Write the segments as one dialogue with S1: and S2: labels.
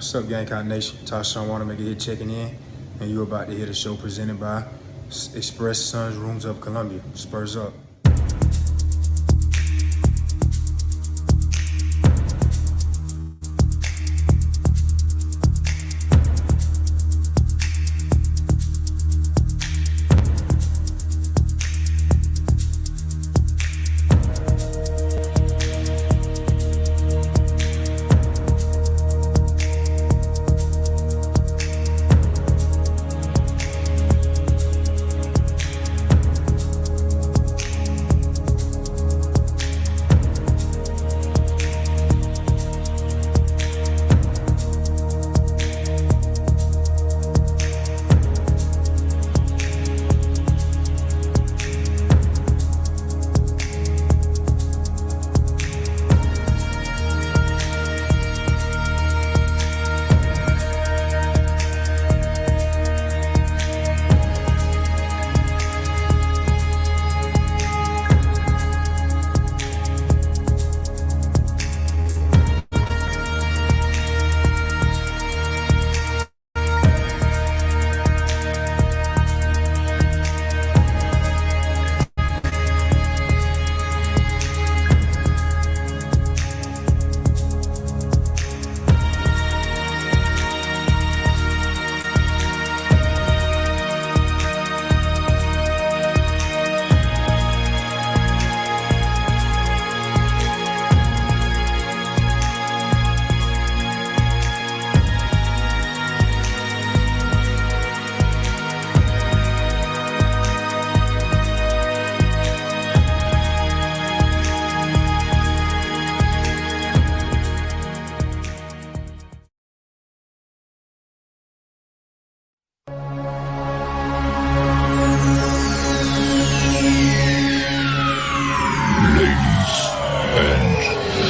S1: What's up, Gamecock Nation? Tashawn Wanamaker here checking in, and you're about to hear the show presented by Express Suns Rooms of Columbia. Spurs up.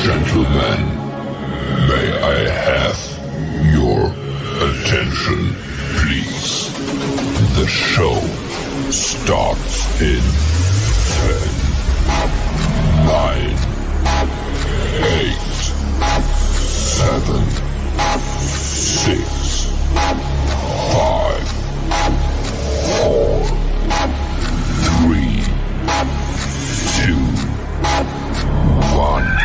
S2: Gentlemen, may I have your attention, please? The show starts in 10, 9, 8, 7, 6, 5, 4, 3, 2, 1.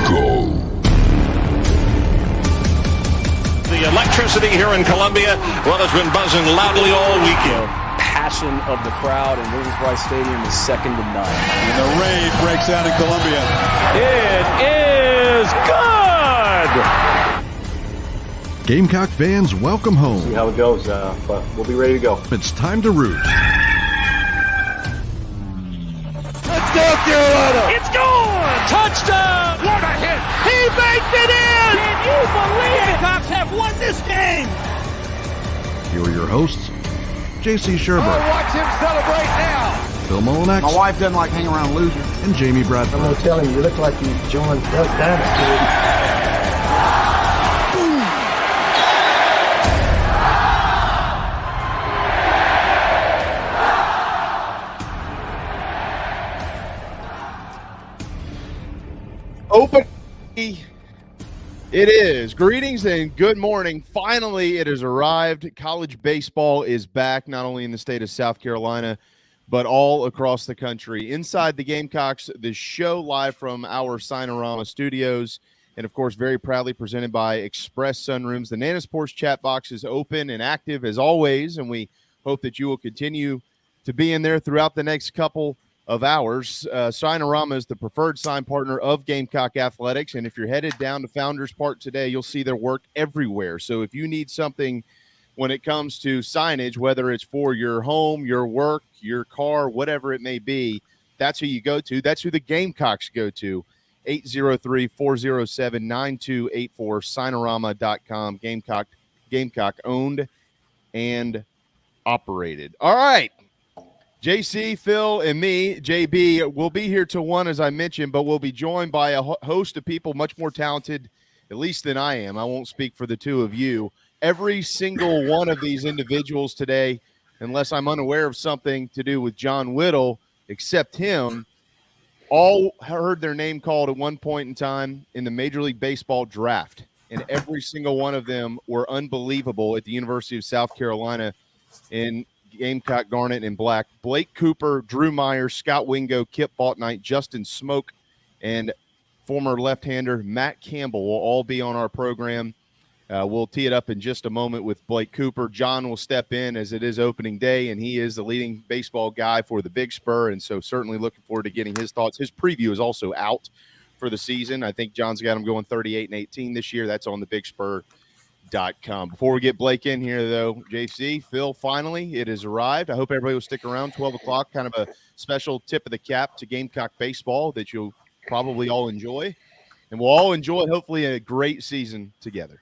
S2: Go.
S3: The electricity here in Columbia, well, has been buzzing loudly all weekend.
S4: Passion of the crowd in Williams-Brice Stadium is second to none.
S5: And the rave breaks out in Columbia.
S3: It is good!
S6: Gamecock fans, welcome home.
S7: See how it goes, but we'll be ready to go.
S6: It's time to root.
S3: Let's go, Carolina! It's gone! Touchdown! What a hit! He baked it in! Can you believe it? Gamecocks have won this game!
S6: Here are your hosts, J.C. Sherber.
S5: Oh, watch him celebrate now!
S6: Phil Molinex.
S8: My wife doesn't like hanging around losers.
S6: And Jamie Bradford.
S9: I'm going to tell him, you look like you joined Duck Dynasty.
S8: Open. It is. Greetings and good morning. Finally, it has arrived. College baseball is back, not only in the state of South Carolina, but all across the country. Inside the Gamecocks, the show live from our Signorama studios, and of course, very proudly presented by Express Sunrooms. The Nana Sports chat box is open and active as always, and we hope that you will continue to be in there throughout the next couple of hours. Signorama is the preferred sign partner of Gamecock Athletics, and if you're headed down to Founders Park today, you'll see their work everywhere. So if you need something when it comes to signage, whether it's for your home, your work, your car, whatever it may be, that's who you go to. That's who the Gamecocks go to. 803-407-9284, Signorama.com. Gamecock owned and operated. All right. JC, Phil, and me, JB, will be here till 1, as I mentioned, but we'll be joined by a host of people much more talented, at least than I am. I won't speak for the two of you. Every single one of these individuals today, unless I'm unaware of something to do with John Whittle, except him, all heard their name called at one point in time in the Major League Baseball draft. and every single one of them were unbelievable at the University of South Carolina in Gamecock garnet and black. Blake Cooper, Drew Meyer, Scott Wingo, Kip Bouknight, Justin Smoak, and former left-hander Matt Campbell will all be on our program. We'll tee it up in just a moment with Blake Cooper. John will step in as it is opening day, and he is the leading baseball guy for the Big Spur, and so certainly looking forward to getting his thoughts. His preview is also out for the season. I think John's got him going 38-18 this year. That's on the BigSpur.com. Before we get Blake in here, though, JC, Phil, finally, it has arrived. I hope everybody will stick around. 12 o'clock, kind of a special tip of the cap to Gamecock baseball that you'll probably all enjoy, and we'll all enjoy, hopefully, a great season together.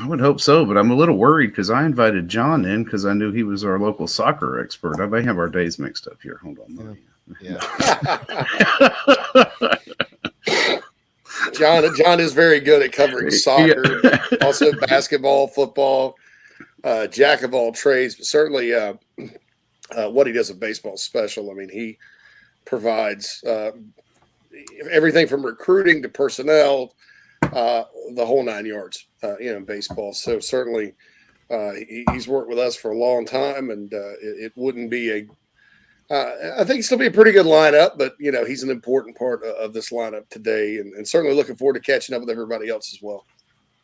S6: I would hope so, but I'm a little worried because I invited John in because I knew he was our local soccer expert. I may have our days mixed up here. Hold on.
S8: Yeah.
S10: John is very good at covering soccer, also basketball, football, jack of all trades, but certainly what he does in baseball is special. I mean, he provides everything from recruiting to personnel, the whole 9 yards, in baseball. So certainly he's worked with us for a long time, and it wouldn't be I think it'd still be a pretty good lineup, but he's an important part of this lineup today, and certainly looking forward to catching up with everybody else as well.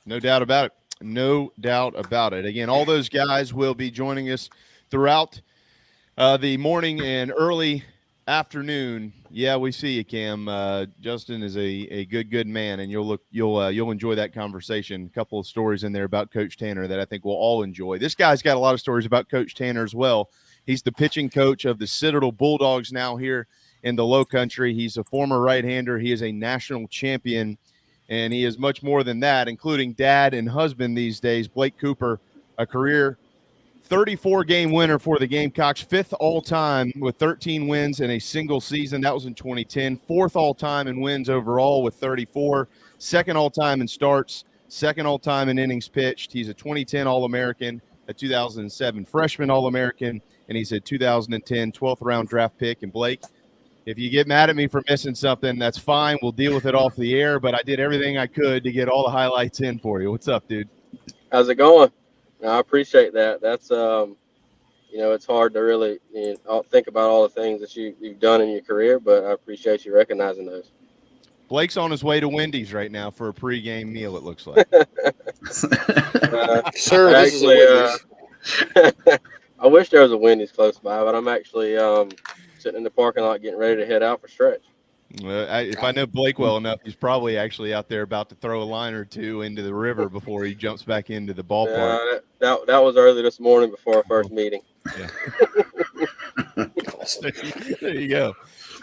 S8: No doubt about it. No doubt about it. Again, all those guys will be joining us throughout the morning and early afternoon. Yeah, we see you, Cam. Justin is a good man, and you'll enjoy that conversation. A couple of stories in there about Coach Tanner that I think we'll all enjoy. This guy's got a lot of stories about Coach Tanner as well. He's the pitching coach of the Citadel Bulldogs now here in the Low Country. He's a former right-hander. He is a national champion, and he is much more than that, including dad and husband these days. Blake Cooper, a career 34-game winner for the Gamecocks, fifth all-time with 13 wins in a single season. That was in 2010. Fourth all-time in wins overall with 34. Second all-time in starts. Second all-time in innings pitched. He's a 2010 All-American, a 2007 freshman All-American, and he's a 2010 12th-round draft pick. And, Blake, if you get mad at me for missing something, that's fine. We'll deal with it off the air, but I did everything I could to get all the highlights in for you. What's up, dude?
S11: How's it going? I appreciate that. That's, it's hard to really think about all the things that you've done in your career, but I appreciate you recognizing those.
S8: Blake's on his way to Wendy's right now for a pregame meal, it looks like.
S10: Sure, this is a Wendy's.
S11: I wish there was a Wendy's close by, but I'm actually sitting in the parking lot getting ready to head out for stretch.
S8: If I know Blake well enough, he's probably actually out there about to throw a line or two into the river before he jumps back into the ballpark.
S11: That was early this morning before our first meeting.
S8: Yeah. There you go.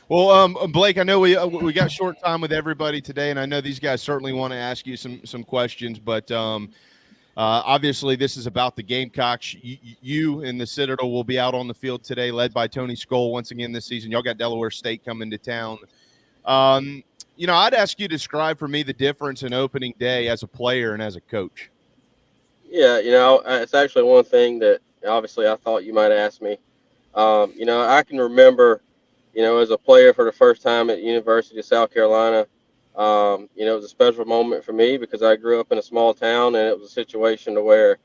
S8: Well, Blake, I know we got short time with everybody today, and I know these guys certainly want to ask you some questions, but obviously this is about the Gamecocks. You and the Citadel will be out on the field today, led by Tony Skoll once again this season. Y'all got Delaware State coming to town. I'd ask you to describe for me the difference in opening day as a player and as a coach.
S11: Yeah, it's actually one thing that obviously I thought you might ask me. I can remember, as a player for the first time at the University of South Carolina, it was a special moment for me because I grew up in a small town, and it was a situation to where,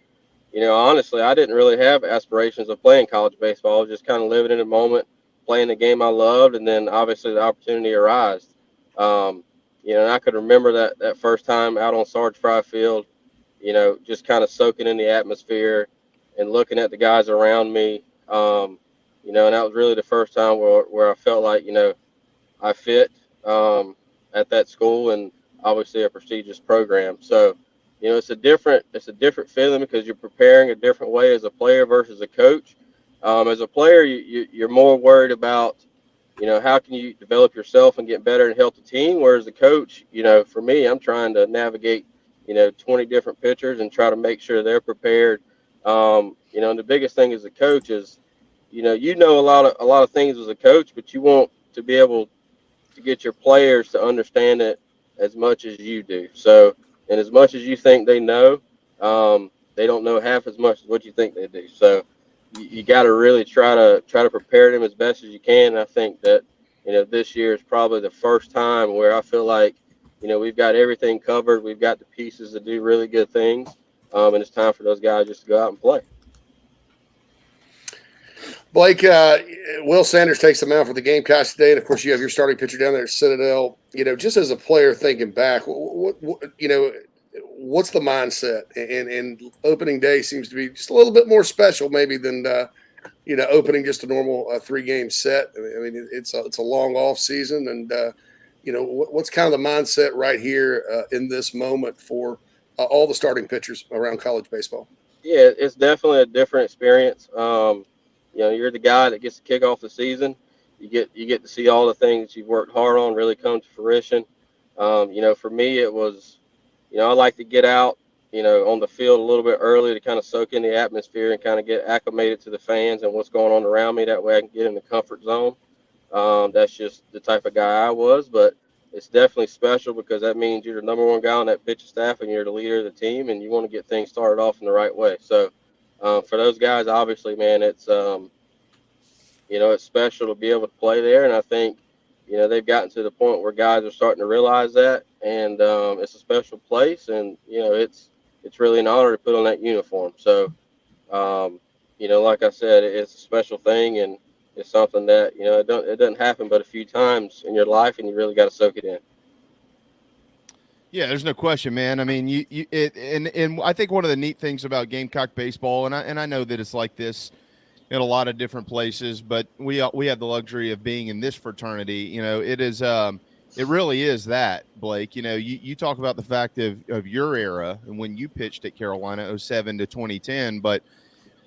S11: honestly, I didn't really have aspirations of playing college baseball. I was just kind of living in the moment, playing the game I loved, and then obviously the opportunity arose. And I could remember that first time out on Sarge Fry Field, just kind of soaking in the atmosphere and looking at the guys around me. And that was really the first time where I felt like, I fit at that school, and obviously a prestigious program. So, it's a different feeling because you're preparing a different way as a player versus a coach. As a player, you're more worried about, how can you develop yourself and get better and help the team? Whereas the coach, for me, I'm trying to navigate, 20 different pitchers and try to make sure they're prepared. And the biggest thing as a coach is, a lot of things as a coach, but you want to be able to get your players to understand it as much as you do. So, and as much as you think they know, they don't know half as much as what you think they do. So you got to really try to prepare them as best as you can. And I think that, this year is probably the first time where I feel like, we've got everything covered. We've got the pieces to do really good things, and it's time for those guys just to go out and play.
S10: Blake, Will Sanders takes the mound for the Gamecocks today, and of course you have your starting pitcher down there at Citadel. Just as a player thinking back, what's the mindset? And opening day seems to be just a little bit more special, maybe than opening just a normal 3-game set. I mean, it's a long off season, and what's kind of the mindset right here in this moment for all the starting pitchers around college baseball?
S11: Yeah, it's definitely a different experience. You're the guy that gets to kick off the season. You get to see all the things you've worked hard on really come to fruition. For me, it was, I like to get out, on the field a little bit early to kind of soak in the atmosphere and kind of get acclimated to the fans and what's going on around me. That way I can get in the comfort zone. That's just the type of guy I was, but it's definitely special because that means you're the number one guy on that pitching staff and you're the leader of the team and you want to get things started off in the right way. So for those guys, obviously, man, it's special to be able to play there. And I think, they've gotten to the point where guys are starting to realize that. And it's a special place. And, it's really an honor to put on that uniform. So, like I said, it's a special thing. And it's something that, it doesn't happen but a few times in your life. And you really got to soak it in.
S8: Yeah, there's no question, man. I mean, and I think one of the neat things about Gamecock baseball, and I know that it's like this in a lot of different places, but we have the luxury of being in this fraternity. It is it really is that, Blake. You talk about the fact of your era and when you pitched at Carolina, 07 to 2010, but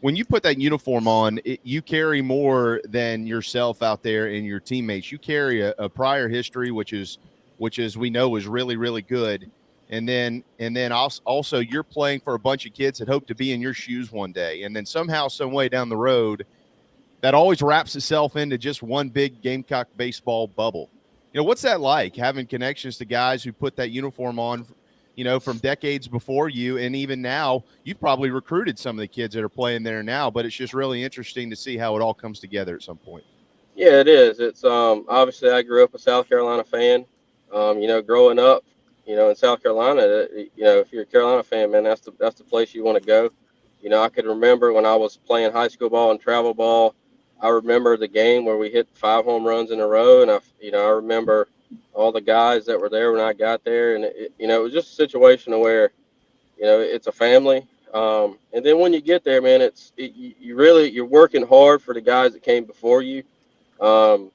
S8: when you put that uniform on, you carry more than yourself out there and your teammates. You carry a prior history, which is we know is really, really good. And then also you're playing for a bunch of kids that hope to be in your shoes one day. And then somehow, some way down the road, that always wraps itself into just one big Gamecock baseball bubble. What's that like, having connections to guys who put that uniform on, from decades before you, and even now you've probably recruited some of the kids that are playing there now, but it's just really interesting to see how it all comes together at some point.
S11: Yeah, it is. It's obviously I grew up a South Carolina fan. Growing up, in South Carolina, if you're a Carolina fan, man, that's the place you want to go. I could remember when I was playing high school ball and travel ball, I remember the game where we hit 5 home runs in a row. And I remember all the guys that were there when I got there. And it was just a situation where, it's a family. And then when you get there, man, you're working hard for the guys that came before you. And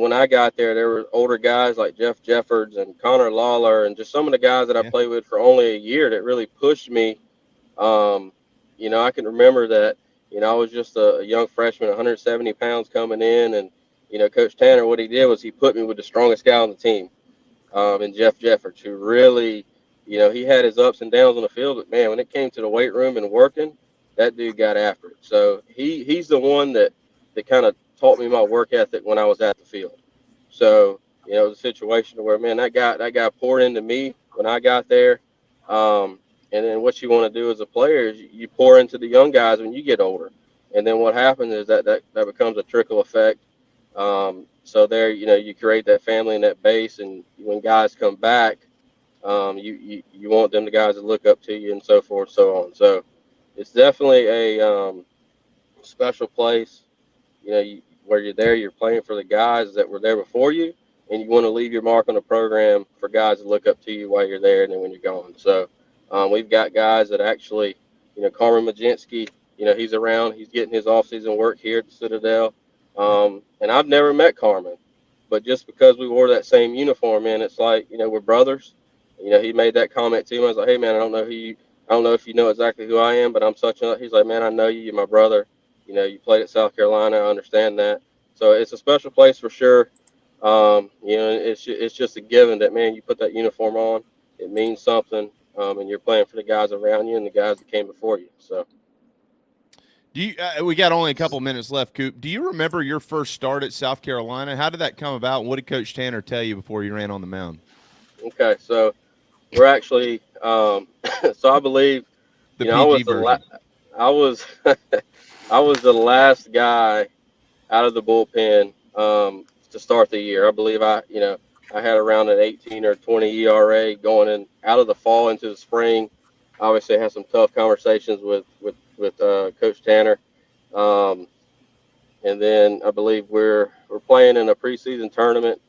S11: when I got there, there were older guys like Jeff Jeffords and Connor Lawler and just some of the guys that I played with for only a year that really pushed me. I can remember that, I was just a young freshman, 170 pounds coming in. And, Coach Tanner, what he did was he put me with the strongest guy on the team, and Jeff Jeffords, who really, he had his ups and downs on the field. But, man, when it came to the weight room and working, that dude got after it. So he's the one that kind of taught me my work ethic when I was at the field. So, it was a situation where, man, that guy poured into me when I got there. And then what you want to do as a player is you pour into the young guys when you get older. And then what happens is that becomes a trickle effect. So there, you create that family and that base. And when guys come back, you want them, the guys that look up to you and so forth, so on. So it's definitely a special place. Where you're there, you're playing for the guys that were there before you, and you want to leave your mark on the program for guys to look up to you while you're there and then when you're gone. So we've got guys that actually, Carmen Majinski, he's around. He's getting his off-season work here at the Citadel. And I've never met Carmen, but just because we wore that same uniform, man, it's like, we're brothers. He made that comment to me. I was like, hey, man, I don't know if you know exactly who I am, but I'm such a, he's like, man, I know you. You're my brother. You played at South Carolina. I understand that. So it's a special place for sure. It's just a given that, man, you put that uniform on, it means something. And you're playing for the guys around you and the guys that came before you. So,
S8: we got only a couple minutes left, Coop. Do you remember your first start at South Carolina? How did that come about? And what did Coach Tanner tell you before you ran on the mound?
S11: Okay, so we're actually, so I believe, I was I was the last guy out of the bullpen to start the year. I believe I I had around an 18 or 20 ERA going in out of the fall into the spring. Obviously, I had some tough conversations with Coach Tanner. And then I believe we're playing in a preseason tournament,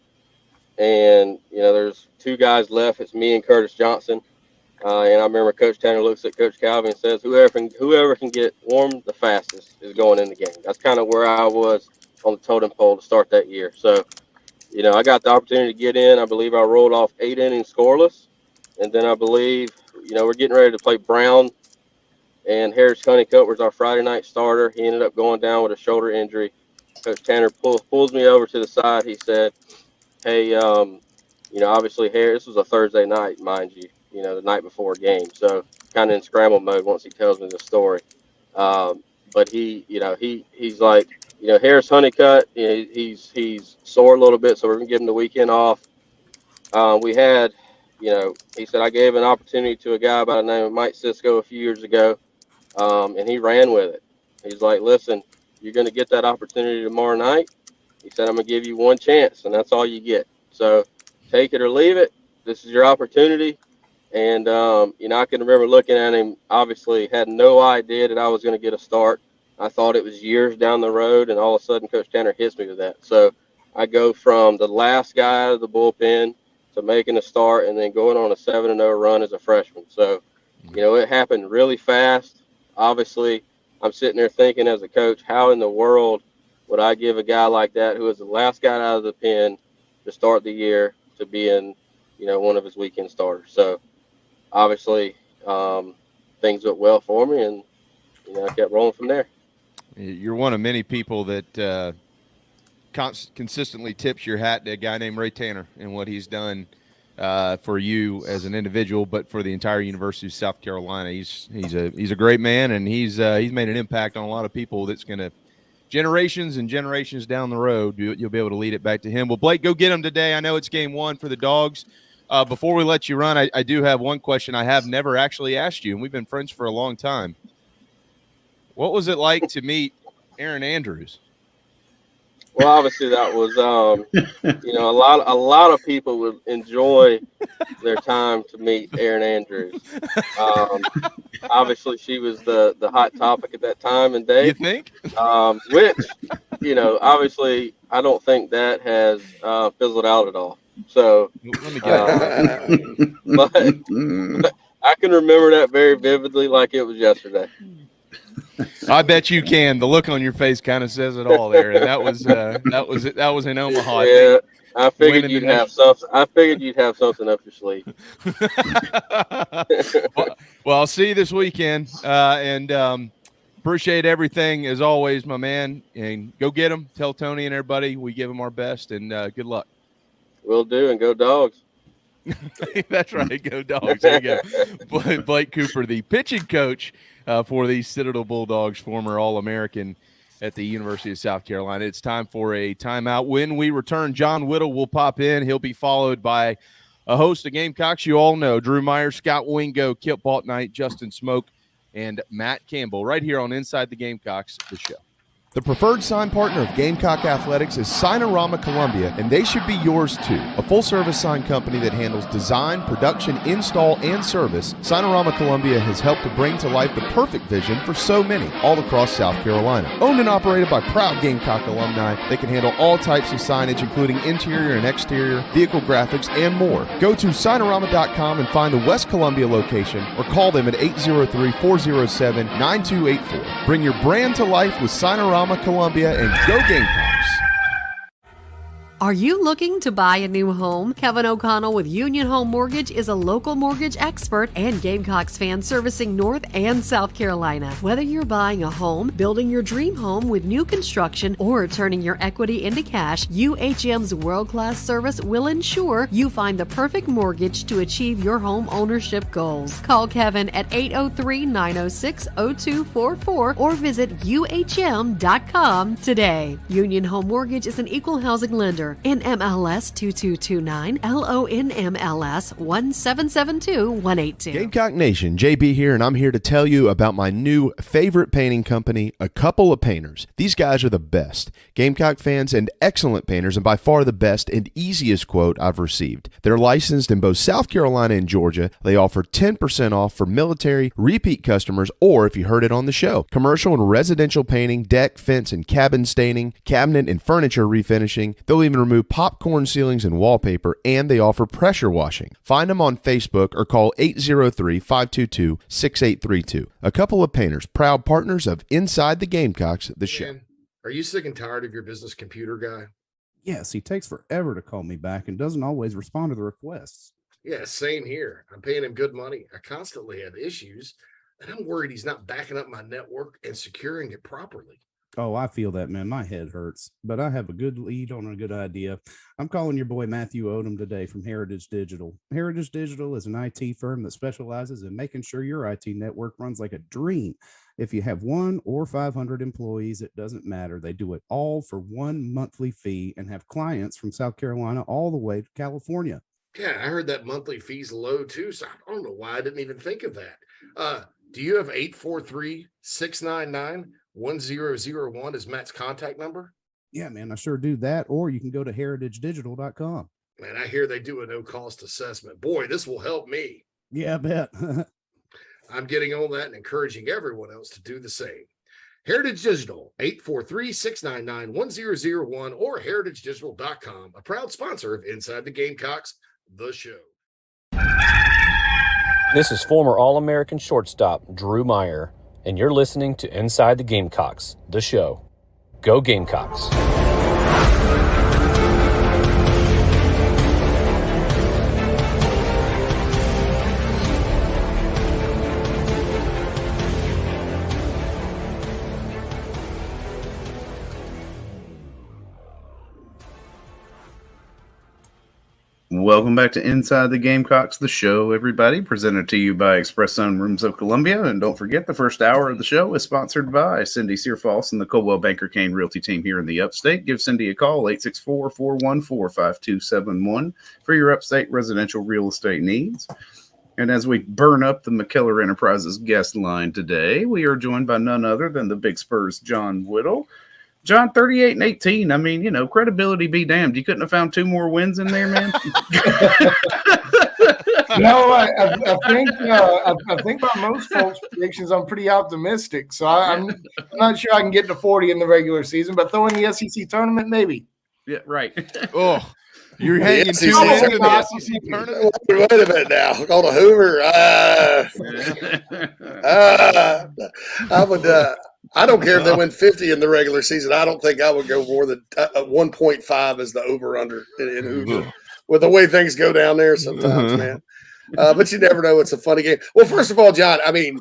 S11: and there's 2 guys left. It's me and Curtis Johnson. And I remember Coach Tanner looks at Coach Calvin and says, whoever can get warm the fastest is going in the game. That's kind of where I was on the totem pole to start that year. So, I got the opportunity to get in. I believe I rolled off 8 innings scoreless. And then I believe, we're getting ready to play Brown. And Harris Honeycutt was our Friday night starter. He ended up going down with a shoulder injury. Coach Tanner pulls me over to the side. He said, hey, obviously Harris, this was a Thursday night, mind you, the night before a game. So kind of in scramble mode once he tells me the story. But he's like, Harris Honeycutt, he's sore a little bit, so we're going to give him the weekend off. We had, he said, I gave an opportunity to a guy by the name of Mike Cisco a few years ago, and he ran with it. He's like, listen, you're going to get that opportunity tomorrow night. He said, I'm going to give you one chance, and that's all you get. So take it or leave it. This is your opportunity. And, I can remember looking at him, obviously had no idea that I was going to get a start. I thought it was years down the road, and all of a sudden Coach Tanner hits me with that. So I go from the last guy out of the bullpen to making a start and then going on a 7-0 run as a freshman. So, it happened really fast. Obviously, I'm sitting there thinking as a coach, how in the world would I give a guy like that who was the last guy out of the pen to start the year to be in, one of his weekend starters. So obviously things went well for me, and, I kept rolling from there.
S8: You're one of many people that consistently tips your hat to a guy named Ray Tanner and what he's done for you as an individual, but for the entire University of South Carolina. He's a great man, and he's made an impact on a lot of people that's going to generations and generations down the road. You'll be able to lead it back to him. Well, Blake, go get him today. I know it's game 1 for the Dogs. Before we let you run, I do have one question I have never actually asked you, and we've been friends for a long time. What was it like to meet Aaron Andrews?
S11: Well, obviously that was, a lot of people would enjoy their time to meet Aaron Andrews. Obviously she was the hot topic at that time and day.
S8: You think?
S11: Which, obviously I don't think that has fizzled out at all. So,
S8: let me get
S11: but I can remember that very vividly, like it was yesterday.
S8: I bet you can. The look on your face kind of says it all there. And that was in Omaha.
S11: Yeah, I figured you'd have something. I figured you'd have something up your sleeve.
S8: well, I'll see you this weekend, and appreciate everything as always, my man. And go get them. Tell Tony and everybody we give them our best, and good luck.
S11: Will do, and go Dogs.
S8: That's right. Go Dogs. There you go. Blake Cooper, the pitching coach for the Citadel Bulldogs, former All-American at the University of South Carolina. It's time for a timeout. When we return, John Whittle will pop in. He'll be followed by a host of Gamecocks you all know, Drew Meyer, Scott Wingo, Kip Bouknight, Justin Smoak, and Matt Campbell, right here on Inside the Gamecocks, the show. The preferred sign partner of Gamecock Athletics is Signorama Columbia, and they should be yours too. A full-service sign company that handles design, production, install, and service, Signorama Columbia has helped to bring to life the perfect vision for so many all across South Carolina. Owned and operated by proud Gamecock alumni, they can handle all types of signage, including interior and exterior, vehicle graphics, and more. Go to Signorama.com and find the West Columbia location, or call them at 803-407-9284. Bring your brand to life with Signorama Columbia, and go Gamecocks.
S12: Are you looking to buy a new home? Kevin O'Connell with Union Home Mortgage is a local mortgage expert and Gamecocks fan servicing North and South Carolina. Whether you're buying a home, building your dream home with new construction, or turning your equity into cash, UHM's world-class service will ensure you find the perfect mortgage to achieve your home ownership goals. Call Kevin at 803-906-0244 or visit UHM.com today. Union Home Mortgage is an equal housing lender. member. NMLS 2229, LONMLS 1772182.
S8: Gamecock Nation, JB here, and I'm here to tell you about my new favorite painting company, A Couple of Painters. These guys are the best. Gamecock fans and excellent painters, and by far the best and easiest quote I've received. They're licensed in both South Carolina and Georgia. They offer 10% off for military, repeat customers, or if you heard it on the show, commercial and residential painting, deck, fence, and cabin staining, cabinet and furniture refinishing. They'll even remove popcorn ceilings and wallpaper, and they offer pressure washing. Find them on Facebook or call 803-522-6832. A Couple of Painters, proud partners of Inside the Gamecocks, the show.
S10: Man, are you sick and tired of your business computer guy?
S6: Yes, he takes forever to call me back and doesn't always respond to the requests.
S10: Yeah, same here. I'm paying him good money. I constantly have issues, and I'm worried he's not backing up my network and securing it properly.
S6: Oh, I feel that, man. My head hurts, but I have a good lead on a good idea. I'm calling your boy Matthew Odom today from Heritage Digital. Heritage Digital is an IT firm that specializes in making sure your IT network runs like a dream. If you have 1 or 500 employees, it doesn't matter. They do it all for one monthly fee and have clients from South Carolina all the way to California.
S10: Yeah, I heard that monthly fee's low too, so I don't know why I didn't even think of that. Do you have 843-699-1001 as Matt's contact number?
S6: Yeah, man, I sure do that. Or you can go to heritagedigital.com.
S10: Man, I hear they do a no-cost assessment. Boy, this will help me.
S6: Yeah, I bet.
S10: I'm getting on that and encouraging everyone else to do the same. Heritage Digital, 843-699-1001 or heritagedigital.com, a proud sponsor of Inside the Gamecocks, the show.
S13: This is former All-American shortstop Drew Meyer, and you're listening to Inside the Gamecocks, the show. Go Gamecocks.
S6: Welcome back to Inside the Gamecocks, the show, everybody. Presented to you by Express Zone Rooms of Columbia. And don't forget, the first hour of the show is sponsored by Cindy Searfoss and the Coldwell Banker Kane Realty team here in the Upstate. Give Cindy a call, 864-414-5271 for your Upstate residential real estate needs. And as we burn up the McKellar Enterprises guest line today, we are joined by none other than the Big Spur's John Whittle. John, 38-18. I mean, you know, credibility be damned. You couldn't have found 2 more wins in there, man.
S9: No, I think by most folks' predictions, I'm pretty optimistic. So I'm not sure I can get to 40 in the regular season, but throw in the SEC tournament, maybe.
S6: Yeah, right.
S8: Oh, you're hanging
S10: SEC
S8: too long in the
S10: tournament.
S8: SEC tournament.
S10: Wait a minute now. Called a Hoover. I would. I don't care if they win 50 in the regular season. I don't think I would go more than 1.5 as the over-under in Hoover. With the way things go down there sometimes, man. But you never know. It's a funny game. Well, first of all, John, I mean,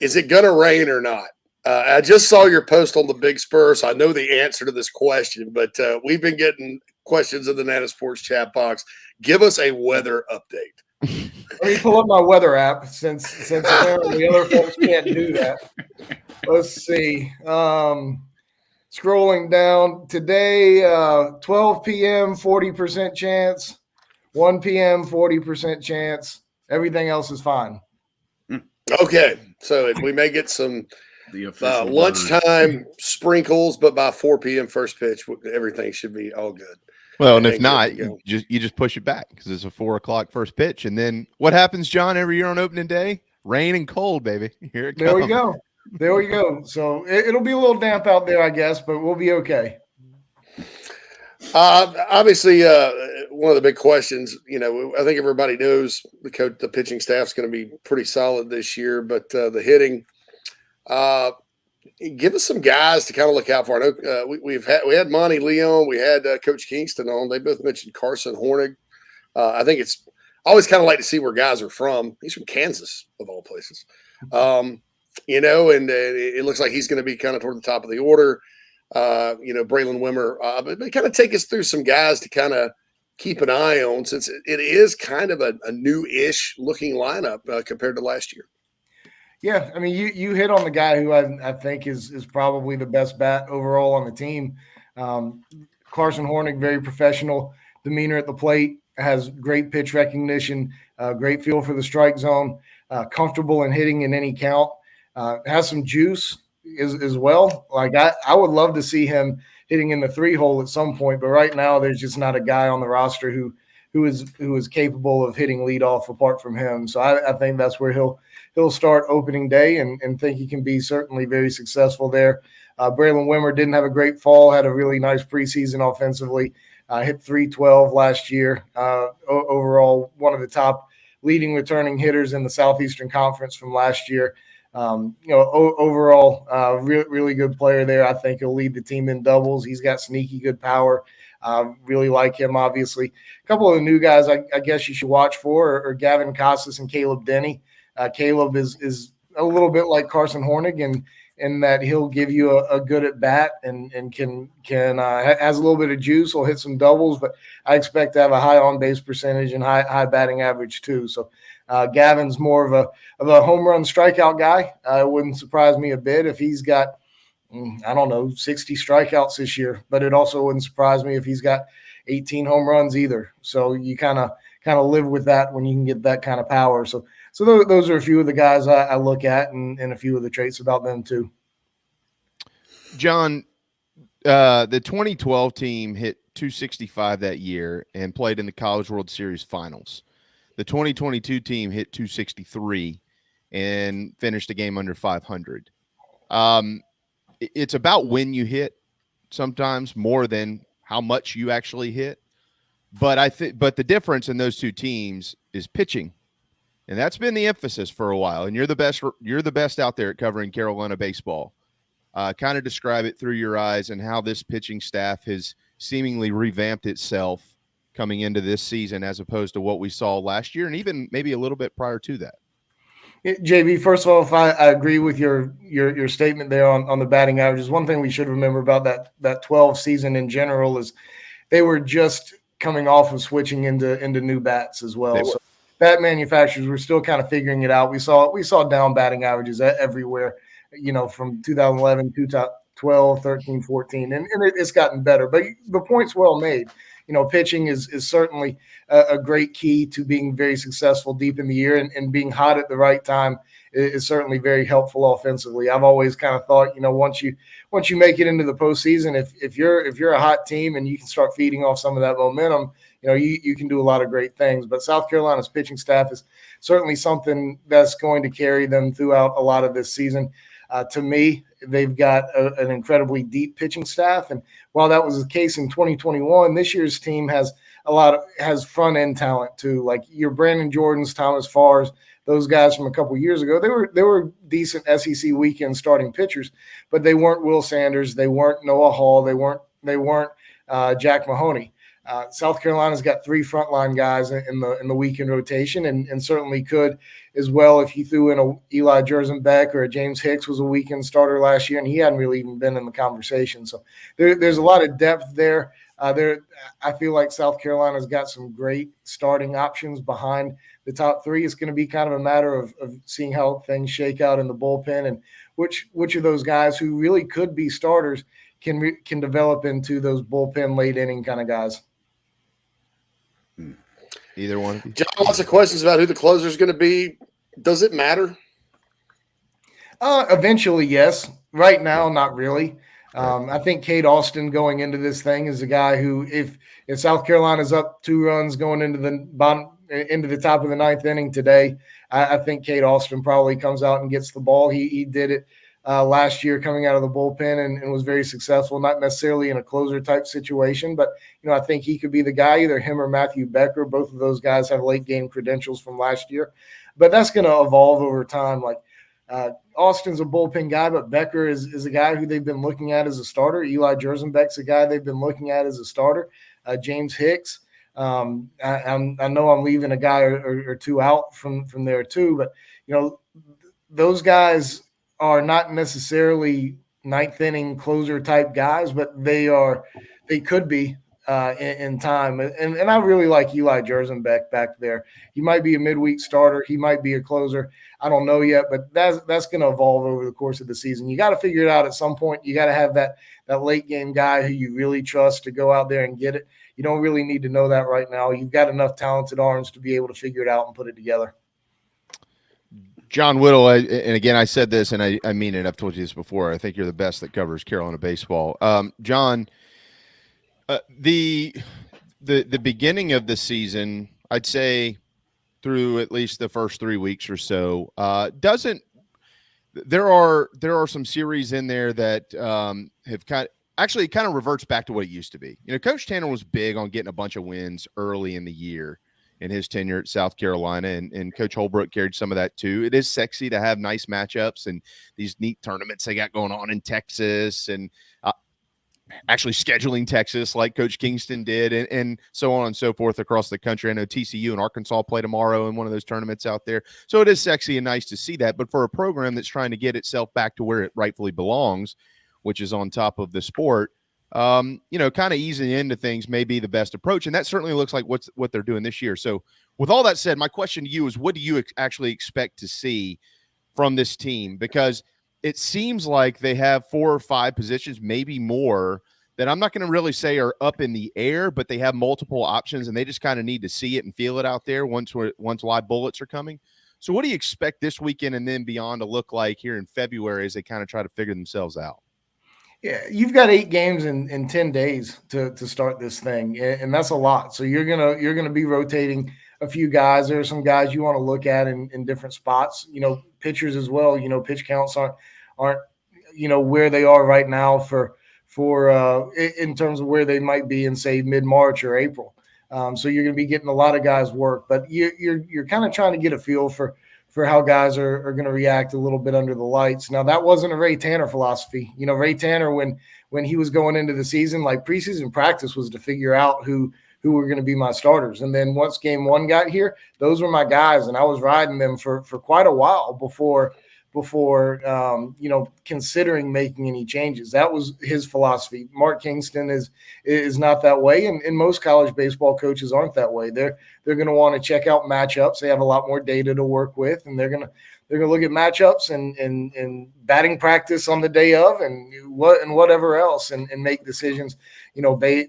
S10: is it going to rain or not? I just saw your post on the Big Spur, so I know the answer to this question. But we've been getting questions in the Nana Sports chat box. Give us a weather update.
S9: Let me pull up my weather app since apparently other folks can't do that. Let's see. Scrolling down today, 12 p.m., 40% chance, 1 p.m., 40% chance. Everything else is fine.
S10: Okay. So we may get some lunchtime sprinkles, but by 4 p.m. first pitch, everything should be all good.
S8: Well, and if not, you just push it back because it's a 4 o'clock first pitch. And then what happens, John, every year on opening day? Rain and cold, baby. Here it comes.
S9: There we go. There we go. So it'll be a little damp out there, I guess, but we'll be okay.
S10: Obviously, one of the big questions, you know, I think everybody knows the pitching staff's going to be pretty solid this year, but the hitting, give us some guys to kind of look out for. I know we had Monty Leon, we had Coach Kingston on. They both mentioned Carson Hornig. I think it's I always kind of like to see where guys are from. He's from Kansas, of all places. You know, and it looks like he's going to be kind of toward the top of the order. You know, Braylon Wimmer, but kind of take us through some guys to kind of keep an eye on, since it is kind of a new-ish looking lineup compared to last year.
S9: Yeah, I mean, you hit on the guy who I think is probably the best bat overall on the team. Carson Hornick, very professional demeanor at the plate, has great pitch recognition, great feel for the strike zone, comfortable in hitting in any count, has some juice as well. Like I would love to see him hitting in the 3-hole at some point, but right now there's just not a guy on the roster who is capable of hitting leadoff apart from him. So I think that's where he'll start opening day and think he can be certainly very successful there. Braylon Wimmer didn't have a great fall, had a really nice preseason offensively, hit .312 last year. Overall, one of the top leading returning hitters in the Southeastern Conference from last year. Overall, really good player there. I think he'll lead the team in doubles. He's got sneaky good power. Really like him, obviously. A couple of the new guys I guess you should watch for are Gavin Casas and Caleb Denny. Caleb is a little bit like Carson Hornick in that he'll give you a good at bat and can has a little bit of juice. He'll hit some doubles, but I expect to have a high on base percentage and high batting average too. So Gavin's more of a home run strikeout guy. It wouldn't surprise me a bit if he's got 60 strikeouts this year, but it also wouldn't surprise me if he's got 18 home runs either. So you kind of live with that when you can get that kind of power. So those are a few of the guys I look at and a few of the traits about them too.
S8: John, the 2012 team hit .265 that year and played in the College World Series finals. The 2022 team hit .263 and finished a game under 500. It's about when you hit sometimes more than how much you actually hit. But the difference in those two teams is pitching. And that's been the emphasis for a while. And you're the best out there at covering Carolina baseball. Kind of describe it through your eyes and how this pitching staff has seemingly revamped itself coming into this season as opposed to what we saw last year and even maybe a little bit prior to that.
S9: JB, first of all, if I agree with your statement there on the batting averages, one thing we should remember about that 12 season in general is they were just coming off of switching into new bats as well. So bat manufacturers were still kind of figuring it out. We saw down batting averages everywhere, from 2011, 2012, 13, 14, and it's gotten better. But the point's well made. Pitching is certainly a great key to being very successful deep in the year, and being hot at the right time is certainly very helpful offensively. I've always kind of thought, once you make it into the postseason, if you're a hot team and you can start feeding off some of that momentum, you can do a lot of great things. But South Carolina's pitching staff is certainly something that's going to carry them throughout a lot of this season. To me, they've got an incredibly deep pitching staff, and while that was the case in 2021, this year's team has front end talent too. Like your Brandon Jordans, Thomas Farrs, those guys from a couple years ago, they were decent SEC weekend starting pitchers, but they weren't Will Sanders, they weren't Noah Hall, they weren't Jack Mahoney. South Carolina's got 3 frontline guys in the weekend rotation, and certainly could as well if you threw in a Eli Jersenbeck or a James Hicks was a weekend starter last year, and he hadn't really even been in the conversation. So there's a lot of depth there. I feel like South Carolina's got some great starting options behind the top 3. It's going to be kind of a matter of seeing how things shake out in the bullpen and which of those guys who really could be starters can develop into those bullpen late inning kind of guys.
S8: Either one.
S10: John, lots of questions about who the closer is going to be. Does it matter?
S9: Eventually, yes. Right now, not really. I think Cade Austin going into this thing is a guy who, if South Carolina's up 2 runs going into the top of the 9th inning today, I think Cade Austin probably comes out and gets the ball. He did it last year coming out of the bullpen and was very successful, not necessarily in a closer type situation, but I think he could be the guy, either him or Matthew Becker. Both of those guys have late game credentials from last year, but that's going to evolve over time. Like Austin's a bullpen guy, but Becker is a guy who they've been looking at as a starter. Eli Jersenbeck's a guy they've been looking at as a starter. James Hicks. I know I'm leaving a guy or 2 out from there too, but those guys are not necessarily 9th inning closer type guys, but they could be. in time. And I really like Eli Jersenbeck back there. He might be a midweek starter. He might be a closer. I don't know yet, but that's going to evolve over the course of the season. You got to figure it out at some point. You got to have that late game guy who you really trust to go out there and get it. You don't really need to know that right now. You've got enough talented arms to be able to figure it out and put it together.
S8: John Whittle, and again, I said this, and I mean it. I've told you this before. I think you're the best that covers Carolina baseball. John, the beginning of the season, I'd say through at least the first 3 weeks or so, there are some series in there that have kind of reverts back to what it used to be. You know, Coach Tanner was big on getting a bunch of wins early in the year in his tenure at South Carolina, and Coach Holbrook carried some of that too. It is sexy to have nice matchups and these neat tournaments they got going on in Texas, and actually scheduling Texas like Coach Kingston did, and so on and so forth across the country. I know TCU and Arkansas play tomorrow in one of those tournaments out there. So it is sexy and nice to see that. But for a program that's trying to get itself back to where it rightfully belongs, which is on top of the sport, kind of easing into things may be the best approach. And that certainly looks like what they're doing this year. So with all that said, my question to you is, what do you actually expect to see from this team? Because it seems like they have 4 or 5 positions, maybe more, that I'm not going to really say are up in the air, but they have multiple options, and they just kind of need to see it and feel it out there once live bullets are coming. So what do you expect this weekend and then beyond to look like here in February as they kind of try to figure themselves out?
S9: Yeah, you've got 8 games in 10 days to start this thing, and that's a lot. So you're gonna be rotating a few guys. There are some guys you want to look at in different spots. Pitchers as well. Pitch counts aren't where they are right now for in terms of where they might be in, say, mid-March or April. So you're going to be getting a lot of guys work, but you're kind of trying to get a feel for how guys are going to react a little bit under the lights. Now, that wasn't a Ray Tanner philosophy. Ray Tanner, when he was going into the season, like preseason practice was to figure out who were going to be my starters. And then once game 1 got here, those were my guys, and I was riding them for quite a while before considering making any changes. That was his philosophy. Mark Kingston is not that way, and most college baseball coaches aren't that way. They're going to want to check out matchups. They have a lot more data to work with, and they're going to look at matchups and batting practice on the day of, and whatever else, and make decisions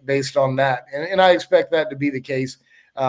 S9: based on that. And I expect that to be the case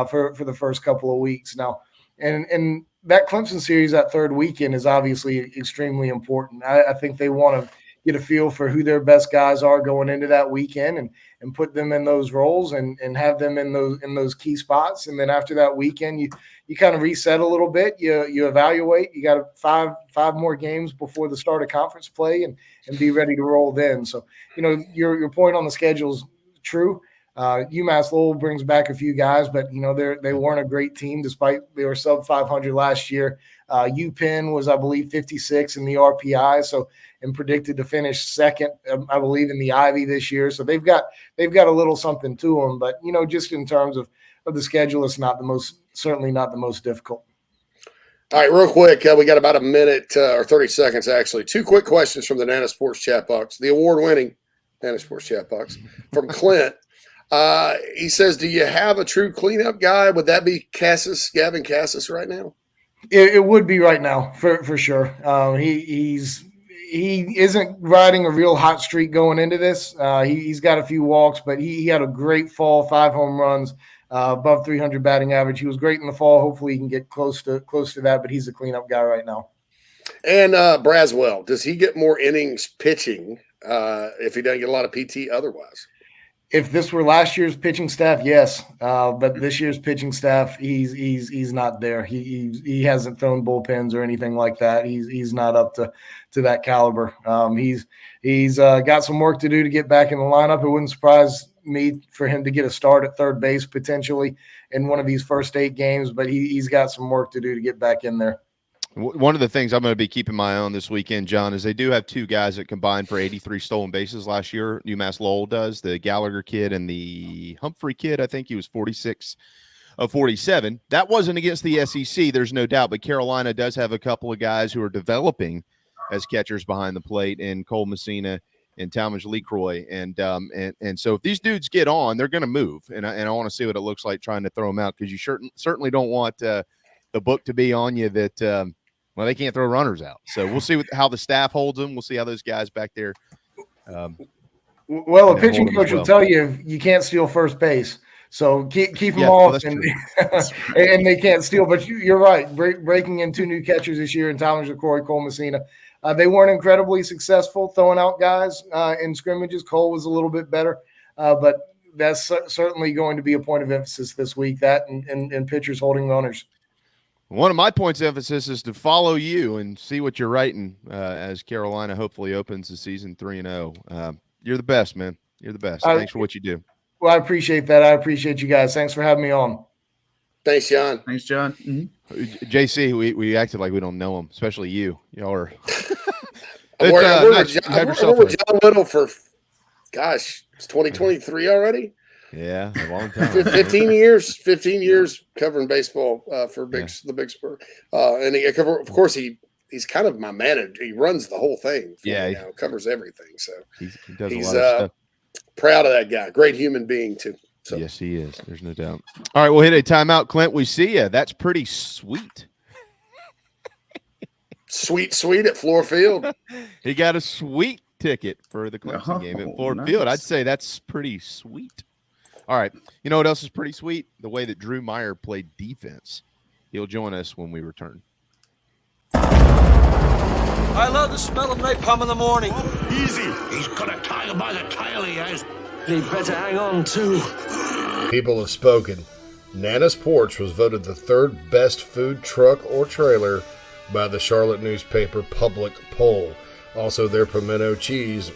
S9: for the first couple of weeks now. And that Clemson series, that third weekend, is obviously extremely important. I think they want to get a feel for who their best guys are going into that weekend and put them in those roles and have them in those key spots. And then after that weekend, you kind of reset a little bit. You evaluate. You got five more games before the start of conference play and be ready to roll then. So, your point on the schedule is true. UMass Lowell brings back a few guys, but they weren't a great team despite they were sub 500 last year. UPenn was, I believe, 56 in the RPI, and predicted to finish second, I believe, in the Ivy this year. So they've got a little something to them, but just in terms of the schedule, it's certainly not the most difficult.
S10: All right, real quick, we got about a minute or 30 seconds actually. 2 quick questions from the Nana Sports chat box, the award-winning Nana Sports chat box from Clint. He says, do you have a true cleanup guy? Would that be Gavin Cassis right now?
S9: It would be right now for sure. He isn't riding a real hot streak going into this. He's got a few walks, but he had a great fall, 5 home runs, above 300 batting average. He was great in the fall. Hopefully he can get close to that, but he's a cleanup guy right now.
S10: And Braswell, does he get more innings pitching if he doesn't get a lot of PT otherwise?
S9: If this were last year's pitching staff, yes. But this year's pitching staff, he's not there. He hasn't thrown bullpens or anything like that. He's not up to that caliber. He's got some work to do to get back in the lineup. It wouldn't surprise me for him to get a start at third base potentially in one of these first 8 games, but he's got some work to do to get back in there.
S8: One of the things I'm going to be keeping my eye on this weekend, John, is they do have 2 guys that combined for 83 stolen bases last year. UMass Lowell does, the Gallagher kid and the Humphrey kid. I think he was 46 of 47. That wasn't against the SEC, there's no doubt, but Carolina does have a couple of guys who are developing as catchers behind the plate in Cole Messina and Talmadge LeCroy. And so if these dudes get on, they're going to move. And I want to see what it looks like trying to throw them out, because you certainly don't want the book to be on you that, well, they can't throw runners out. So we'll see how the staff holds them. We'll see how those guys back there.
S9: Well, a pitching coach will tell you you can't steal first base. So keep them off, and they can't steal. But you're right. Breaking in 2 new catchers this year in Talmadge LeCroy, Cole Messina. They weren't incredibly successful throwing out guys in scrimmages. Cole was a little bit better, but that's certainly going to be a point of emphasis this week, that and pitchers holding runners.
S8: One of my points of emphasis is to follow you and see what you're writing as Carolina hopefully opens the season 3-0. You're the best, man. You're the best. Thanks for what you do.
S9: Well, I appreciate that. I appreciate you guys. Thanks for having me on.
S10: Thanks, John.
S14: Thanks, John. Mm-hmm.
S8: JC, we acted like we don't know him, especially you. Y'all are.
S10: I worked with John Whittle for, gosh, it's 2023 already.
S8: Yeah, a long time.
S10: 15 years covering baseball for the Big Spur. And of course, he's kind of my manager. He runs the whole thing. Covers everything. So
S8: he does a lot of stuff.
S10: Proud of that guy. Great human being, too. So.
S8: Yes, he is. There's no doubt. All right, we'll hit a timeout. Clint, we see you. That's pretty sweet.
S10: Sweet at Floor Field.
S8: He got a sweet ticket for the Clemson game at Floor Field. I'd say that's pretty sweet. All right. You know what else is pretty sweet? The way that Drew Meyer played defense. He'll join us when we return.
S3: I love the smell of napalm in the morning.
S2: Easy. He's got a tiger by the tail, he has.
S3: He better hang on, too.
S15: People have spoken. Nana's Porch was voted the 3rd best food truck or trailer by the Charlotte newspaper Public Poll. Also, their pimento cheese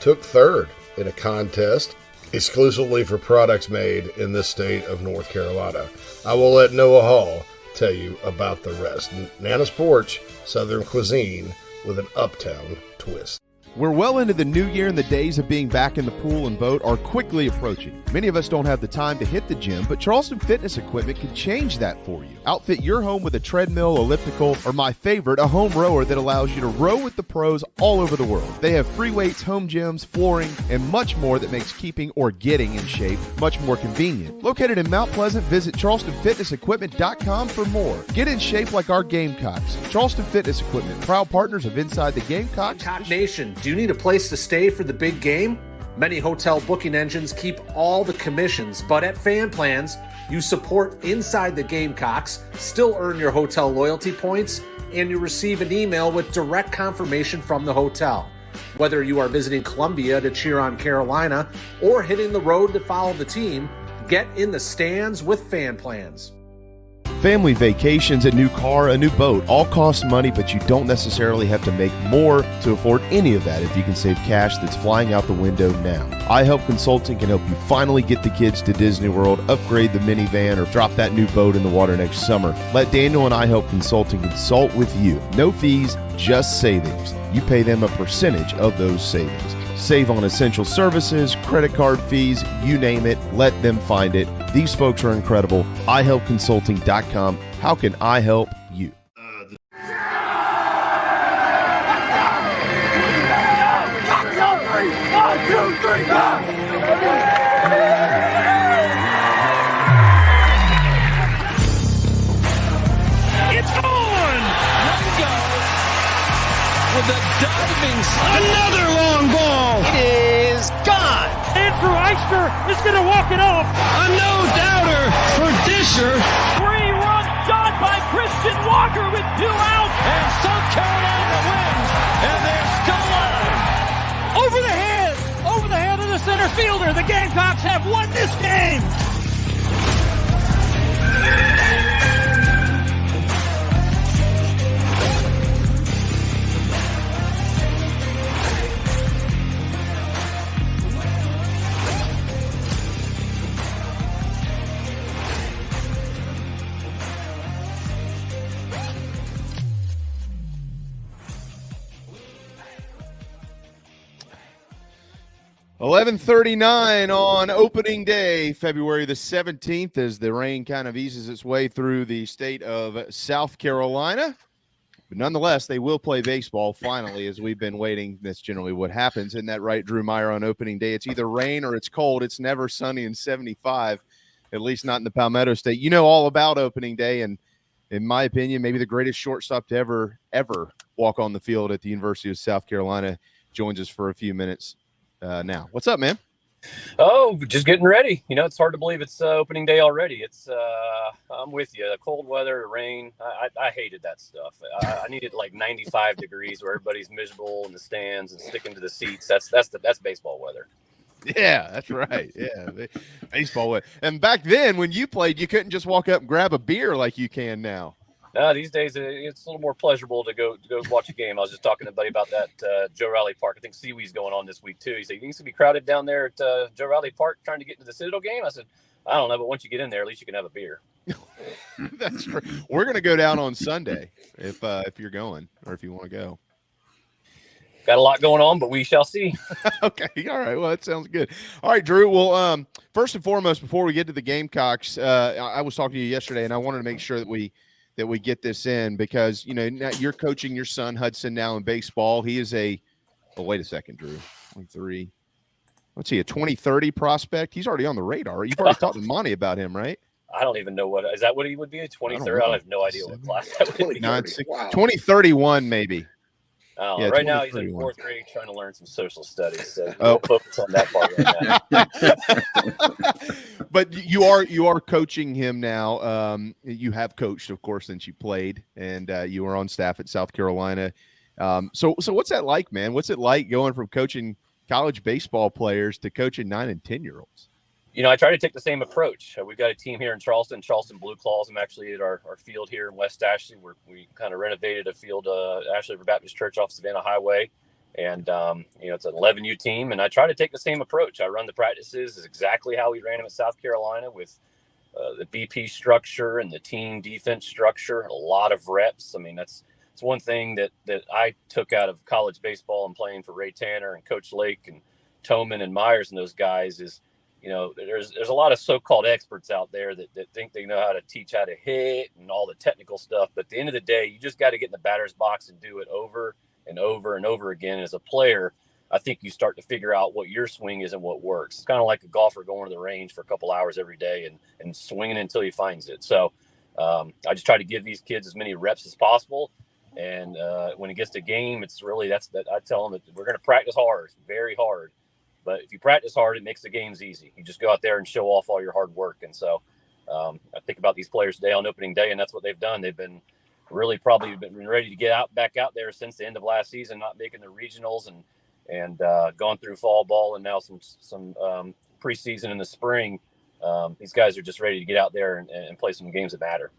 S15: took 3rd in a contest exclusively for products made in the state of North Carolina. I will let Noah Hall tell you about the rest. Nana's Porch, Southern cuisine with an uptown twist.
S8: We're well into the new year, and the days of being back in the pool and boat are quickly approaching. Many of us don't have the time to hit the gym, but Charleston Fitness Equipment can change that for you. Outfit your home with a treadmill, elliptical, or my favorite, a home rower that allows you to row with the pros all over the world. They have free weights, home gyms, flooring, and much more that makes keeping or getting in shape much more convenient. Located in Mount Pleasant, visit charlestonfitnessequipment.com for more. Get in shape like our Gamecocks. Charleston Fitness Equipment, proud partners of Inside the Gamecocks.
S16: Gamecock Nation, do you need a place to stay for the big game? Many hotel booking engines keep all the commissions, but at Fan Plans, you support Inside the Gamecocks, still earn your hotel loyalty points, and you receive an email with direct confirmation from the hotel. Whether you are visiting Columbia to cheer on Carolina or hitting the road to follow the team, get in the stands with Fan Plans.
S8: Family vacations, a new car, a new boat, all cost money, but you don't necessarily have to make more to afford any of that if you can save cash that's flying out the window now. iHelp Consulting can help you finally get the kids to Disney World, upgrade the minivan, or drop that new boat in the water next summer. Let Daniel and iHelp Consulting consult with you. No fees, just savings. You pay them a percentage of those savings. Save on essential services, credit card fees, you name it, let them find it. These folks are incredible. iHelpConsulting.com. How can I help you?
S3: It's on! With a diving, another long ball. It is gone. Andrew Eichner is going to walk it off. A no-doubter for Disher. 3-run shot by Christian Walker with 2 outs. And South Carolina wins. And they're still alive. Over the head of the center fielder. The Gamecocks have won this game.
S8: $11:39 on opening day, February the 17th, as the rain kind of eases its way through the state of South Carolina. But nonetheless, they will play baseball finally, as we've been waiting. That's generally what happens. Isn't that right, Drew Meyer, on opening day? It's either rain or it's cold. It's never sunny and 75, at least not in the Palmetto State. You know all about opening day, and in my opinion, maybe the greatest shortstop to ever walk on the field at the University of South Carolina joins us for a few minutes now. What's up, man?
S13: Oh, just getting ready. You know, it's hard to believe it's opening day already. It's I'm with you. The cold weather, rain. I hated that stuff. I needed like 95 degrees where everybody's miserable in the stands and sticking to the seats. That's baseball weather.
S8: Yeah, that's right. Yeah, baseball weather. And back then, when you played, you couldn't just walk up and grab a beer like you can now.
S13: These days it's a little more pleasurable to go watch a game. I was just talking to a buddy about that Joe Riley Park. I think Seawee's going on this week too. He said, "You think it's gonna be crowded down there at Joe Riley Park trying to get into the Citadel game?" I said, "I don't know, but once you get in there, at least you can have a beer."
S8: That's true. We're gonna go down on Sunday if you're going or if you want to go.
S13: Got a lot going on, but we shall see.
S8: Okay, all right. Well, that sounds good. All right, Drew. Well, first and foremost, before we get to the Gamecocks, I was talking to you yesterday, and I wanted to make sure that we get this in because, you know, now you're coaching your son Hudson now in baseball. He is wait a second, Drew. 23. What's he, a 2030 prospect? He's already on the radar. You've already talked to Monty about him, right?
S13: I don't even know is that what he would be? 2030? I have no idea what class that would be.
S8: 2031, maybe.
S13: Oh,
S8: Yeah,
S13: right now he's in 4th grade trying to learn some social studies. So we'll focus on that part right now.
S8: But you are coaching him now. You have coached, of course, since you played, and you were on staff at South Carolina. So what's that like, man? What's it like going from coaching college baseball players to coaching 9 and 10-year-olds?
S13: You know, I try to take the same approach. We've got a team here in Charleston Blue Claws. I'm actually at our field here in West Ashley. We kind of renovated a field, Ashley River Baptist Church off Savannah Highway. And, you know, it's an 11U team. And I try to take the same approach. I run the practices is exactly how we ran them at South Carolina with the BP structure and the team defense structure, a lot of reps. I mean, it's one thing that I took out of college baseball and playing for Ray Tanner and Coach Lake and Toman and Myers and those guys is, you know, there's a lot of so-called experts out there that think they know how to teach how to hit and all the technical stuff. But at the end of the day, you just got to get in the batter's box and do it over and over and over again. As a player, I think you start to figure out what your swing is and what works. It's kind of like a golfer going to the range for a couple hours every day and swinging until he finds it. So I just try to give these kids as many reps as possible. And when it gets to game, it's really I tell them that we're going to practice hard, very hard. But if you practice hard, it makes the games easy. You just go out there and show off all your hard work. And so I think about these players today on opening day, and that's what they've done. They've been really probably been ready to get back out there since the end of last season, not making the regionals and gone through fall ball and now some preseason in the spring. These guys are just ready to get out there and play some games that matter.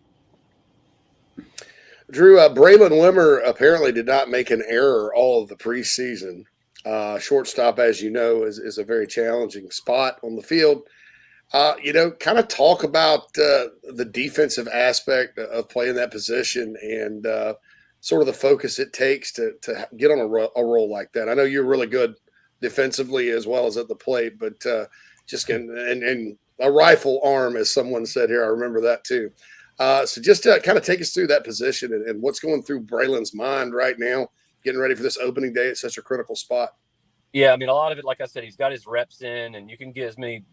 S10: Drew, Braylon Wimmer apparently did not make an error all of the preseason. Shortstop, as you know, is a very challenging spot on the field. You know, kind of talk about the defensive aspect of playing that position and sort of the focus it takes to get on a role like that. I know you're really good defensively as well as at the plate, but and a rifle arm, as someone said here, I remember that too. So just kind of take us through that position and what's going through Braylon's mind right now, getting ready for this opening day at such a critical spot.
S13: Yeah, I mean, a lot of it, like I said, he's got his reps in, and you can get as many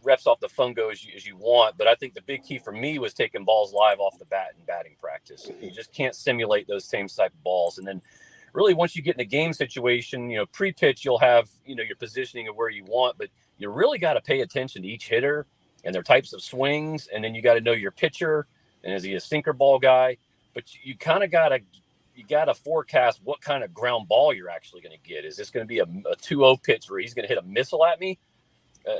S13: reps off the fungo as you want. But I think the big key for me was taking balls live off the bat in batting practice. You just can't simulate those same type of balls. And then really once you get in a game situation, you know, pre-pitch, you'll have, you know, your positioning of where you want, but you really got to pay attention to each hitter and their types of swings. And then you got to know your pitcher. And is he a sinker ball guy? But you kind of got to forecast what kind of ground ball you're actually going to get. Is this going to be a 2-0 pitch where he's going to hit a missile at me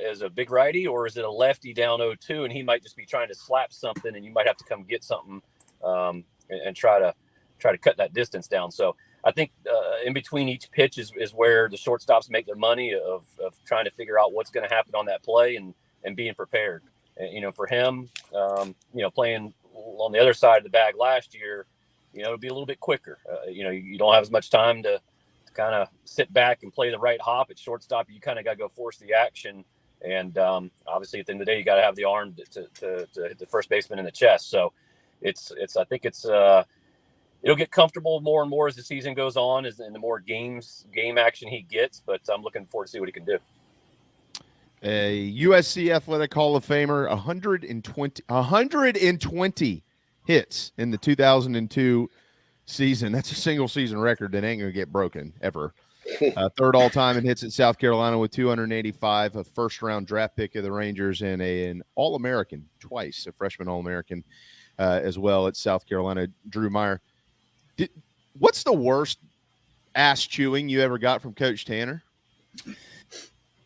S13: as a big righty, or is it a lefty down 0-2 and he might just be trying to slap something and you might have to come get something and try to cut that distance down. So I think in between each pitch is where the shortstops make their money of trying to figure out what's going to happen on that play and being prepared. And, you know, for him, you know, playing on the other side of the bag last year, you know, it'll be a little bit quicker. You know, you don't have as much time to kind of sit back and play the right hop at shortstop. You kind of got to go force the action. And obviously at the end of the day, you got to have the arm to hit the first baseman in the chest. So I think it's it'll get comfortable more and more as the season goes on, and the more game action he gets. But I'm looking forward to see what he can do.
S8: A USC Athletic Hall of Famer, 120 hits in the 2002 season. That's a single season record that ain't going to get broken ever. Third all time in hits at South Carolina with 285, a first round draft pick of the Rangers, and an All-American twice, a freshman All-American as well at South Carolina. Drew Meyer. What's the worst ass chewing you ever got from Coach Tanner?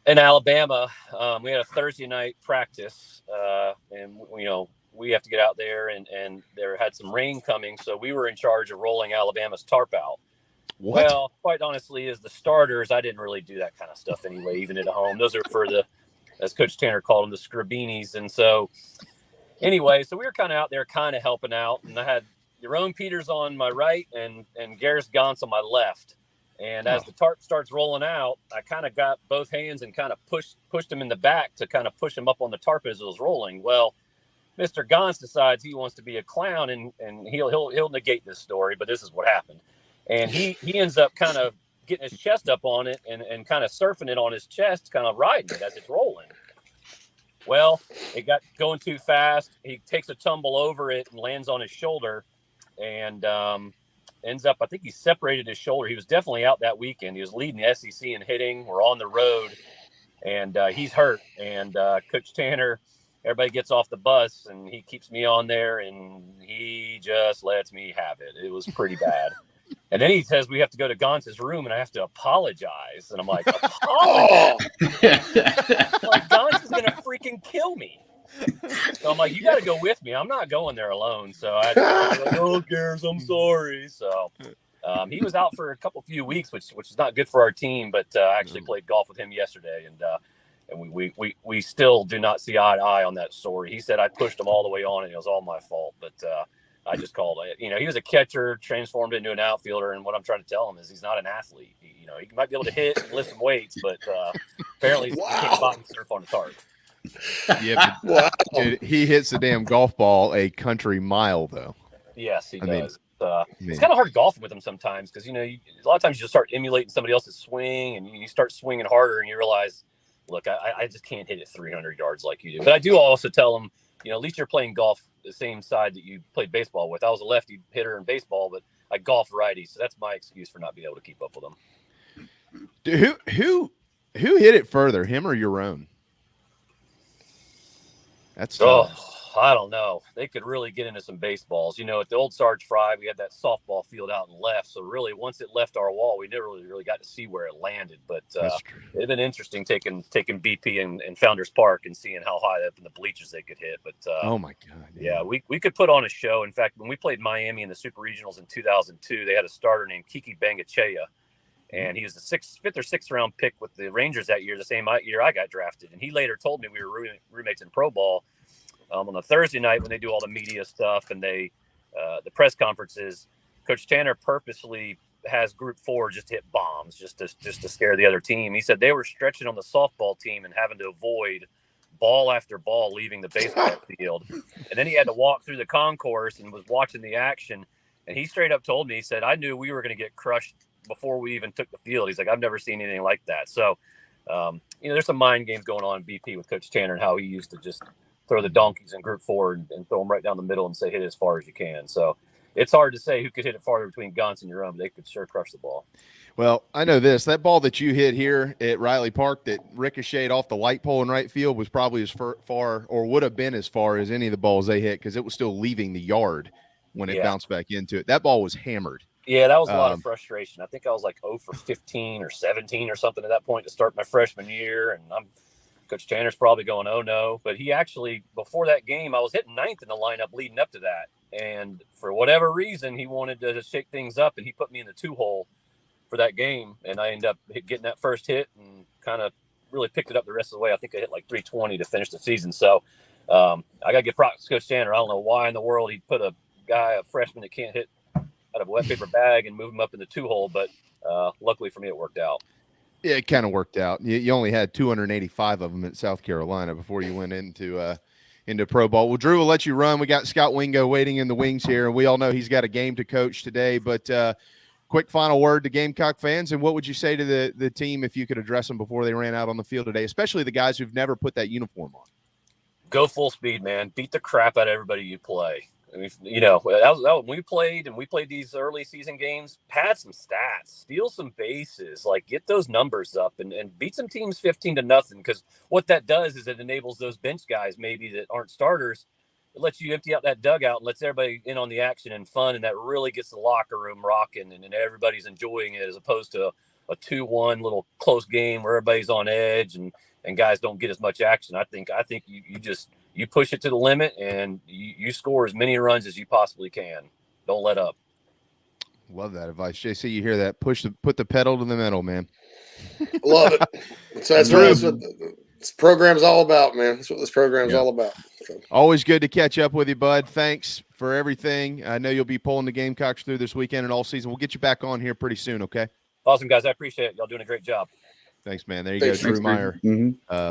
S13: In Alabama, we had a Thursday night practice, and we have to get out there, and there had some rain coming, so we were in charge of rolling Alabama's tarp out.
S8: What?
S13: Well, quite honestly, as the starters, I didn't really do that kind of stuff anyway, even at home. Those are for as Coach Tanner called them, the scrabinis. And so anyway, so we were kind of out there kind of helping out, and I had Jerome Peters on my right and Garris Gauntz on my left. And as the tarp starts rolling out, I kind of got both hands and kind of pushed him in the back to kind of push him up on the tarp as it was rolling. Well, Mr. Gauntz decides he wants to be a clown, and he'll negate this story, but this is what happened. And he ends up kind of getting his chest up on it and kind of surfing it on his chest, kind of riding it as it's rolling. Well, it got going too fast. He takes a tumble over it and lands on his shoulder, and ends up, I think he separated his shoulder. He was definitely out that weekend. He was leading the SEC in hitting. We're on the road, and he's hurt. And Coach Tanner, everybody gets off the bus, and he keeps me on there, and he just lets me have it. It was pretty bad. And then he says we have to go to Gauntz's room, and I have to apologize. And I'm like, apologize? Like, Gauntz is going to freaking kill me. So I'm like, you got to go with me. I'm not going there alone. So I was like, oh, Garris, I'm sorry. So he was out for a few weeks, which is not good for our team. But I actually played golf with him yesterday, and we still do not see eye to eye on that story. He said I pushed him all the way on, and it was all my fault. But I just called it. He was a catcher, transformed into an outfielder, and what I'm trying to tell him is he's not an athlete. He might be able to hit and lift some weights, but apparently he can't bottom surf on the tarp.
S8: Yeah, dude, he hits the damn golf ball a country mile, though.
S13: Yes, he does. It's kind of hard golfing with him sometimes because, a lot of times you just start emulating somebody else's swing, and you start swinging harder, and you realize, look, I just can't hit it 300 yards like you do. But I do also tell him, at least you're playing golf the same side that you played baseball with. I was a lefty hitter in baseball, but I golf righty, so that's my excuse for not being able to keep up with them.
S8: Dude, who hit it further, him or your own? That's tough.
S13: I don't know. They could really get into some baseballs. At the old Sarge Fry, we had that softball field out and left. So really, once it left our wall, we never really got to see where it landed. But it'd been interesting taking BP and Founders Park and seeing how high up in the bleachers they could hit. But
S8: oh my God,
S13: yeah, we could put on a show. In fact, when we played Miami in the Super Regionals in 2002, they had a starter named Kiki Bangachea. And he was the fifth or sixth round pick with the Rangers that year, the same year I got drafted. And he later told me we were roommates in pro ball. On the Thursday night when they do all the media stuff and the press conferences, Coach Tanner purposely has Group 4 just hit bombs just to scare the other team. He said they were stretching on the softball team and having to avoid ball after ball leaving the baseball field. And then he had to walk through the concourse and was watching the action. And he straight up told me, he said, I knew we were going to get crushed before we even took the field. He's like, I've never seen anything like that. So, there's some mind games going on in BP with Coach Tanner and how he used to just throw the donkeys in Group 4 and throw them right down the middle and say hit it as far as you can. So it's hard to say who could hit it farther between Gauntz and your own, but they could sure crush the ball.
S8: Well, I know this. That ball that you hit here at Riley Park that ricocheted off the light pole in right field was probably as far or would have been as far as any of the balls they hit because it was still leaving the yard when it bounced back into it. That ball was hammered.
S13: Yeah, that was a lot of frustration. I think I was like 0 for 15 or 17 or something at that point to start my freshman year, and Coach Tanner's probably going, oh, no. But he actually, before that game, I was hitting ninth in the lineup leading up to that. And for whatever reason, he wanted to shake things up, and he put me in the 2-hole for that game. And I ended up getting that first hit and kind of really picked it up the rest of the way. I think I hit like 320 to finish the season. So I got to give props to Coach Tanner. I don't know why in the world he'd put a freshman that can't hit out of a wet paper bag and move him up in the 2-hole. But luckily for me, it worked out.
S8: Yeah, it kind of worked out. You only had 285 of them at South Carolina before you went into into pro ball. Well, Drew, we'll let you run. We got Scott Wingo waiting in the wings here, and we all know he's got a game to coach today. But quick final word to Gamecock fans, and what would you say to the team if you could address them before they ran out on the field today, especially the guys who've never put that uniform on?
S13: Go full speed, man. Beat the crap out of everybody you play. I mean, that when we played these early season games, pad some stats, steal some bases, like get those numbers up and beat some teams 15-0. Because what that does is it enables those bench guys maybe that aren't starters. It lets you empty out that dugout and lets everybody in on the action and fun. And that really gets the locker room rocking and everybody's enjoying it, as opposed to a 2-1 little close game where everybody's on edge and guys don't get as much action. I think you push it to the limit and you score as many runs as you possibly can. Don't let up.
S8: Love that advice. JC, you hear that? Put the pedal to the metal, man.
S10: Love it. So that's what this program's all about, man. That's what this program's all about. So.
S8: Always good to catch up with you, bud. Thanks for everything. I know you'll be pulling the Gamecocks through this weekend and all season. We'll get you back on here pretty soon, okay?
S13: Awesome, guys. I appreciate it. Y'all doing a great job.
S8: Thanks, man. There you go, Drew Meyer,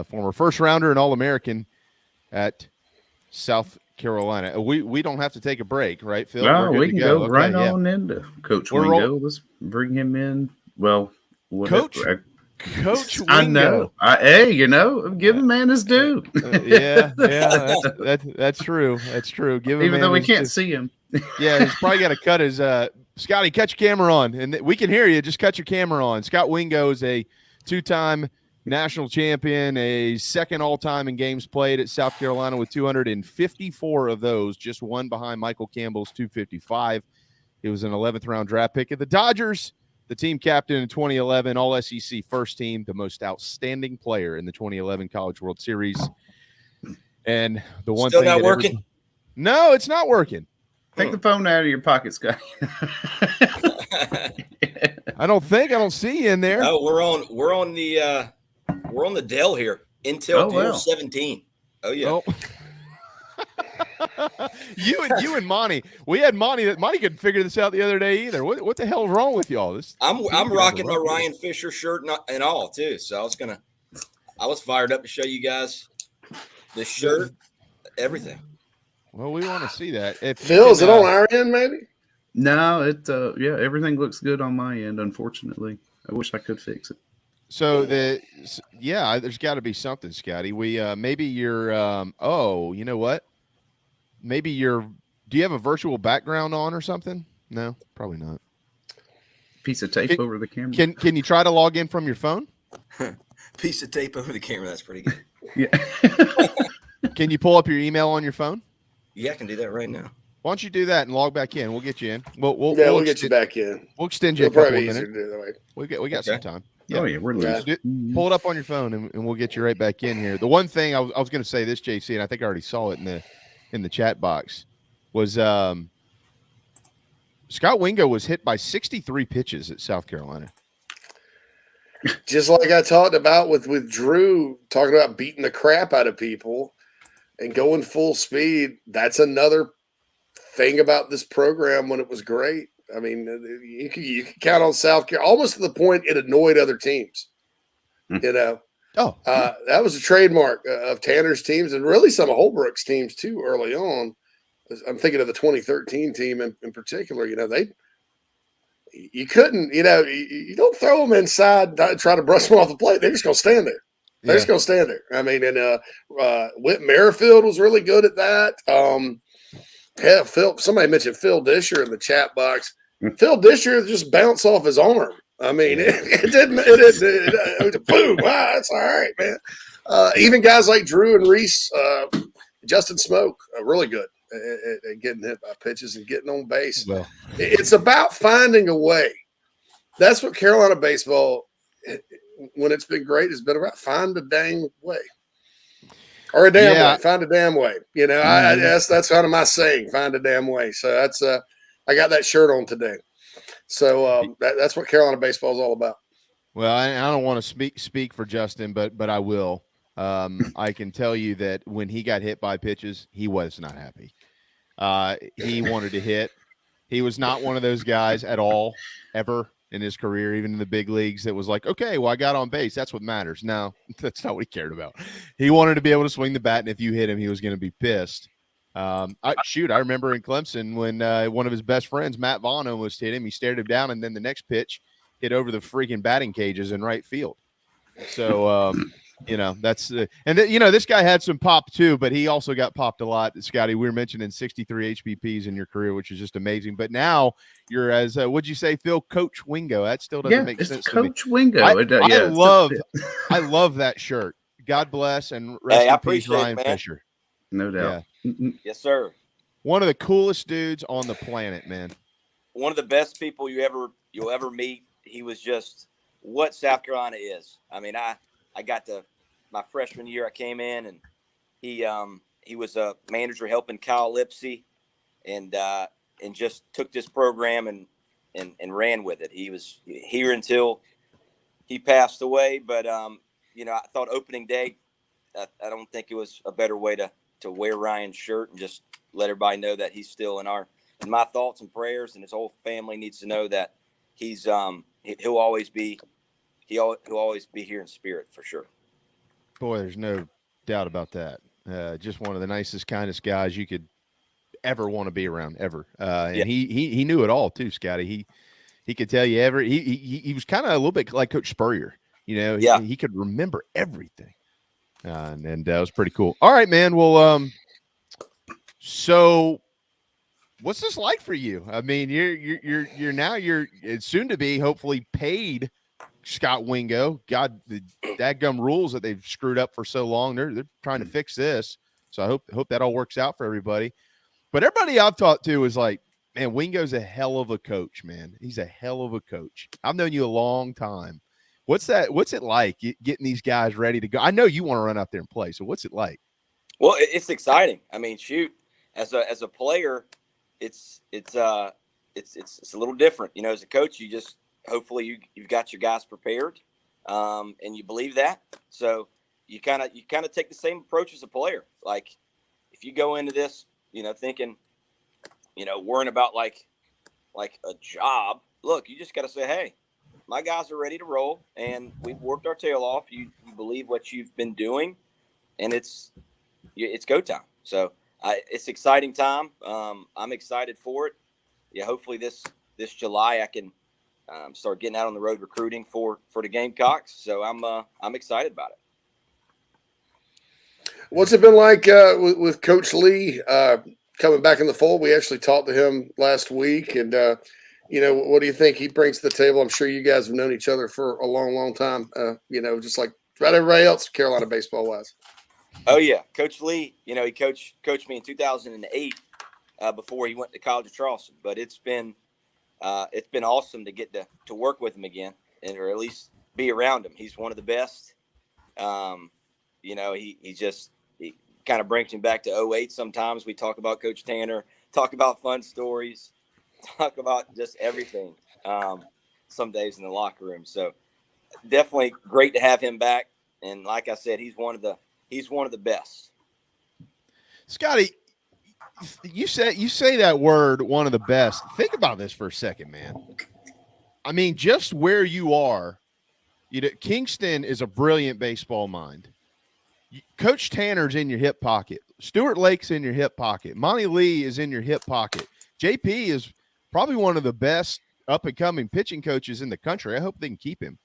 S8: former first-rounder and All-American at South Carolina. We don't have to take a break, right, Phil?
S14: No, we can go right on into Coach Wingo. Let's bring him in. Well,
S8: Coach Wingo.
S14: I know. Give a man his due.
S8: That's true. That's true. Give him,
S14: even though we can't see him.
S8: Yeah, he's probably got to cut his. Scotty, cut your camera on, and we can hear you. Just cut your camera on. Scott Wingo is a 2-time national champion, a second all-time in games played at South Carolina with 254 of those, just one behind Michael Campbell's 255. He was an 11th round draft pick of the Dodgers, the team captain in 2011, all SEC first team, the most outstanding player in the 2011 College World Series. And the one
S17: still
S8: thing
S17: not working?
S8: No, it's not working.
S14: Take the phone out of your pocket, Scott.
S8: I don't see you in there.
S17: Oh, we're on the Dell here. Intel 17. Oh yeah.
S8: Oh. you and Monty. We had Monty. Monty couldn't figure this out the other day either. What the hell is wrong with y'all?
S17: I'm rocking my Ryan Fisher shirt and all too. So I was fired up to show you guys the shirt, everything.
S8: Well, we want to see that.
S10: Phil, is it on our end, maybe?
S14: No, everything looks good on my end, unfortunately. I wish I could fix it.
S8: So there's got to be something, Scotty. We maybe you're you know what? Maybe do you have a virtual background on or something? No, probably not.
S14: Piece of tape over the camera.
S8: Can you try to log in from your phone?
S17: Piece of tape over the camera, that's pretty good.
S14: Yeah.
S8: Can you pull up your email on your phone?
S17: Yeah, I can do that right now.
S8: Why don't you do that and log back in? We'll get you in. We'll
S10: get you back in.
S8: We'll extend you a couple of minutes.
S10: To do that way.
S8: We got some time.
S14: Yeah. Oh yeah, we're loose.
S8: Pull it up on your phone and we'll get you right back in here. The one thing I was going to say this, JC, and I think I already saw it in the chat box, was Scott Wingo was hit by 63 pitches at South Carolina.
S10: Just like I talked about with Drew, talking about beating the crap out of people and going full speed. That's another thing about this program when it was great. I mean, you can count on South Carolina almost to the point it annoyed other teams. That was a trademark of Tanner's teams and really some of Holbrook's teams too early on. I'm thinking of the 2013 team in particular. You couldn't, you don't throw them inside, try to brush them off the plate. They're just going to stand there. They're just going to stand there. I mean, and Whit Merrifield was really good at that. Phil. Somebody mentioned Phil Disher in the chat box. Phil Disher just bounced off his arm. I mean, it didn't. It was boom. Wow, that's all right, man. Even guys like Drew and Reese, Justin Smoak, really good at getting hit by pitches and getting on base. Well, it's about finding a way. That's what Carolina baseball, when it's been great, has been about. Find a dang way. Or a damn way. Find a damn way. That's kind of my saying. Find a damn way. So that's I got that shirt on today. So that's what Carolina baseball is all about.
S8: Well, I don't want to speak for Justin, but I will. I can tell you that when he got hit by pitches, he was not happy. He wanted to hit. He was not one of those guys at all, ever. in his career, even in the big leagues, that was like, okay, well, I got on base. That's what matters. No, that's not what he cared about. He wanted to be able to swing the bat, and if you hit him, he was going to be pissed. I remember in Clemson when one of his best friends, Matt Vaughn, almost hit him. He stared him down, and then the next pitch hit over the freaking batting cages in right field. So, that's this guy had some pop too, but he also got popped a lot. Scotty, we were mentioning 63 HBPs in your career, which is just amazing. But now you're what'd you say, Phil? Coach Wingo. That still doesn't make sense.
S14: Coach Wingo.
S8: I love that shirt. God bless and rest in peace, Ryan Fisher.
S14: No doubt.
S17: Yeah. Yes, sir.
S8: One of the coolest dudes on the planet, man.
S17: One of the best people you'll ever meet. He was just what South Carolina is. I mean, I got to my freshman year. I came in and he was a manager helping Kyle Lipsey, and just took this program and ran with it. He was here until he passed away. But I thought opening day, I don't think it was a better way to wear Ryan's shirt and just let everybody know that he's still in my thoughts and prayers, and his whole family needs to know that he's he'll always be here in spirit for sure.
S8: Boy, there's no doubt about that. Just one of the nicest, kindest guys you could ever want to be around, ever. And he knew it all too, Scotty. He could tell you he was kind of a little bit like Coach Spurrier. He could remember everything. And that was pretty cool. All right, man. Well, so what's this like for you? I mean, you're now soon to be hopefully paid Scott Wingo. God, the dadgum rules that they've screwed up for so long, they're trying to fix this. So I hope that all works out for everybody. But everybody I've talked to is like, man, Wingo's a hell of a coach, man. He's a hell of a coach. I've known you a long time. What's it like getting these guys ready to go? I know you want to run out there and play. So what's it like?
S17: Well, it's exciting. I mean, shoot, as a player, it's a little different. As a coach, you just hopefully you've got your guys prepared, and you believe that. So you kind of take the same approach as a player. Like if you go into this, thinking, worrying about like a job. Look, you just got to say, hey, my guys are ready to roll, and we've worked our tail off. You believe what you've been doing, and it's go time. So it's exciting time. I'm excited for it. Yeah, hopefully this July I can start getting out on the road recruiting for the Gamecocks. So I'm excited about it.
S10: What's it been like with Coach Lee coming back in the fold? We actually talked to him last week, and what do you think he brings to the table? I'm sure you guys have known each other for a long, long time. Just like about everybody else, Carolina baseball wise. Oh
S17: yeah, Coach Lee. He coached me in 2008 before he went to College of Charleston. But it's been awesome to get to work with him again, or at least be around him. He's one of the best. He kind of brings me back to 08. Sometimes we talk about Coach Tanner, talk about fun stories, talk about just everything. Some days in the locker room. So definitely great to have him back. And like I said, he's one of the best.
S8: Scotty, you say that word, one of the best. Think about this for a second, man. I mean, just where you are, Kingston is a brilliant baseball mind. Coach Tanner's in your hip pocket. Stuart Lake's in your hip pocket. Monty Lee is in your hip pocket. JP is probably one of the best up-and-coming pitching coaches in the country. I hope they can keep him.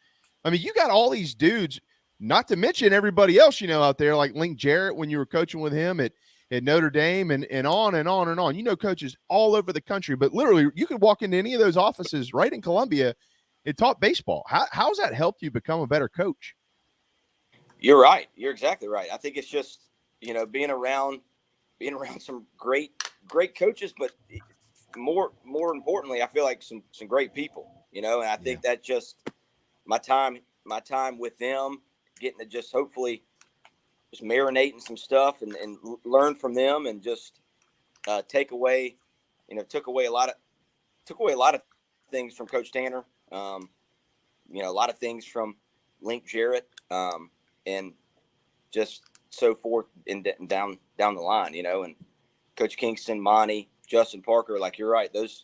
S8: I mean, you got all these dudes, not to mention everybody else out there, like Link Jarrett when you were coaching with him at Notre Dame and on and on and on. Coaches all over the country. But literally, you could walk into any of those offices right in Columbia and talk baseball. How's that helped you become a better coach?
S17: You're right. You're exactly right. I think it's just, being around some great coaches, but more importantly, I feel like some great people, and I think that just my time with them, getting to just hopefully just marinate in some stuff and learn from them, and just took away a lot of things from Coach Tanner, a lot of things from Link Jarrett, and just so forth and down the line, and Coach Kingston, Monty, Justin Parker. Like, you're right, those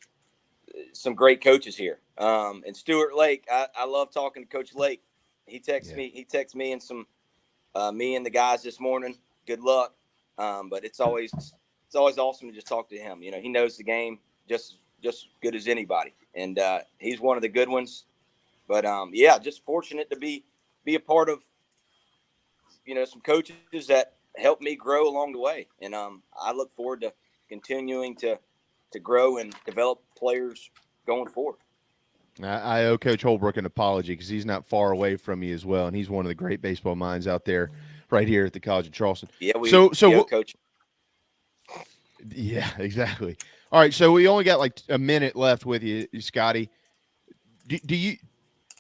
S17: some great coaches here. And Stuart Lake, I love talking to Coach Lake. He texts me. He texts me and me and the guys this morning. Good luck. But it's always awesome to just talk to him. He knows the game just good as anybody, and he's one of the good ones. But just fortunate to be a part of some coaches that helped me grow along the way, and I look forward to continuing to grow and develop players going forward.
S8: I owe Coach Holbrook an apology because he's not far away from me as well, and he's one of the great baseball minds out there, right here at the College of Charleston.
S17: Yeah, Coach.
S8: Yeah, exactly. All right, so we only got like a minute left with you, Scotty.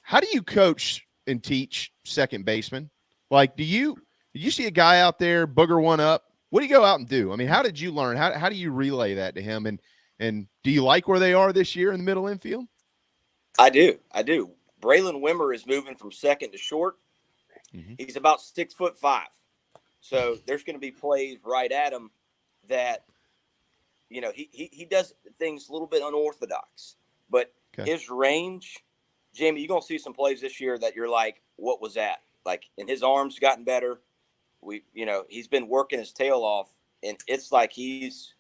S8: How do you coach and teach second baseman? Like, did you see a guy out there booger one up? What do you go out and do? I mean, how did you learn? How do you relay that to him? And do you like where they are this year in the middle infield?
S17: I do. Braylon Wimmer is moving from second to short. Mm-hmm. He's about 6'5". So there's going to be plays right at him that, he does things a little bit unorthodox, but his range, Jamie, you're going to see some plays this year that you're like, what was that? Like, and his arm's gotten better. He's been working his tail off, and it's like he's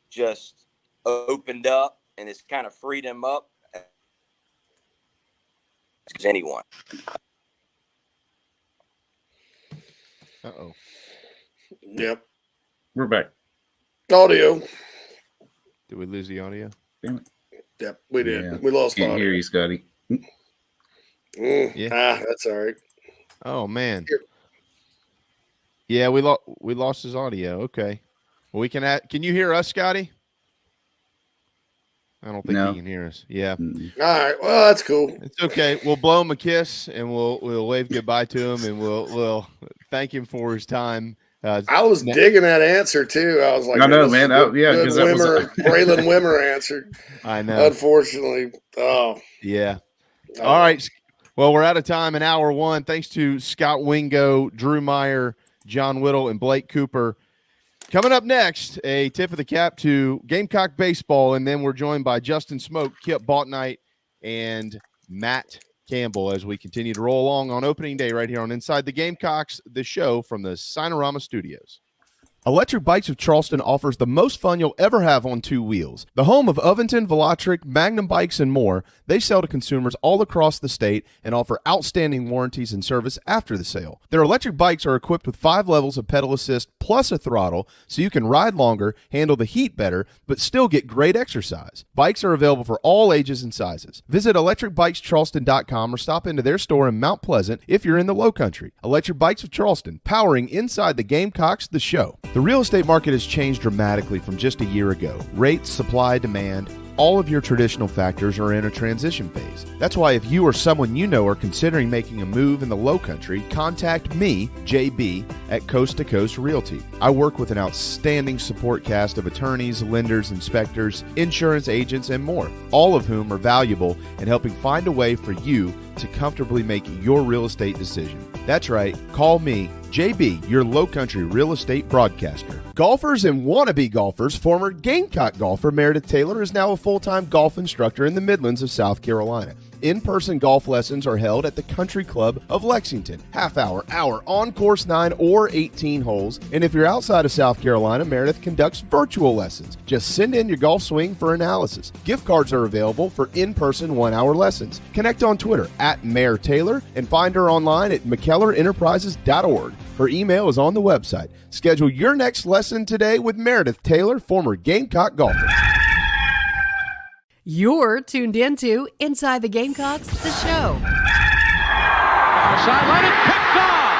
S17: just opened up and it's kind of freed him up as anyone.
S8: Uh-oh.
S10: Yep.
S14: We're back.
S10: Audio.
S8: Did we lose the audio?
S14: Damn it.
S10: Yep, we did.
S14: Yeah.
S10: We lost
S14: Can't
S10: audio.
S14: hear you, Scotty.
S10: That's all right.
S8: Oh, man. Yeah, we lost his audio. Okay. Well, we can can you hear us, Scotty? I don't think he can hear us. Yeah.
S10: All right. Well, that's cool.
S8: It's okay. We'll blow him a kiss and we'll wave goodbye to him and we'll thank him for his time.
S10: I was digging that answer too. I was like,
S14: I know, man. Because that was
S10: Braylon Wimmer answered.
S8: I know.
S10: Unfortunately. Oh.
S8: Yeah. All right. Well, we're out of time in hour one. Thanks to Scott Wingo, Drew Meyer, John Whittle, and Blake Cooper. Coming up next, a tip of the cap to Gamecock baseball, and then we're joined by Justin Smoak, Kip Bouknight, and Matt Campbell as we continue to roll along on opening day right here on Inside the Gamecocks, the show from the Sinorama Studios. Electric Bikes of Charleston offers the most fun you'll ever have on two wheels. The home of Oventon, Velotric, Magnum Bikes, and more, they sell to consumers all across the state and offer outstanding warranties and service after the sale. Their electric bikes are equipped with 5 levels of pedal assist plus a throttle, so you can ride longer, handle the heat better, but still get great exercise. Bikes are available for all ages and sizes. Visit electricbikescharleston.com or stop into their store in Mount Pleasant if you're in the Low Country. Electric Bikes of Charleston, powering Inside the Gamecocks, the show. The real estate market has changed dramatically from just a year ago. Rates, supply, demand, all of your traditional factors are in a transition phase. That's why if you or someone you know are considering making a move in the Low Country, contact me, JB, at Coast to Coast Realty. I work with an outstanding support cast of attorneys, lenders, inspectors, insurance agents, and more, all of whom are valuable in helping find a way for you to comfortably make your real estate decision. That's right, call me, JB, your Low Country real estate broadcaster. Golfers and wannabe golfers, former Gamecock golfer Meredith Taylor is now a full-time golf instructor in the Midlands of South Carolina. In-person golf lessons are held at the Country Club of Lexington. Half-hour, hour, on course 9 or 18 holes. And if you're outside of South Carolina, Meredith conducts virtual lessons. Just send in your golf swing for analysis. Gift cards are available for in-person 1-hour lessons. Connect on Twitter at Mayor Taylor and find her online at McKellarEnterprises.org. Her email is on the website. Schedule your next lesson today with Meredith Taylor, former Gamecock golfer.
S12: You're tuned into Inside the Gamecocks, the show.
S3: Sideline and picked off.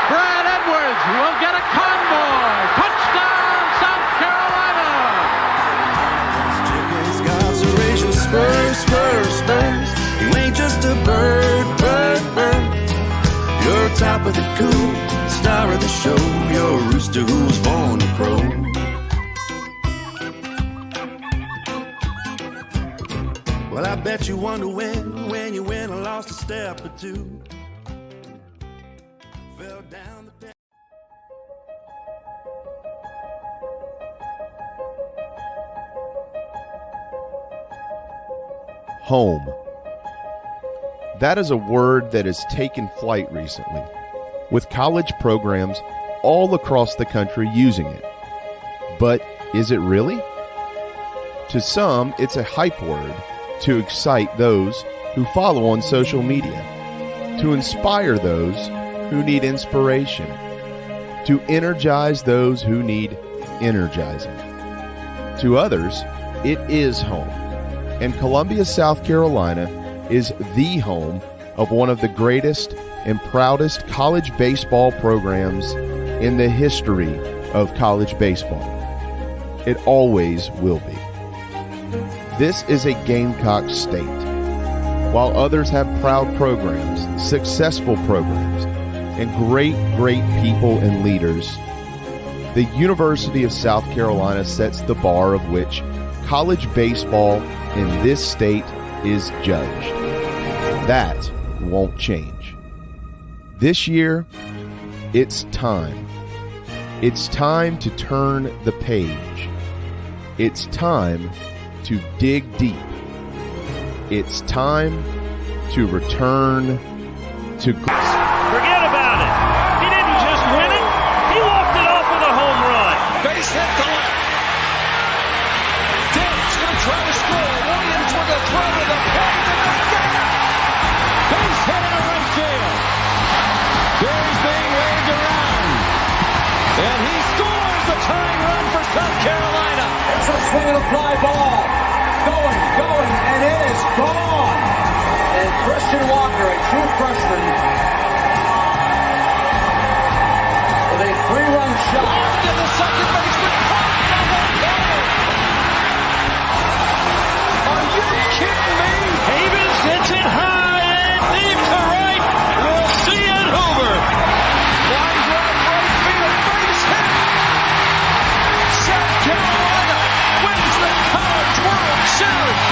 S3: Brad Edwards will get a convoy. Touchdown, South Carolina.
S18: Spurs, Spurs, Spurs. You ain't just a bird. You're top of the coop, star of the show. You're a rooster who was born to crow. Well, I bet you wonder when you win or lost a step or two. Fell down the
S8: home. That is a word that has taken flight recently, with college programs all across the country using it. But is it really? To some, it's a hype word to excite those who follow on social media, to inspire those who need inspiration, to energize those who need energizing. To others, it is home, and Columbia, South Carolina is the home of one of the greatest and proudest college baseball programs in the history of college baseball. It always will be. This is a Gamecock state. While others have proud programs, successful programs, and great people and leaders, the University of South Carolina sets the bar of which college baseball in this state is judged. That won't change. This year, it's time. It's time to turn the page. It's time to dig deep. It's time to return to...
S3: Forget about it. He didn't just win it. He walked it off with a home run. Base hit to left. Diggs going to try to score. Williams with a throw to the plate and the gap. Base hit into right field. Barry's being waved around. And he scores the tying run for South Carolina. It's a swing and a fly ball. Going, and it is gone. And Christian Walker, a true freshman, with a 3-run shot. To the second baseman, caught double play. Are you kidding me? Havens hits it high and deep to right. We'll see it over. Line drive right field, base hit. South Carolina wins the College World Series.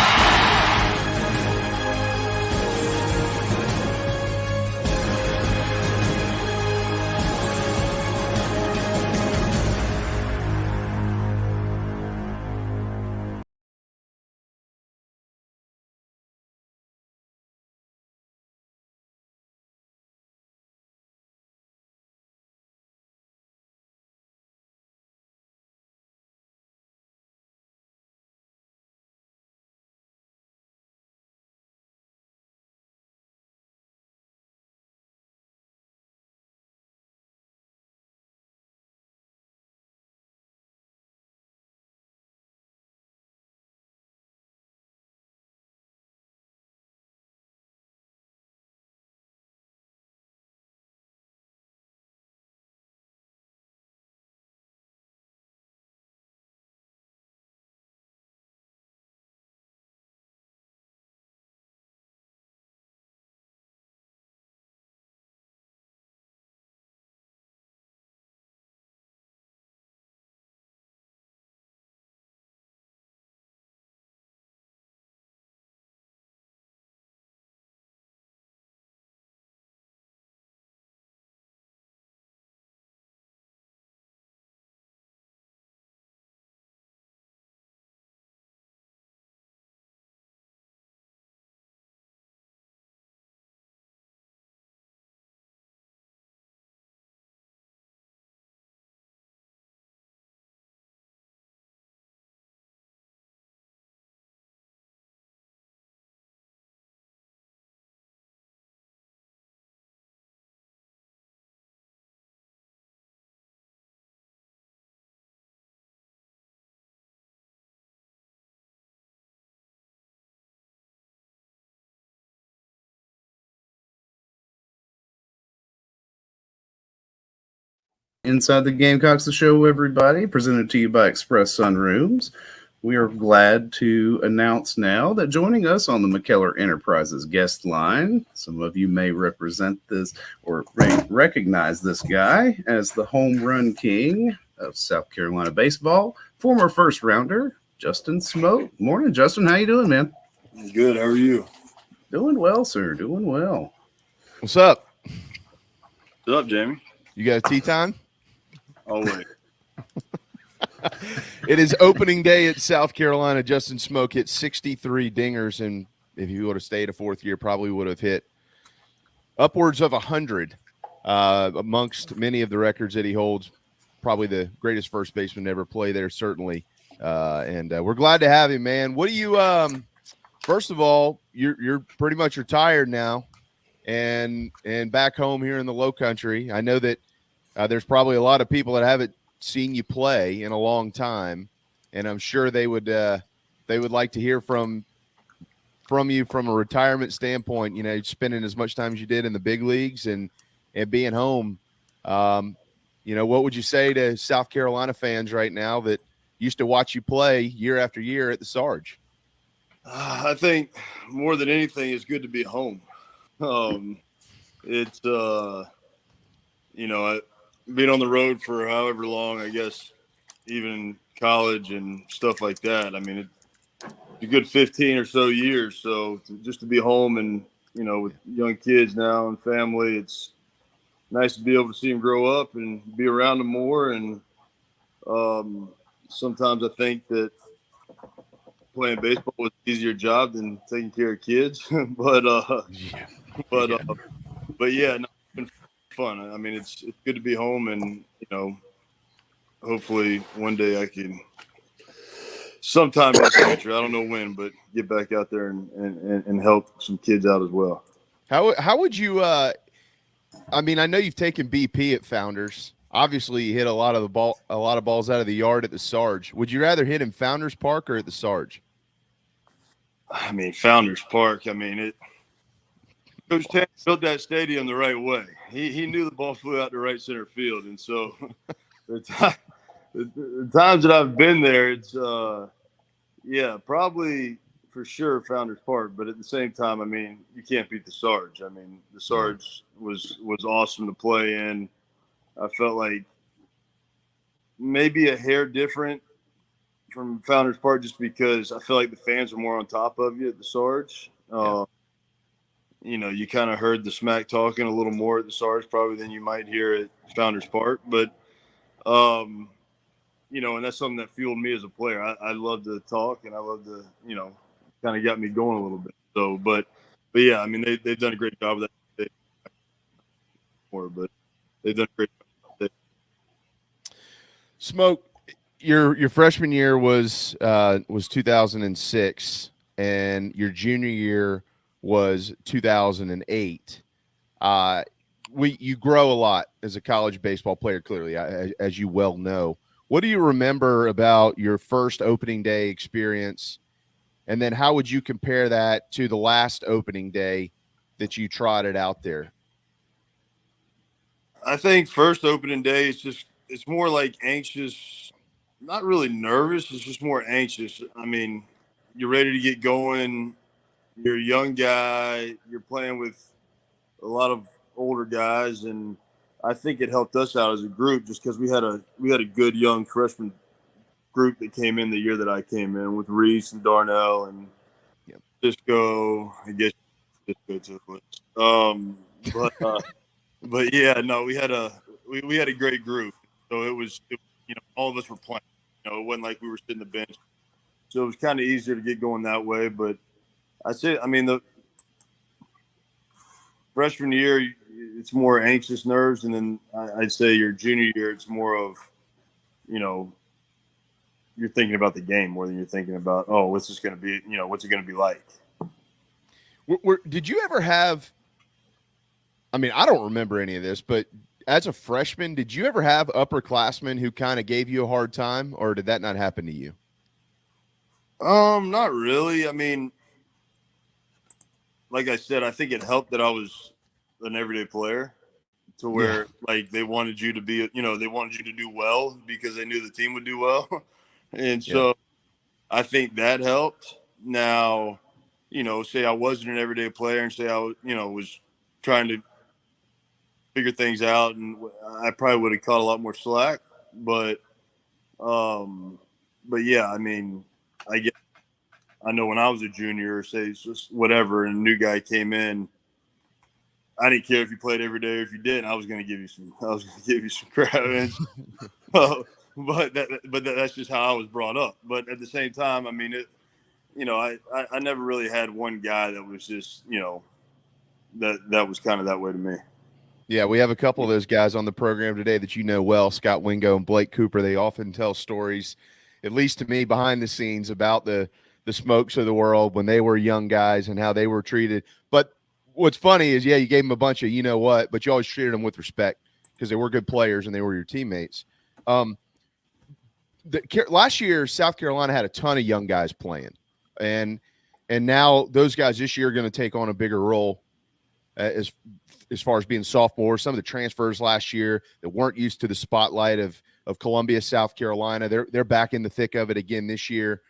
S14: Inside the Gamecocks, the show, everybody, presented to you by Express Sunrooms. We are glad to announce now that joining us on the McKellar Enterprises guest line, some of you may represent this or recognize this guy as the home run king of South Carolina baseball, former first rounder, Justin Smoak. Morning, Justin. How you doing, man?
S19: Good. How are you?
S14: Doing well, sir. Doing well.
S8: What's up?
S19: What's up, Jamie?
S8: You got a tea time?
S19: Always.
S8: It is opening day at South Carolina. Justin Smoak hit 63 dingers in if he would have stayed a fourth year, probably would have hit upwards of 100 amongst many of the records that he holds. Probably the greatest first baseman to ever play there, certainly. And we're glad to have him, man. What do you? First of all, you're pretty much retired now, and back home here in the Low Country. I know that there's probably a lot of people that haven't seen you play in a long time, and I'm sure they would like to hear from you from a retirement standpoint. You know, spending as much time as you did in the big leagues and being home. You know, what would you say to South Carolina fans right now that used to watch you play year after year at the Sarge?
S19: I think more than anything, it's good to be home. It's you know, being on the road for however long, I guess, even college and stuff like that. I mean, it's a good 15 or so years. So just to be home and, you know, with young kids now and family, it's nice to be able to see them grow up and be around them more. And sometimes I think that playing baseball was an easier job than taking care of kids. but yeah, no, it's been fun. I mean, it's good to be home, and, you know, hopefully one day I can, sometime in the future, I don't know when, but get back out there and help some kids out as well.
S8: How would you I mean, I know you've taken BP at Founders. Obviously, you hit a lot of balls out of the yard at the Sarge. Would you rather hit in Founders Park or at the Sarge?
S19: I mean, Founders Park. I mean, Coach Tan built that stadium the right way. He knew the ball flew out to right center field, and so the times that I've been there, it's probably for sure Founders Park. But at the same time, I mean, you can't beat the Sarge. I mean, the Sarge was awesome to play in. I felt like maybe a hair different from Founders Park just because I feel like the fans are more on top of you at the Sarge. You know, you kind of heard the smack talking a little more at the Sarge probably than you might hear at Founders Park. But, you know, and that's something that fueled me as a player. I love to talk, and I love to, you know, kind of got me going a little bit. So, but yeah, I mean, they've done a great job of that. But they've done a great job.
S8: Smoak, your freshman year was 2006, and your junior year was 2008. You grow a lot as a college baseball player, clearly, as you well know. What do you remember about your first opening day experience, and then how would you compare that to the last opening day that you trotted out there?
S19: I think first opening day is it's more like anxious, not really nervous. It's just more anxious. I mean, you're ready to get going. You're a young guy. You're playing with a lot of older guys, and I think it helped us out as a group just because we had a good young freshman group that came in the year that I came in with Reese and Darnell and Cisco. I guess Cisco to the list. But yeah, no, we had a great group. So it was, you know, all of us were playing. You know, it wasn't like we were sitting the bench. So it was kind of easier to get going that way. But I mean, the freshman year, it's more anxious nerves. And then I'd say your junior year, it's more of, you know, you're thinking about the game more than you're thinking about, oh, what's this going to be? You know, what's it going to be like?
S8: Did you ever have, I mean, I don't remember any of this, but as a freshman, did you ever have upperclassmen who kind of gave you a hard time, or did that not happen to you?
S19: Not really. I mean, like I said, I think it helped that I was an everyday player to where like they wanted you to be, you know, they wanted you to do well because they knew the team would do well. And so I think that helped. Now, you know, say I wasn't an everyday player and say I, you know, was trying to figure things out, and I probably would have caught a lot more slack. But yeah, I mean, I know when I was a junior, say just whatever, and a new guy came in, I didn't care if you played every day or if you didn't. I was going to give you some crap. And, but that's just how I was brought up. But at the same time, I mean, I never really had one guy that was just, that was kind of that way to me.
S8: Yeah, we have a couple of those guys on the program today that you know well, Scott Wingo and Blake Cooper. They often tell stories, at least to me, behind the scenes about the Smokes of the world when they were young guys and how they were treated. But what's funny is, yeah, you gave them a bunch of but you always treated them with respect because they were good players and they were your teammates. Last year, South Carolina had a ton of young guys playing, and now those guys this year are going to take on a bigger role as far as being sophomores. Some of the transfers last year that weren't used to the spotlight of Columbia, South Carolina, they're back in the thick of it again this year.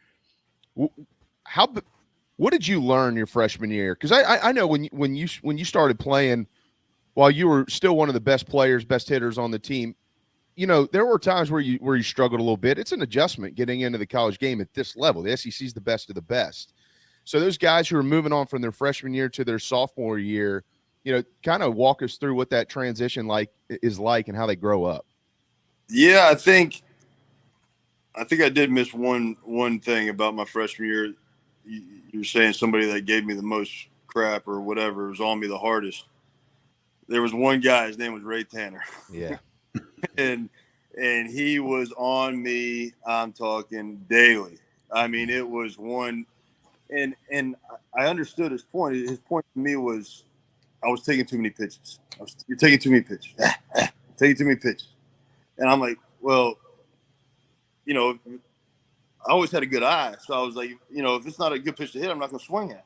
S8: What did you learn your freshman year? Because I know when you started playing, while you were still one of the best players, best hitters on the team, there were times where you struggled a little bit. It's an adjustment getting into the college game at this level. The SEC is the best of the best. So those guys who are moving on from their freshman year to their sophomore year, kind of walk us through what that transition is like and how they grow up.
S19: Yeah, I think I did miss one thing about my freshman year. You're saying somebody that gave me the most crap or whatever was on me the hardest. There was one guy, his name was Ray Tanner.
S8: Yeah.
S19: and he was on me, I'm talking daily. I mean, it was one, and I understood his point. His point to me was I was taking too many pitches. You're taking too many pitches. Taking too many pitches. And I'm like, well, I always had a good eye. So I was like, if it's not a good pitch to hit, I'm not going to swing at it.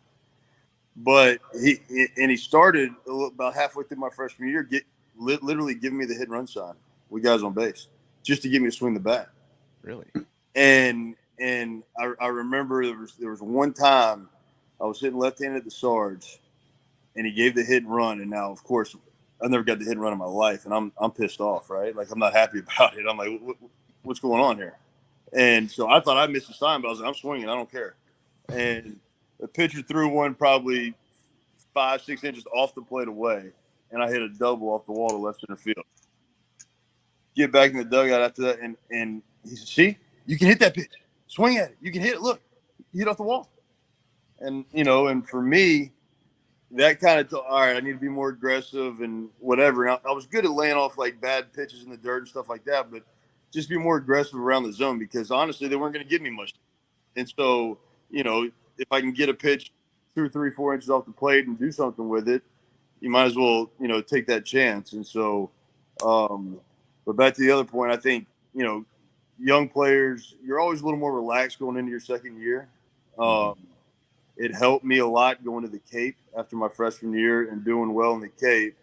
S19: But he started about halfway through my freshman year, literally giving me the hit and run sign with guys on base just to get me to swing the bat.
S8: Really?
S19: And I remember there was one time I was hitting left-handed at the Sarge, and he gave the hit and run. And now, of course, I never got the hit and run in my life, and I'm pissed off, right? Like, I'm not happy about it. I'm like, what's going on here? And so I thought I missed the sign, but I was like, I'm swinging. I don't care. And the pitcher threw one probably 5-6 inches off the plate away, and I hit a double off the wall to left center field. Get back in the dugout after that, and he said, see, you can hit that pitch. Swing at it. You can hit it. Look, you hit off the wall. And, and for me, that kind of all right, I need to be more aggressive and whatever. And I was good at laying off, like, bad pitches in the dirt and stuff like that, but just be more aggressive around the zone because, honestly, they weren't going to give me much. And so, if I can get a pitch 2 or 3, 4 inches off the plate and do something with it, you might as well, take that chance. And so, but back to the other point, I think, young players, you're always a little more relaxed going into your second year. It helped me a lot going to the Cape after my freshman year and doing well in the Cape,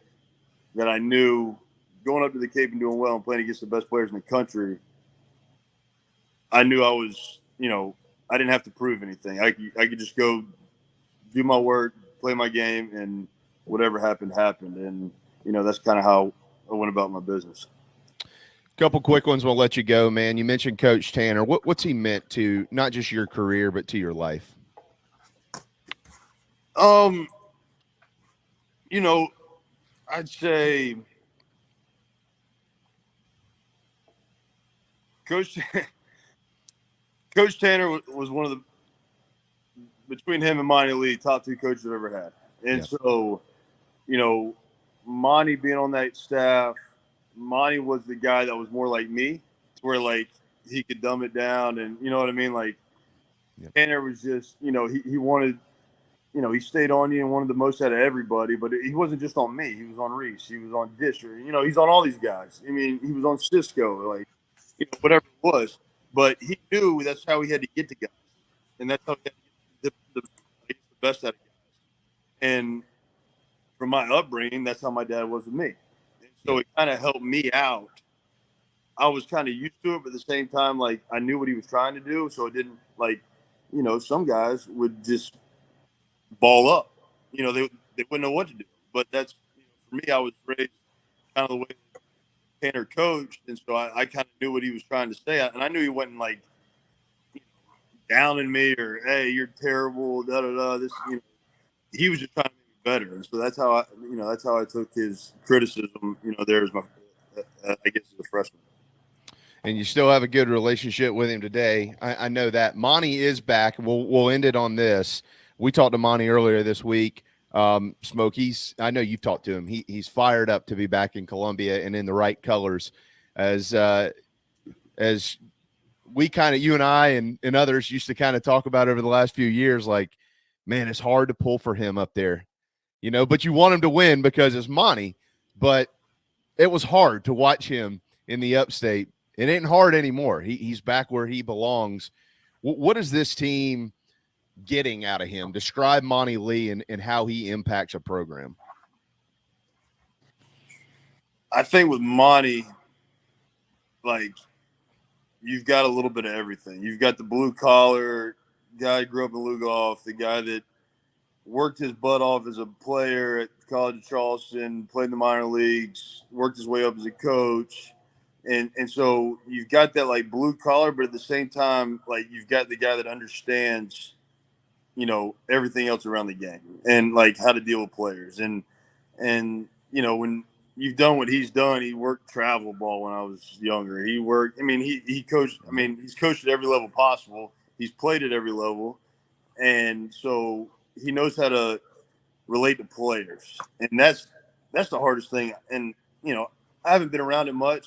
S19: that I knew going up to the Cape and doing well and playing against the best players in the country, I knew I was, I didn't have to prove anything. I could just go do my work, play my game, and whatever happened, happened. And, that's kind of how I went about my business.
S8: Couple quick ones. We'll let you go, man. You mentioned Coach Tanner. What's he meant to not just your career, but to your life?
S19: I'd say Coach Tanner was one of the, between him and Monty Lee, top 2 coaches I've ever had. And so, Monty being on that staff, Monty was the guy that was more like me, where, like, he could dumb it down and, you know what I mean? Like, Tanner was just, he wanted, he stayed on you and wanted the most out of everybody, but he wasn't just on me. He was on Reese. He was on Disher. He's on all these guys. I mean, he was on Cisco, like, whatever it was. But he knew that's how he had to get to guys. And that's how he had to get the best out of guys. And from my upbringing, that's how my dad was with me. And so it kind of helped me out. I was kind of used to it, but at the same time, like, I knew what he was trying to do. So it didn't, like, some guys would just ball up. They wouldn't know what to do. But that's, for me, I was raised kind of the way Tanner coached, and so I kind of knew what he was trying to say. And I knew he wasn't, like, downing me or, hey, you're terrible, da-da-da. This, he was just trying to make me better. And so that's how I took his criticism, there as my, I guess, as a freshman.
S8: and you still have a good relationship with him today. I know that. Monty is back. We'll end it on this. We talked to Monty earlier this week. Smoke, I know you've talked to him. He's fired up to be back in Columbia and in the right colors, as we kind of, you and I and others used to kind of talk about over the last few years. Like, man, it's hard to pull for him up there, but you want him to win because it's Monty. But it was hard to watch him in the upstate. It ain't hard anymore. He's back where he belongs. What is this team getting out of him? Describe Monty Lee and how he impacts a program.
S19: I think with Monty, like, you've got a little bit of everything. You've got the blue collar guy who grew up in Lugoff, the guy that worked his butt off as a player at College of Charleston, played in the minor leagues, worked his way up as a coach. And so you've got that, like, blue collar, but at the same time, like, you've got the guy that understands, everything else around the game and, like, how to deal with players. And when you've done what he's done, he worked travel ball when I was younger. He worked, he coached, he's coached at every level possible. He's played at every level. And so he knows how to relate to players. And that's the hardest thing. And, I haven't been around it much,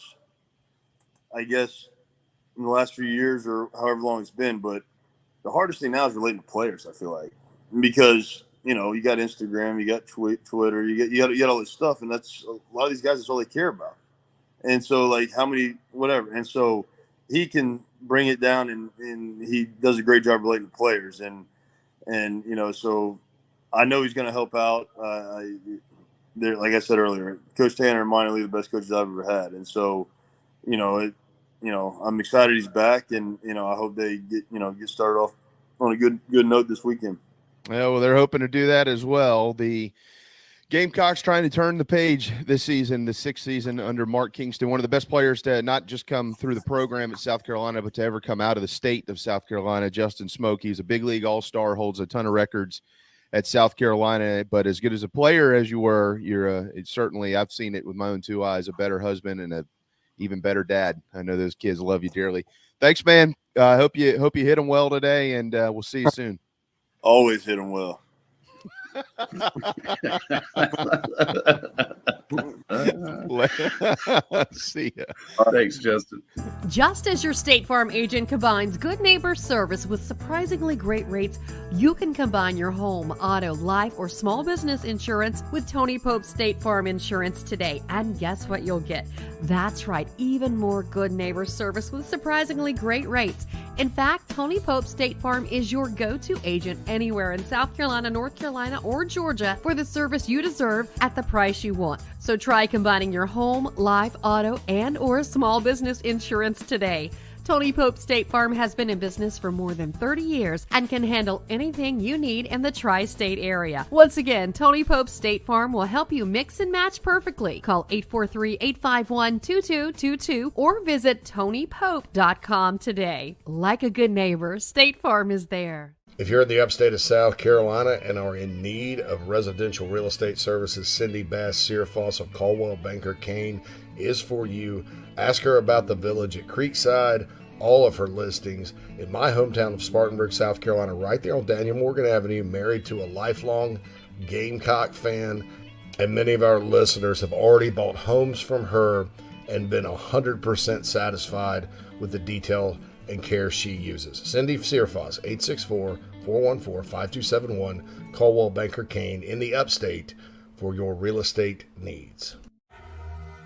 S19: I guess, in the last few years or however long it's been. But the hardest thing now is relating to players, I feel like, because, you got Instagram, you got Twitter, you got all this stuff. And that's a lot of these guys, that's all they care about. And so, like, how many, whatever. And so he can bring it down and he does a great job relating to players. And so I know he's going to help out. Like I said earlier, Coach Tanner and Monty Lee, the best coaches I've ever had. And so, I'm excited he's back, and I hope they get started off on a good note this weekend.
S8: Yeah, well, they're hoping to do that as well. The Gamecocks trying to turn the page this season, the sixth season under Mark Kingston, one of the best players to not just come through the program at South Carolina, but to ever come out of the state of South Carolina. Justin Smoak, he's a big league all-star, holds a ton of records at South Carolina, but as good as a player as you were, you're certainly, I've seen it with my own two eyes, a better husband and a even better dad. I know those kids love you dearly. Thanks, man. I hope you hit them well today, and we'll see you soon.
S19: Always hit them well.
S8: See ya.
S14: Thanks, Justin.
S12: Just as your State Farm agent combines good neighbor service with surprisingly great rates, you can combine your home, auto, life, or small business insurance with Tony Pope State Farm Insurance today. And guess what you'll get? That's right, even more good neighbor service with surprisingly great rates. In fact, Tony Pope State Farm is your go-to agent anywhere in South Carolina, North Carolina, or Georgia for the service you deserve at the price you want. So try combining your home, life, auto, and or small business insurance today. Tony Pope State Farm has been in business for more than 30 years and can handle anything you need in the tri-state area. Once again, Tony Pope State Farm will help you mix and match perfectly. Call 843-851-2222 or visit TonyPope.com today. Like a good neighbor, State Farm is there.
S15: If you're in the upstate of South Carolina and are in need of residential real estate services, Cindy Bass Searfoss of Caldwell Banker Kane is for you. Ask her about the Village at Creekside, all of her listings in my hometown of Spartanburg, South Carolina, right there on Daniel Morgan Avenue, married to a lifelong Gamecock fan. And many of our listeners have already bought homes from her and been 100% satisfied with the detail and care she uses. Cindy Searfoss, 864-414-5271, Caldwell Banker Kane in the upstate for your real estate needs.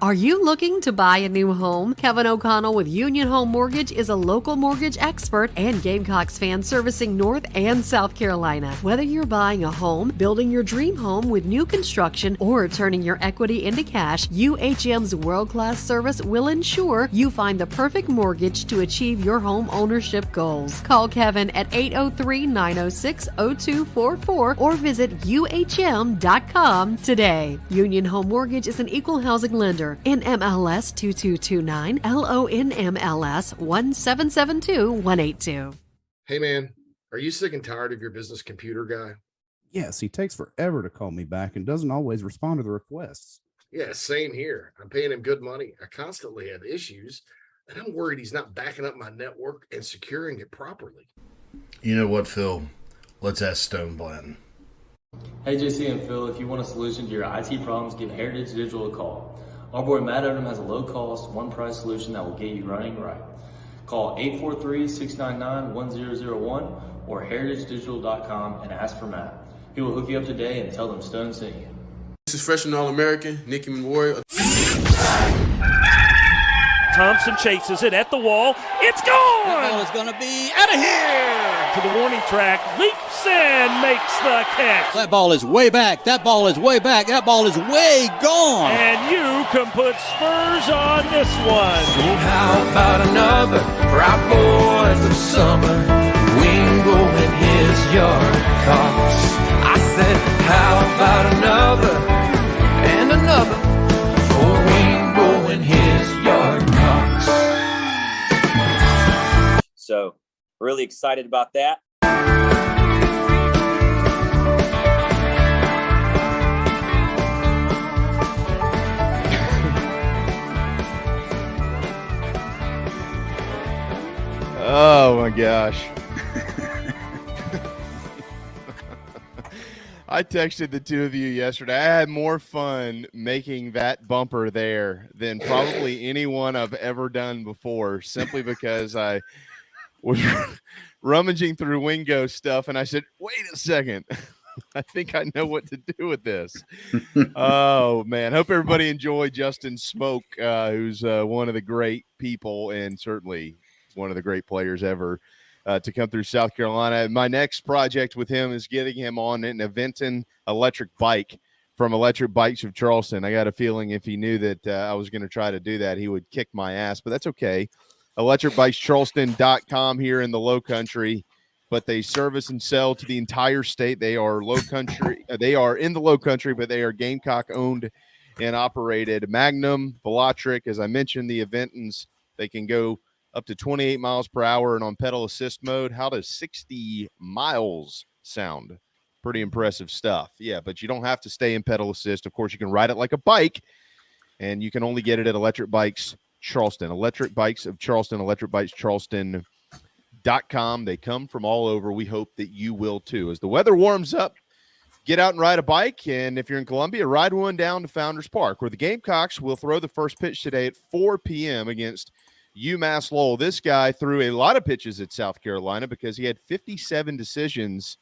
S12: Are you looking to buy a new home? Kevin O'Connell with Union Home Mortgage is a local mortgage expert and Gamecocks fan servicing North and South Carolina. Whether you're buying a home, building your dream home with new construction, or turning your equity into cash, UHM's world-class service will ensure you find the perfect mortgage to achieve your home ownership goals. Call Kevin at 803-906-0244 or visit UHM.com today. Union Home Mortgage is an equal housing lender. NMLS 2229, LONMLS 1772182.
S15: Hey man, are you sick and tired of your business computer guy?
S6: Yes, he takes forever to call me back and doesn't always respond to the requests.
S15: Yeah, same here. I'm paying him good money. I constantly have issues. and I'm worried he's not backing up my network and securing it properly.
S2: You know what, Phil? Let's ask Stone Blanton.
S20: Hey, JC and Phil, if you want a solution to your IT problems, give Heritage Digital a call. Our boy Matt Odom has a low-cost, one-price solution that will get you running right. Call 843-699-1001 or heritagedigital.com and ask for Matt. He will hook you up today and tell them Stone sent you.
S21: This is freshman All-American, Nicky Memorial.
S3: Thompson chases it at the wall. It's gone!
S22: That ball is going to be out of here!
S3: To the warning track, leaps and makes the catch.
S22: That ball is way back. That ball is way back. That ball is way gone.
S3: And you can put Spurs on this one.
S23: So how about another for our boys of summer? Wingo in his yard Cox. I said, how about another and another for Wingo in his yard Cox.
S17: So really excited about that.
S8: Oh my gosh. I texted the two of you yesterday. I had more fun making that bumper there than probably anyone I've ever done before, simply because I was rummaging through Wingo stuff and I said, wait a second. I think I know what to do with this. Oh, man. Hope everybody enjoyed Justin Smoak, who's one of the great people and certainly one of the great players ever to come through South Carolina. My next project with him is getting him on an Aventon electric bike from Electric Bikes of Charleston. I got a feeling if he knew that I was going to try to do that, he would kick my ass, but that's okay. ElectricBikesCharleston.com here in the Low Country, but they service and sell to the entire state. They are Low Country. They are in the Low Country, but they are Gamecock owned and operated. Magnum, Velotric, as I mentioned, the Aventons, they can go up to 28 miles per hour and on pedal assist mode. How does 60 miles sound? Pretty impressive stuff. Yeah, but you don't have to stay in pedal assist. Of course, you can ride it like a bike, and you can only get it at Electric Bikes Charleston. Electric Bikes of Charleston, electricbikescharleston.com. They come from all over. We hope that you will too. As the weather warms up, get out and ride a bike, and if you're in Columbia, ride one down to Founders Park, where the Gamecocks will throw the first pitch today at 4 p.m. against UMass Lowell. This guy threw a lot of pitches at South Carolina because he had 57 decisions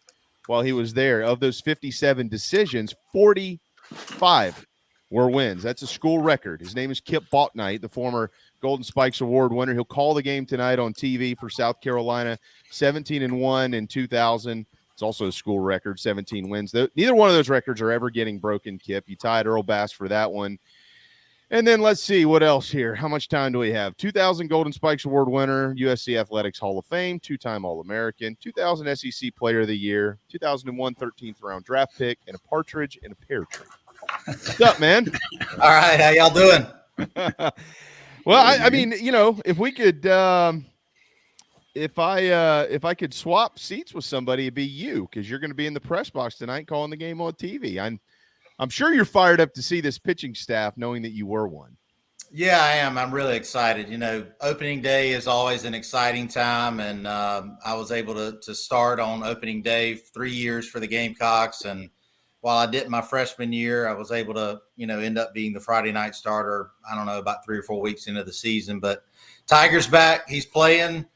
S8: while he was there. Of those 57 decisions, 45 were wins. That's a school record. His name is Kip Bouknight, the former Golden Spikes Award winner. He'll call the game tonight on TV for South Carolina. 17-1 in 2000. It's also a school record, 17 wins. Neither one of those records are ever getting broken, Kip. You tied Earl Bass for that one. And then let's see what else here. How much time do we have? 2000 Golden Spikes Award winner, USC Athletics Hall of Fame, two-time All-American, 2000 SEC Player of the Year, 2001 13th round draft pick, and a partridge in a pear tree. What's up, man?
S22: All right, how y'all doing?
S8: Well, I mean, you know, if we could, if I could swap seats with somebody, it'd be you, because you're going to be in the press box tonight calling the game on TV. I'm sure you're fired up to see this pitching staff, knowing that you were one.
S22: Yeah, I am. I'm really excited. You know, opening day is always an exciting time, and I was able to start on opening day 3 years for the Gamecocks. And while I did my freshman year, I was able to, you know, end up being the Friday night starter, I don't know, about 3 or 4 weeks into the season. But Tiger's back. He's playing.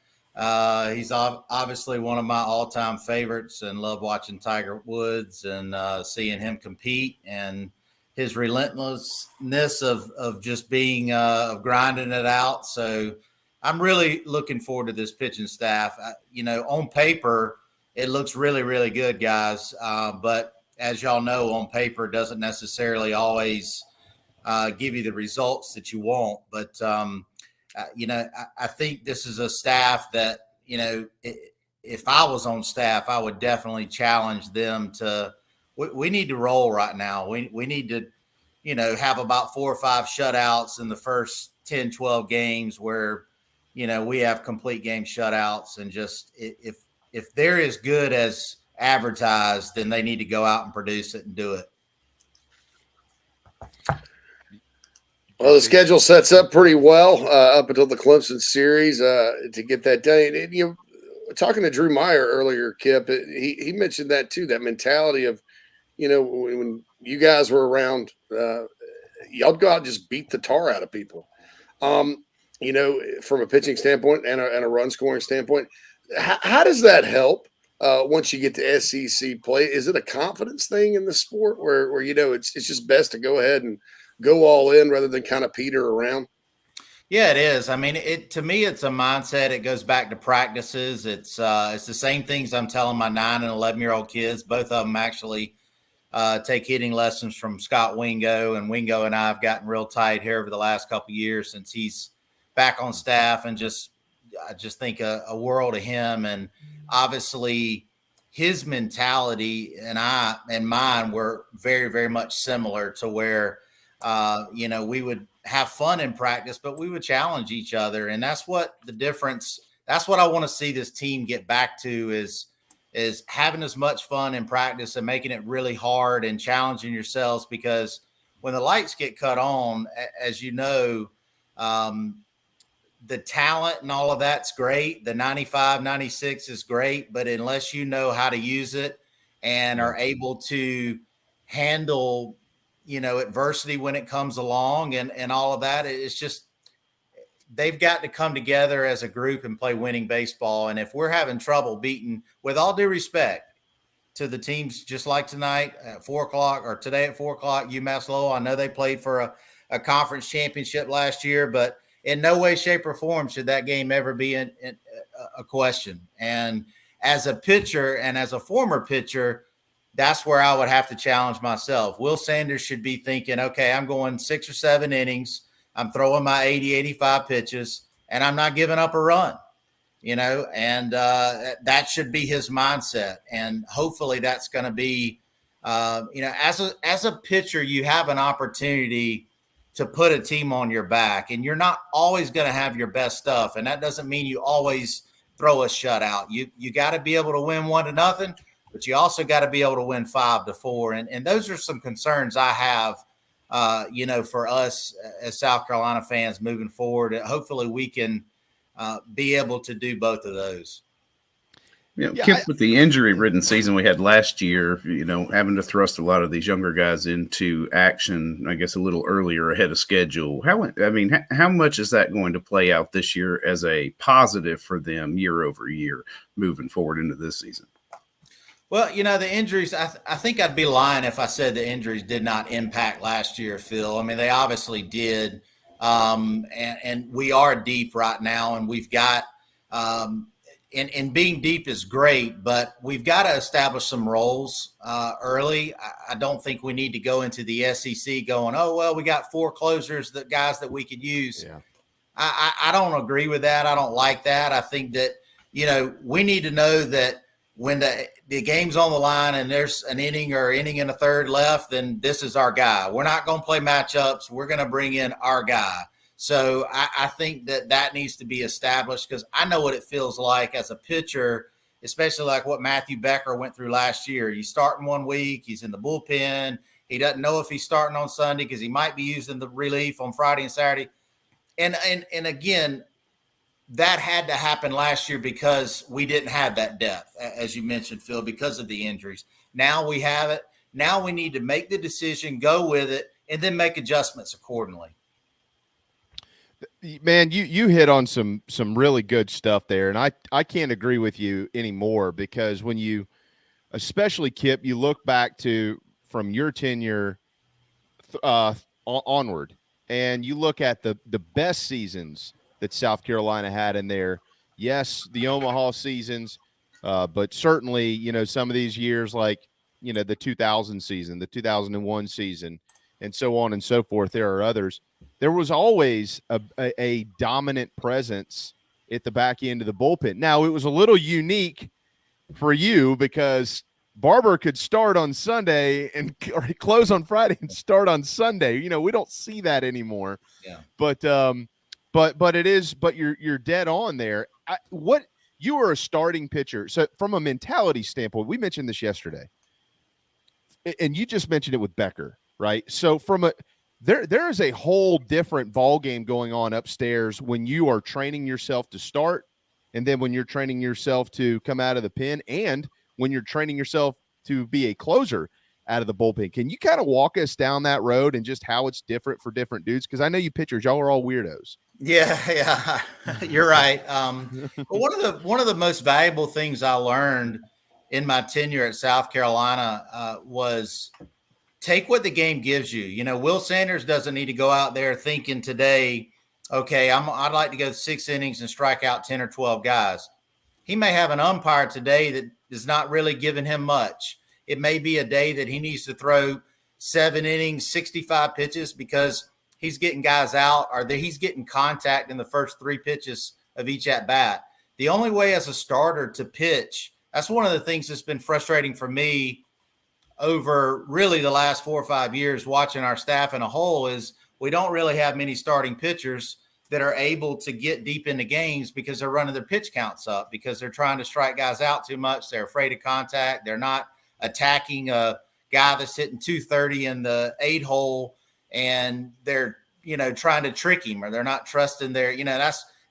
S22: He's obviously one of my all-time favorites, and love watching Tiger Woods and seeing him compete, and his relentlessness of just being of grinding it out. So I'm really looking forward to this pitching staff. You know, on paper, it looks really, really good, guys. But as y'all know, on paper doesn't necessarily always give you the results that you want. But you know, I think this is a staff that, you know, if I was on staff, I would definitely challenge them to, we need to roll right now. We need to, you know, have about 4 or 5 shutouts in the first 10, 12 games where, you know, we have complete game shutouts, and just if they're as good as advertised, then they need to go out and produce it and do it.
S10: Well, the schedule sets up pretty well up until the Clemson series to get that done. And, you know, talking to Drew Meyer earlier, Kip, he mentioned that too, that mentality of, you know, when you guys were around, y'all go out and just beat the tar out of people. You know, from a pitching standpoint and a run scoring standpoint, how does that help once you get to SEC play? Is it a confidence thing in the sport where you know it's just best to go ahead and go all in rather than kind of peter around?
S22: Yeah, it is. I mean, to me, it's a mindset. It goes back to practices. It's the same things I'm telling my 9 and 11-year-old kids. Both of them actually take hitting lessons from Scott Wingo, and Wingo and I have gotten real tight here over the last couple of years since he's back on staff, and I just think a world of him. And obviously his mentality and mine were very, very much similar to where, you know, we would have fun in practice, but we would challenge each other. And that's what the difference, that's what I want to see this team get back to is having as much fun in practice and making it really hard and challenging yourselves, because when the lights get cut on, as you know, the talent and all of that's great. The 95, 96 is great, but unless you know how to use it and are able to handle, you know, adversity when it comes along and all of that, it's just, they've got to come together as a group and play winning baseball. And if we're having trouble beating, with all due respect to the teams, just like tonight at 4:00 or today at 4:00, UMass Lowell, I know they played for a conference championship last year, but in no way, shape, or form should that game ever be a question. And as a pitcher and as a former pitcher, that's where I would have to challenge myself. Will Sanders should be thinking, okay, I'm going 6 or 7 innings. I'm throwing my 80, 85 pitches, and I'm not giving up a run, you know, and that should be his mindset. And hopefully that's going to be, you know, as a pitcher, you have an opportunity to put a team on your back, and you're not always going to have your best stuff. And that doesn't mean you always throw a shutout. You got to be able to win 1-0, but you also got to be able to win 5-4. And those are some concerns I have, you know, for us as South Carolina fans moving forward. Hopefully we can be able to do both of those.
S14: You know, Kip, with the injury-ridden season we had last year, you know, having to thrust a lot of these younger guys into action, I guess, a little earlier ahead of schedule. How much is that going to play out this year as a positive for them year over year moving forward into this season?
S22: Well, you know, the injuries, I think I'd be lying if I said the injuries did not impact last year, Phil. I mean, they obviously did. And we are deep right now, and we've got and being deep is great, but we've got to establish some roles early. I don't think we need to go into the SEC going, oh, well, we got 4 closers, the guys that we could use. Yeah. I don't agree with that. I don't like that. I think that, you know, we need to know that when the game's on the line and there's an inning or inning and a third left, then this is our guy. We're not going to play matchups. We're going to bring in our guy. So I think that needs to be established, because I know what it feels like as a pitcher, especially like what Matthew Becker went through last year. You start in 1 week, he's in the bullpen. He doesn't know if he's starting on Sunday because he might be using the relief on Friday and Saturday. And again, that had to happen last year because we didn't have that depth, as you mentioned, Phil, because of the injuries. Now we have it. Now we need to make the decision, go with it, and then make adjustments accordingly.
S8: Man, you hit on some really good stuff there, and I can't agree with you anymore, because when you, especially Kip, you look back to from your tenure onward, and you look at the best seasons that South Carolina had in there. Yes, the Omaha seasons, but certainly, you know, some of these years like, you know, the 2000 season, the 2001 season, and so on and so forth. There are others. There was always a dominant presence at the back end of the bullpen. Now, it was a little unique for you because Barber could start on Sunday or close on Friday and start on Sunday. You know, we don't see that anymore.
S22: Yeah.
S8: But you're dead on there. You are a starting pitcher. So from a mentality standpoint, we mentioned this yesterday, and you just mentioned it with Becker, right? So there is a whole different ball game going on upstairs when you are training yourself to start, and then when you're training yourself to come out of the pen, and when you're training yourself to be a closer out of the bullpen. Can you kind of walk us down that road and just how it's different for different dudes? Because I know you pitchers, y'all are all weirdos.
S22: Yeah, you're right. But one of the most valuable things I learned in my tenure at South Carolina was take what the game gives you. You know, Will Sanders doesn't need to go out there thinking today, okay, I'd like to go 6 innings and strike out 10 or 12 guys. He may have an umpire today that is not really giving him much. It may be a day that he needs to throw 7 innings, 65 pitches because he's getting guys out or that he's getting contact in the first 3 pitches of each at bat. The only way as a starter to pitch, that's one of the things that's been frustrating for me over really the last 4 or 5 years watching our staff in a whole, is we don't really have many starting pitchers that are able to get deep into games because they're running their pitch counts up, because they're trying to strike guys out too much. They're afraid of contact. They're not attacking a guy that's hitting 230 in the 8 hole and they're, trying to trick him, or they're not trusting their,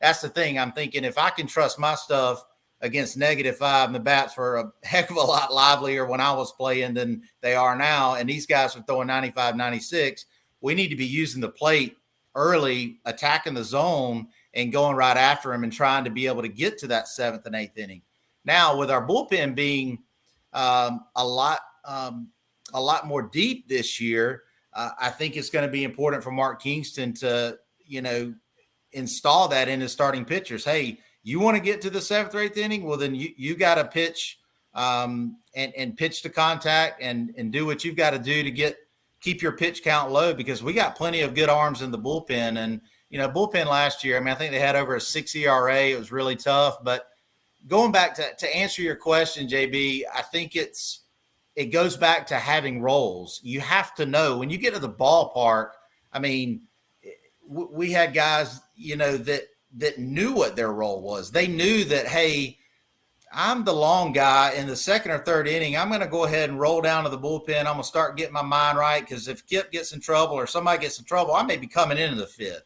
S22: that's the thing. I'm thinking if I can trust my stuff against -5 and the bats were a heck of a lot livelier when I was playing than they are now, and these guys are throwing 95, 96, we need to be using the plate early, attacking the zone and going right after him and trying to be able to get to that 7th and 8th inning. Now, with our bullpen being a lot more deep this year, I think it's going to be important for Mark Kingston to, install that in his starting pitchers. Hey, you want to get to the 7th or 8th inning? Well, then you got to pitch and pitch to contact and do what you've got to do to keep your pitch count low, because we got plenty of good arms in the bullpen. And, bullpen last year, I think they had over a 6 ERA. It was really tough. But going back to answer your question, JB, I think it goes back to having roles. You have to know when you get to the ballpark. We had guys, that knew what their role was. They knew that, hey, I'm the long guy in the 2nd or 3rd inning. I'm going to go ahead and roll down to the bullpen. I'm going to start getting my mind right, because if Kip gets in trouble or somebody gets in trouble, I may be coming into the 5th.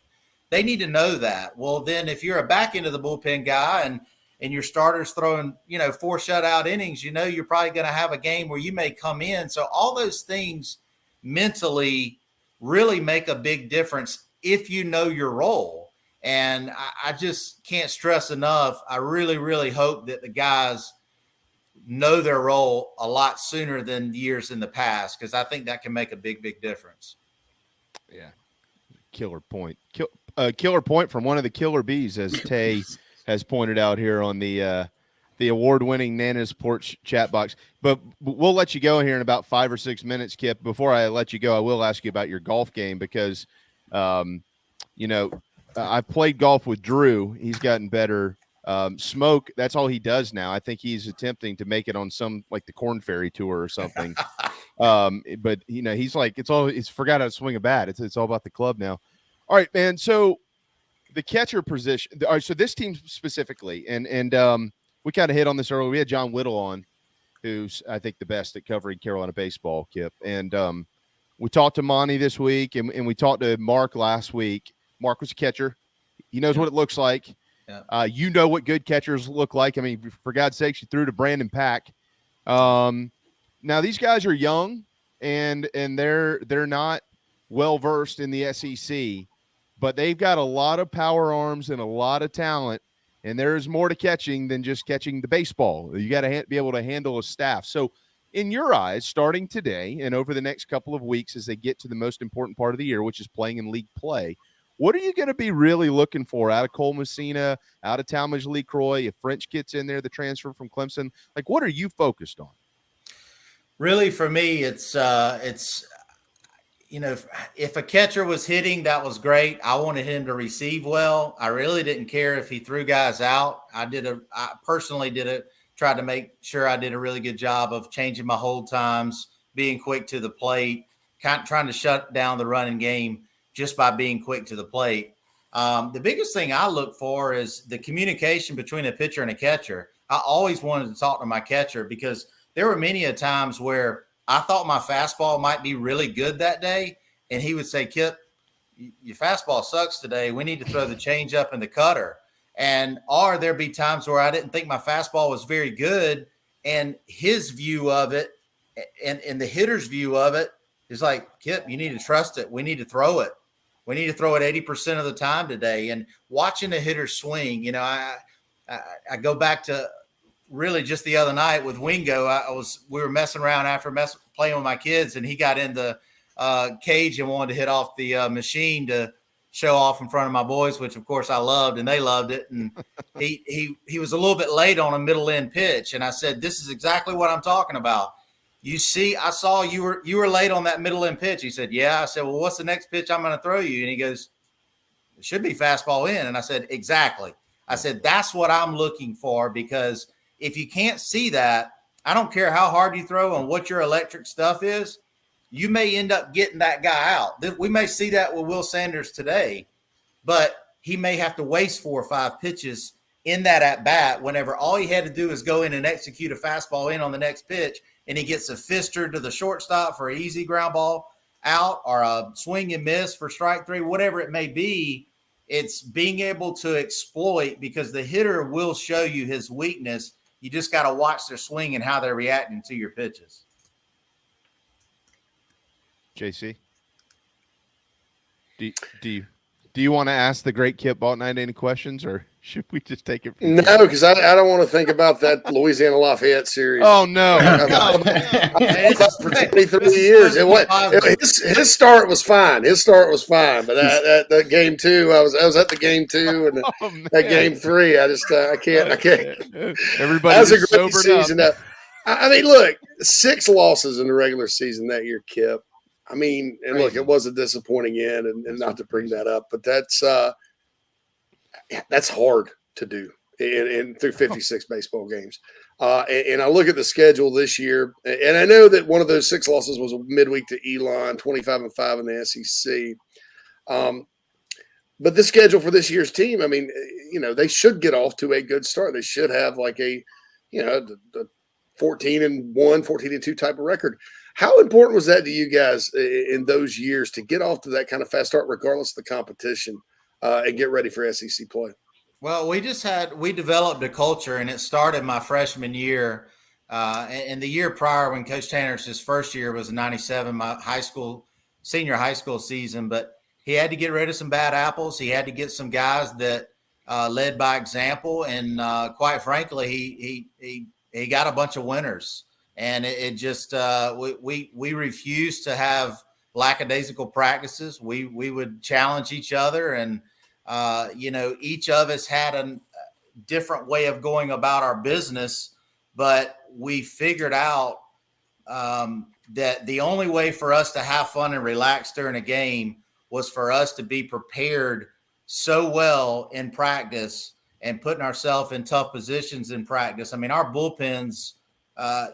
S22: They need to know that. Well, then if you're a back end of the bullpen guy and your starter's throwing, 4 shutout innings, you're probably going to have a game where you may come in. So all those things mentally really make a big difference if you know your role. And I just can't stress enough. I really, really hope that the guys know their role a lot sooner than years in the past, because I think that can make a big, big difference.
S8: Yeah. Killer point. Killer point from one of the killer bees, as Tay has pointed out here on the award-winning Nana's Porch chat box. But we'll let you go here in about 5 or 6 minutes, Kip. Before I let you go, I will ask you about your golf game, because, I've played golf with Drew. He's gotten better. Smoak, that's all he does now. I think he's attempting to make it on some, like the Corn Ferry Tour or something. But he's like, he's forgot how to swing a bat. It's all about the club now. All right, man. So the catcher position. All right, so this team specifically, and we kind of hit on this earlier. We had John Whittle on, who's I think the best at covering Carolina baseball, Kip. And we talked to Monty this week, and we talked to Mark last week. Mark was a catcher. He knows what it looks like. Yeah. You know what good catchers look like. I mean, for God's sakes, you threw to Brandon Pack. Now these guys are young, and they're not well versed in the SEC, but they've got a lot of power arms and a lot of talent. And there's more to catching than just catching the baseball. You got to be able to handle a staff. So, in your eyes, starting today and over the next couple of weeks, as they get to the most important part of the year, which is playing in league play, what are you going to be really looking for out of Cole Messina, out of Talmadge Lee Croy, if French gets in there, the transfer from Clemson? Like, what are you focused on?
S22: Really, for me, it's if a catcher was hitting, that was great. I wanted him to receive well. I really didn't care if he threw guys out. I personally tried to make sure I did a really good job of changing my hold times, being quick to the plate, trying to shut down the running game just by being quick to the plate. The biggest thing I look for is the communication between a pitcher and a catcher. I always wanted to talk to my catcher, because there were many a times where I thought my fastball might be really good that day, and he would say, Kip, your fastball sucks today. We need to throw the change up and the cutter. Or there'd be times where I didn't think my fastball was very good, and his view of it and the hitter's view of it is like, Kip, you need to trust it. We need to throw it. We need to throw it 80% of the time today. And watching a hitter swing, you know, I go back to really just the other night with Wingo. We were messing around after playing with my kids, and he got in the cage and wanted to hit off the machine to show off in front of my boys, which of course I loved, and they loved it. And he was a little bit late on a middle end pitch. And I said, this is exactly what I'm talking about. You see, I saw you were late on that middle end pitch. He said, yeah. I said, well, what's the next pitch I'm going to throw you? And he goes, it should be fastball in. And I said, exactly. I said, that's what I'm looking for, because if you can't see that, I don't care how hard you throw and what your electric stuff is, you may end up getting that guy out. We may see that with Will Sanders today, but he may have to waste 4 or 5 pitches in that at bat whenever all he had to do is go in and execute a fastball in on the next pitch, and he gets a fister to the shortstop for an easy ground ball out, or a swing and miss for strike 3, whatever it may be. It's being able to exploit, because the hitter will show you his weakness. You just got to watch their swing and how they're reacting to your pitches.
S8: JC, do you want to ask the great Kip Bouknight any questions, or should we just take it?
S10: No, because I don't want to think about that Louisiana Lafayette series.
S8: Oh no!
S10: For 23 years, his start was fine. But that game 2, I was at the game 2, and that game 3, I can't.
S8: Everybody
S10: that was a great
S8: sobered
S10: season.
S8: up.
S10: I mean, look, 6 losses in the regular season that year, Kip. I mean, and look, it was a disappointing end, and not to bring that up, but that's hard to do in through 56 baseball games. And I look at the schedule this year, and I know that one of those 6 losses was a midweek to Elon, 25-5 in the SEC. But the schedule for this year's team, I mean, you know, they should get off to a good start. They should have like a 14-1, 14-2 type of record. How important was that to you guys in those years to get off to that kind of fast start, regardless of the competition, and get ready for SEC play?
S22: Well, we developed a culture, and it started my freshman year. And the year prior, when Coach Tanner's first year was in '97, my senior high school season. But he had to get rid of some bad apples. He had to get some guys that led by example. And quite frankly, he got a bunch of winners. And it just we refused to have lackadaisical practices. We would challenge each other, and each of us had a different way of going about our business. But we figured out that the only way for us to have fun and relax during a game was for us to be prepared so well in practice and putting ourselves in tough positions in practice. I mean, our bullpens.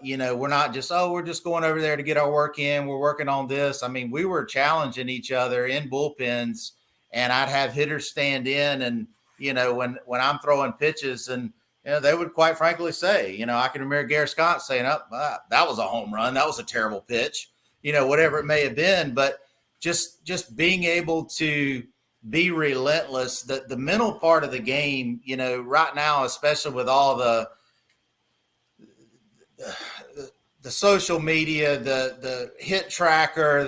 S22: We're not just, we're just going over there to get our work in. We're working on this. I mean, we were challenging each other in bullpens, and I'd have hitters stand in, and, when I'm throwing pitches, and, they would quite frankly say, I can remember Gary Scott saying, that was a home run. That was a terrible pitch, whatever it may have been. But just being able to be relentless, the mental part of the game, right now, especially with all the social media, the hit tracker,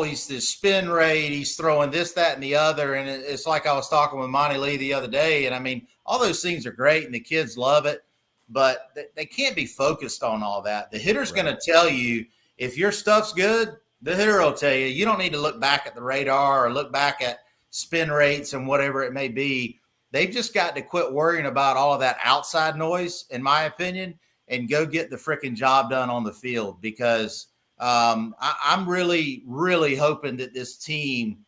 S22: he's the spin rate, he's throwing this, that, and the other. And it's like I was talking with Monty Lee the other day. And I mean, all those things are great and the kids love it, but they can't be focused on all that. The hitter's going to tell you if your stuff's good, the hitter will tell you. You don't need to look back at the radar or look back at spin rates and whatever it may be. They've just got to quit worrying about all of that outside noise, in my opinion, and go get the freaking job done on the field, because I'm really, really hoping that this team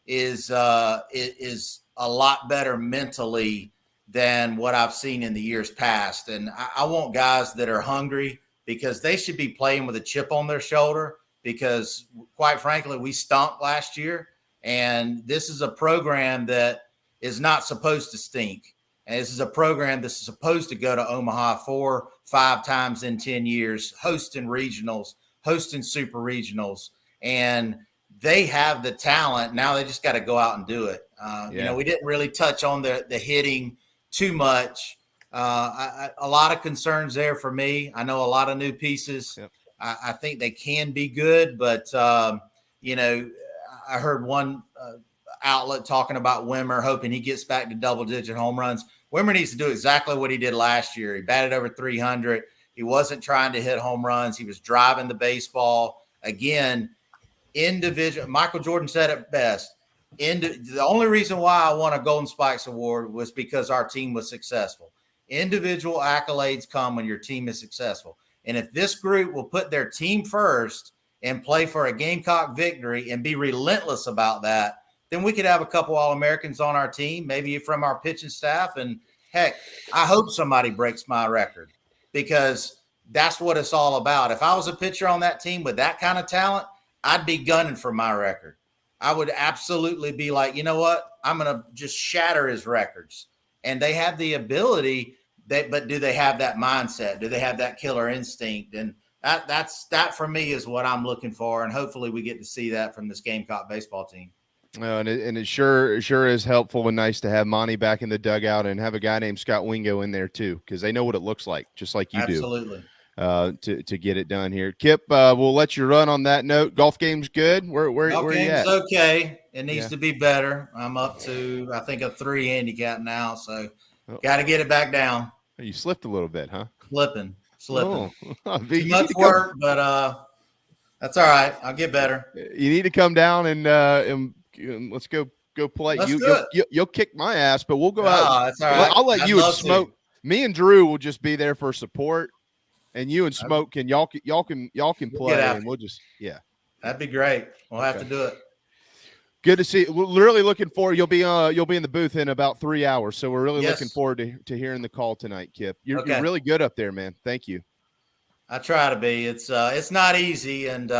S22: is a lot better mentally than what I've seen in the years past. And I want guys that are hungry, because they should be playing with a chip on their shoulder, because quite frankly, we stunk last year, and this is a program that is not supposed to stink. And this is a program that's supposed to go to Omaha 4-5 times in 10 years, hosting regionals, hosting super regionals. And they have the talent. Now they just got to go out and do it. You know, we didn't really touch on the hitting too much. A lot of concerns there for me. I know a lot of new pieces.
S8: Yep.
S22: I think they can be good, but you know, I heard one outlet talking about Wimmer, hoping he gets back to double-digit home runs. Wimmer needs to do exactly what he did last year. He batted over 300. He wasn't trying to hit home runs. He was driving the baseball. Again, individual. Michael Jordan said it best. The only reason why I won a Golden Spikes Award was because our team was successful. Individual accolades come when your team is successful. And if this group will put their team first and play for a Gamecock victory and be relentless about that, then we could have a couple All-Americans on our team, maybe from our pitching staff. And heck, I hope somebody breaks my record, because that's what it's all about. If I was a pitcher on that team with that kind of talent, I'd be gunning for my record. I would absolutely be like, you know what? I'm going to just shatter his records. And they have the ability, but do they have that mindset? Do they have that killer instinct? And that for me is what I'm looking for. And hopefully we get to see that from this Gamecock baseball team.
S8: And it sure is helpful and nice to have Monty back in the dugout and have a guy named Scott Wingo in there too, because they know what it looks like, just like you
S22: Absolutely.
S8: do. To get it done here. Kip, we'll let you run on that note. Golf game's good. Where you at?
S22: Okay. It needs to be better. I'm up to, I think, a 3 handicap now, so got to get it back down.
S8: You slipped a little bit, huh?
S22: Slipping.
S8: Oh.
S22: Too much work, but that's all right. I'll get better.
S8: You need to come down and let's go play. You'll kick my ass, but we'll go out.
S22: That's all right.
S8: I'll let you and Smoak. Me and Drew will just be there for support, and you and Smoak can y'all can play, and we'll just
S22: That'd be great. We'll have to do it.
S8: Good to see. We're really looking forward. You'll be in the booth in about 3 hours, so we're really looking forward to hearing the call tonight, Kip. You're really good up there, man. Thank you.
S22: I try to be. It's not easy, and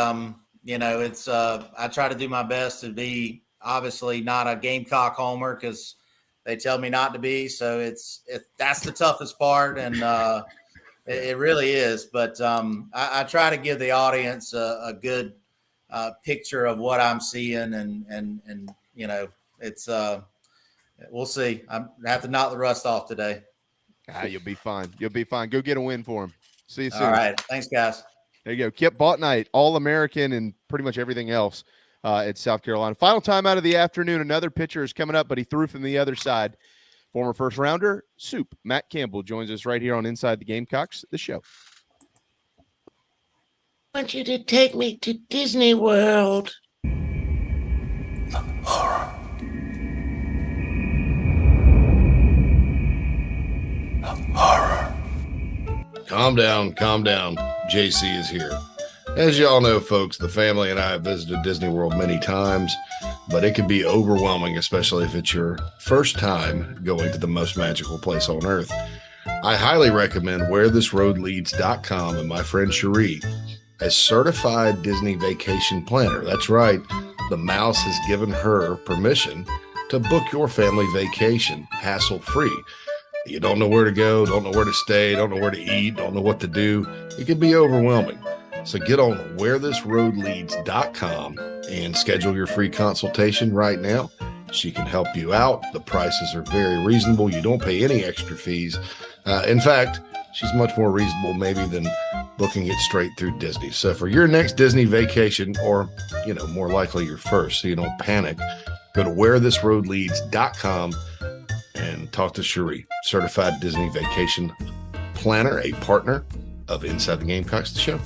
S22: you know, it's I try to do my best to be obviously not a Gamecock homer, because they tell me not to be. So that's the toughest part, and it really is. But I try to give the audience a good picture of what I'm seeing, and you know, it's we'll see. I have to knock the rust off today.
S8: You'll be fine. You'll be fine. Go get a win for him. See you soon.
S22: All right. Thanks, guys.
S8: There you go. Kip Bouknight, All-American and pretty much everything else at South Carolina. Final time out of the afternoon. Another pitcher is coming up, but he threw from the other side. Former first-rounder, Soup, Matt Campbell, joins us right here on Inside the Gamecocks, the show.
S1: I want you to take me to Disney World.
S18: Horror. Horror.
S15: Calm down. JC is here. As y'all know, folks, the family and I have visited Disney World many times, but it can be overwhelming, especially if it's your first time going to the most magical place on earth. I highly recommend WhereThisRoadLeads.com and my friend Cherie, a certified Disney vacation planner. That's right, the mouse has given her permission to book your family vacation hassle-free. You don't know where to go, don't know where to stay, don't know where to eat, don't know what to do. It can be overwhelming. So get on WhereThisRoadLeads.com and schedule your free consultation right now. She can help you out. The prices are very reasonable. You don't pay any extra fees. In fact, she's much more reasonable maybe than booking it straight through Disney. So for your next Disney vacation, or, you know, more likely your first, so you don't panic, go to WhereThisRoadLeads.com and talk to Cherie, certified Disney vacation planner, a partner of Inside the Gamecocks, the show.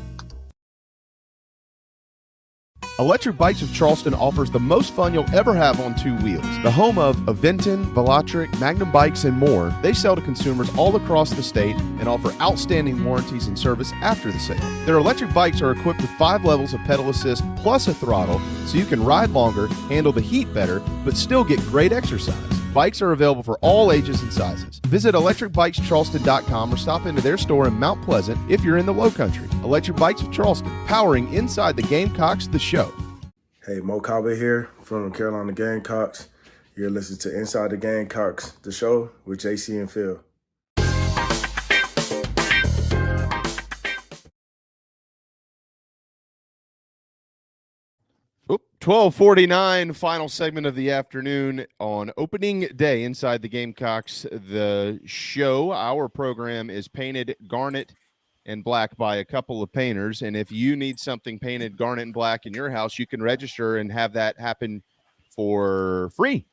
S8: Electric Bikes of Charleston offers the most fun you'll ever have on two wheels. The home of Aventon, Velotric, Magnum Bikes, and more, they sell to consumers all across the state and offer outstanding warranties and service after the sale. Their electric bikes are equipped with 5 levels of pedal assist plus a throttle, so you can ride longer, handle the heat better, but still get great exercise. Bikes are available for all ages and sizes. Visit electricbikescharleston.com or stop into their store in Mount Pleasant if you're in the Low Country. Electric Bikes of Charleston, powering Inside the Gamecocks, the show.
S4: Hey, Mo Cowboy here from Carolina Gamecocks. You're listening to Inside the Gamecocks, the show with JC and Phil.
S8: 12:49, final segment of the afternoon on opening day inside the Gamecocks. The show, our program, is painted garnet and black by a couple of painters. And if you need something painted garnet and black in your house, you can register and have that happen for free.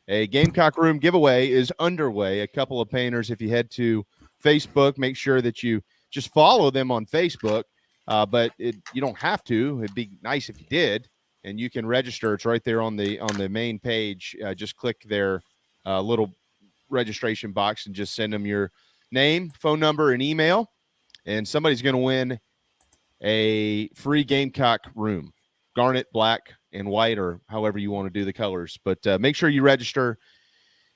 S8: A Gamecock Room giveaway is underway. A couple of painters, if you head to Facebook, make sure that you just follow them on Facebook. But you don't have to. It'd be nice if you did. And you can register. It's right there on the main page. Just click their little registration box and just send them your name, phone number, and email. And somebody's going to win a free Gamecock Room, garnet, black, and white, or however you want to do the colors. But make sure you register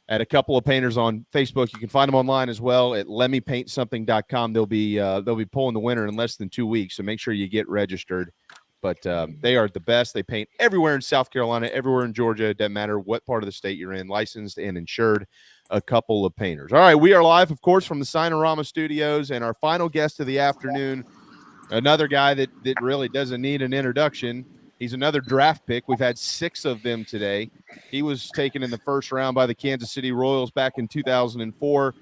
S8: at a couple of painters on Facebook. You can find them online as well at lemmypaintsomething.com. They'll be pulling the winner in less than 2 weeks, so make sure you get registered. But they are the best. They paint everywhere in South Carolina, everywhere in Georgia. It doesn't matter what part of the state you're in, licensed and insured. A couple of painters. All right, we are live, of course, from the Signorama Studios, and our final guest of the afternoon, another guy that really doesn't need an introduction. He's another draft pick. We've had 6 of them today. He was taken in the first round by the Kansas City Royals back in 2004.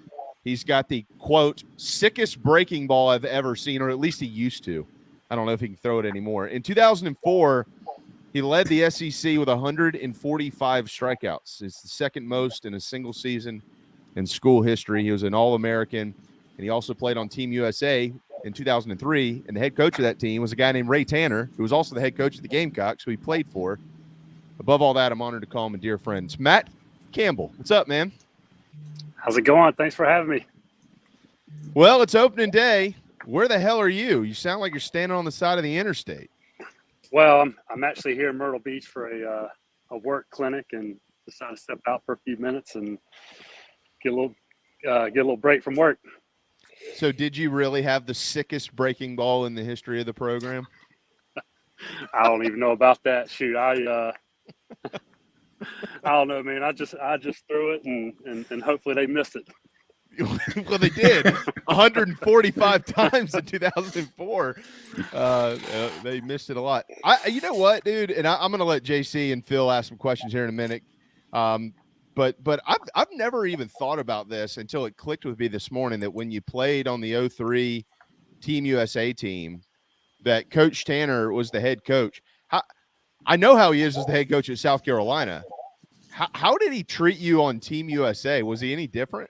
S8: He's got the, quote, sickest breaking ball I've ever seen, or at least he used to. I don't know if he can throw it anymore. In 2004, he led the SEC with 145 strikeouts. It's the second most in a single season in school history. He was an All-American, and he also played on Team USA in 2003, and the head coach of that team was a guy named Ray Tanner, who was also the head coach of the Gamecocks, who he played for. Above all that, I'm honored to call him a dear friend. It's Matt Campbell. What's up, man?
S5: How's it going? Thanks for having me.
S8: Well, it's opening day. Where the hell are you? You sound like you're standing on the side of the interstate.
S5: Well, I'm actually here in Myrtle Beach for a work clinic, and decided to step out for a few minutes and get a little break from work.
S8: So did you really have the sickest breaking ball in the history of the program?
S5: I don't even know about that. Shoot, I don't know, man. I just threw it and hopefully they missed it.
S8: Well, they did 145 times in 2004. They missed it a lot. You know what, dude? And I'm going to let JC and Phil ask some questions here in a minute. But I've never even thought about this until it clicked with me this morning that when you played on the 03 Team USA team, that Coach Tanner was the head coach. I know how he is as the head coach at South Carolina. How did he treat you on Team USA? Was he any different?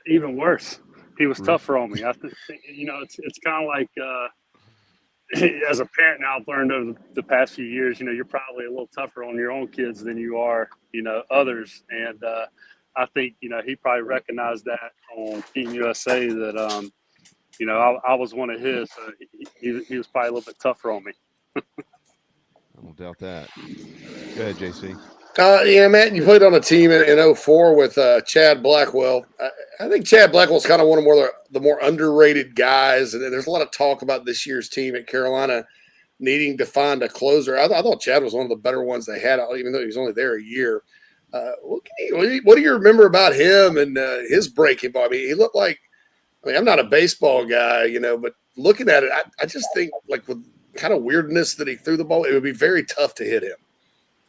S5: Even worse. He was tougher on me. I think, it's kind of like as a parent now, I've learned over the past few years, you're probably a little tougher on your own kids than you are, others. And I think, he probably recognized that on Team USA that, I was one of his. So he was probably a little bit tougher on me.
S8: I don't doubt that. Go ahead, JC.
S10: Yeah, Matt, you played on a team in 04 with Chad Blackwell. I think Chad Blackwell's kind of one of the more underrated guys, and there's a lot of talk about this year's team at Carolina needing to find a closer. I thought Chad was one of the better ones they had, even though he was only there a year. What do you remember about him and his breaking ball? I mean, he looked like – I'm not a baseball guy, but looking at it, I just think, like, with kind of weirdness that he threw the ball, it would be very tough to hit him.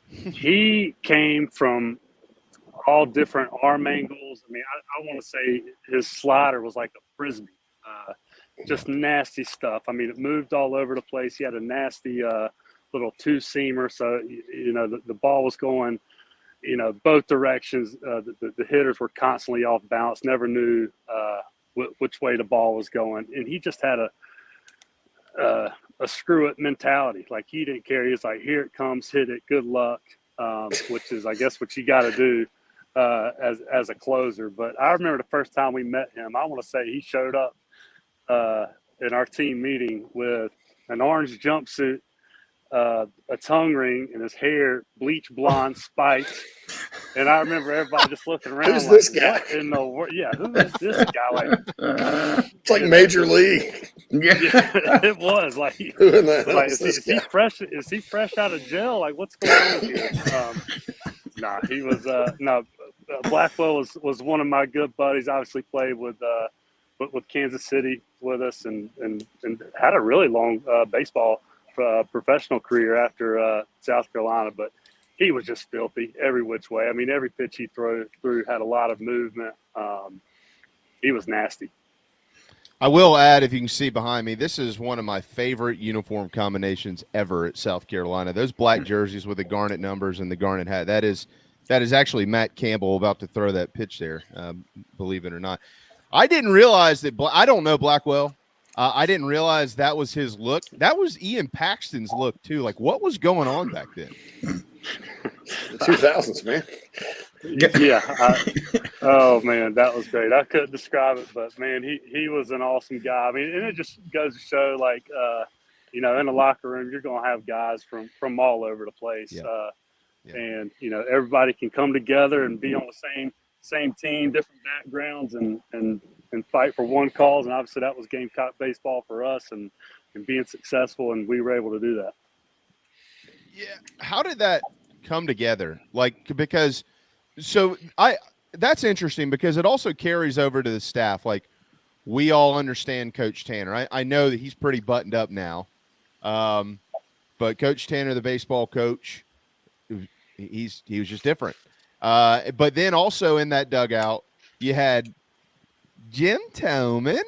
S5: He came from all different arm angles. I mean, I want to say his slider was like a frisbee, just nasty stuff. I mean, it moved all over the place. He had a nasty little two-seamer, so the ball was going, both directions. The hitters were constantly off balance, never knew which way the ball was going, and he just had a screw it mentality. Like, he didn't care. He was like, here it comes, hit it, good luck, which is, I guess, what you got to do as a closer. But I remember the first time we met him, I want to say he showed up in our team meeting with an orange jumpsuit, a tongue ring, and his hair bleach blonde spikes. And I remember everybody just looking around.
S10: Who's this guy?
S5: What in the world? Yeah, who is this guy? Like,
S10: it's like Major League.
S5: Yeah, it was like, is he fresh? Is he fresh out of jail? Like, what's going on here? He was Blackwell was one of my good buddies. Obviously played with Kansas City with us, and had a really long baseball professional career after South Carolina, but he was just filthy every which way. I mean, every pitch he threw had a lot of movement. He was nasty.
S8: I will add, if you can see behind me, this is one of my favorite uniform combinations ever at South Carolina. Those black jerseys with the garnet numbers and the garnet hat. That is actually Matt Campbell about to throw that pitch there, believe it or not. I didn't realize that I don't know Blackwell. I didn't realize that was his look. That was Ian Paxton's look, too. Like, what was going on back then?
S10: The 2000s, man.
S5: Yeah. Oh, man, that was great. I couldn't describe it, but, man, he was an awesome guy. I mean, and it just goes to show, like, in the locker room, you're going to have guys from all over the place.
S8: Yeah.
S5: And, everybody can come together and be on the same team, different backgrounds, and fight for one cause. And obviously that was Gamecock baseball for us and being successful, and we were able to do that.
S8: Yeah. How did that come together? Like, because that's interesting because it also carries over to the staff. Like, we all understand Coach Tanner. I know that he's pretty buttoned up now. But Coach Tanner, the baseball coach, he was just different. But then also in that dugout, you had Jim Toman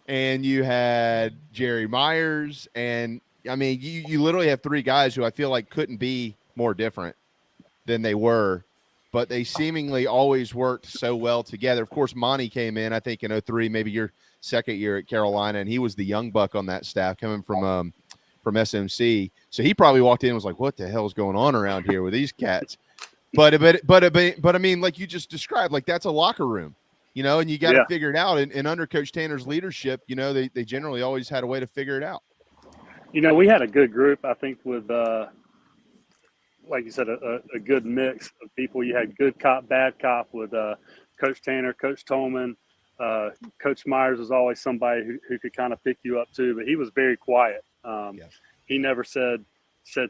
S8: and you had Jerry Myers. And I mean, you literally have three guys who I feel like couldn't be more different than they were, but they seemingly always worked so well together. Of course, Monty came in, I think in 2003, maybe your second year at Carolina, and he was the young buck on that staff coming from SMC. So he probably walked in and was like, what the hell is going on around here with these cats? But I mean, like you just described, like that's a locker room, and you got to figure it out. And under Coach Tanner's leadership, they generally always had a way to figure it out.
S5: We had a good group, I think, with, like you said, a good mix of people. You had good cop, bad cop with Coach Tanner, Coach Tolman. Coach Myers was always somebody who could kind of pick you up too, but he was very quiet. He never said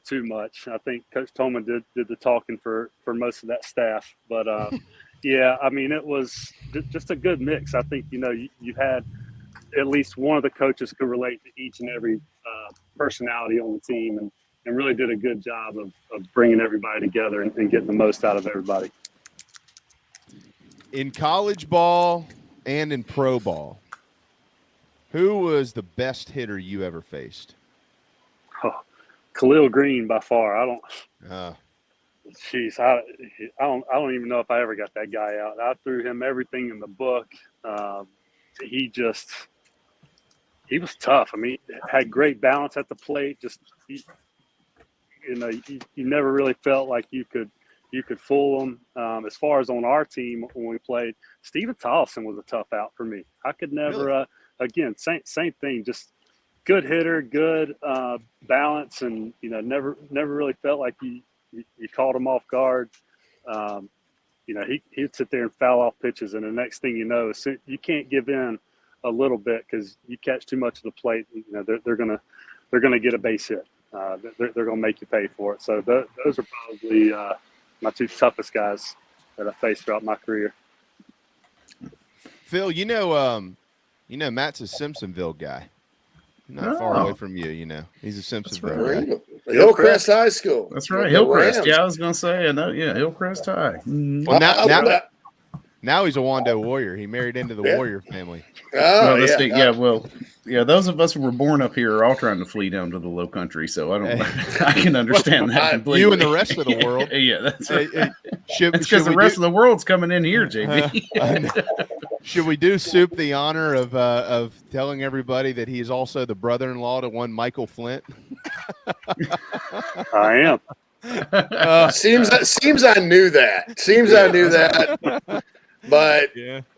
S5: too much. I think Coach Tolman did the talking for most of that staff. But, yeah, I mean, it was just a good mix. I think, you had at least one of the coaches could relate to each and every personality on the team and really did a good job of bringing everybody together and getting the most out of everybody.
S8: In college ball and in pro ball, who was the best hitter you ever faced?
S5: Oh, Khalil Green by far. I don't even know if I ever got that guy out. I threw him everything in the book. He was tough. I mean, had great balance at the plate. Just you never really felt like you could fool him. As far as on our team when we played, Stephen Tollefson was a tough out for me. I could never. Again, same thing. Just good hitter, good balance, and never really felt like you caught him off guard. He'd sit there and foul off pitches, and the next thing you know, you can't give in a little bit because you catch too much of the plate. They're gonna get a base hit. They're gonna make you pay for it. So those are probably my two toughest guys that I faced throughout my career.
S8: Phil, Matt's a Simpsonville guy. Not far away from you, He's a Simpsonville guy.
S10: Hillcrest High School.
S14: That's right, Hillcrest. Yeah, I was going to say, I know. Yeah, Hillcrest High.
S8: Well, now he's a Wando Warrior. He married into the Warrior family.
S14: Those of us who were born up here are all trying to flee down to the low country, so I can understand that completely.
S8: You and the rest of the world.
S14: Yeah, that's right. It's because the rest of the world's coming in here, JB.
S8: Should we do Soup the honor of telling everybody that he's also the brother-in-law to one Michael Flint?
S5: I am.
S10: Seems I knew that. But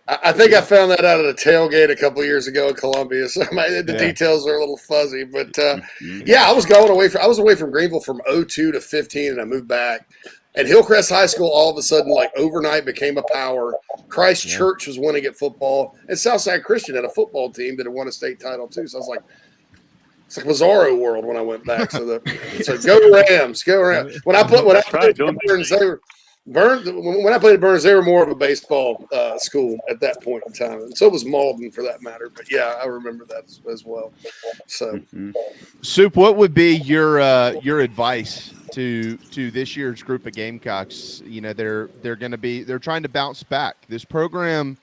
S10: I think I found that out at a tailgate a couple years ago in Columbia. So the details are a little fuzzy. But I was away from Greenville from 2002 to 2015, and I moved back. And Hillcrest High School all of a sudden, like overnight, became a power. Christ Church was winning at football, and Southside Christian had a football team that had won a state title too. So I was like, it's like Bizarro world when I went back. So go Rams, go Rams. When I put together and When I played at Burns, they were more of a baseball school at that point in time, and so was Malden for that matter. But yeah, I remember that as well. So,
S8: Soup, what would be your advice to this year's group of Gamecocks? You know, they're trying to bounce back. This program,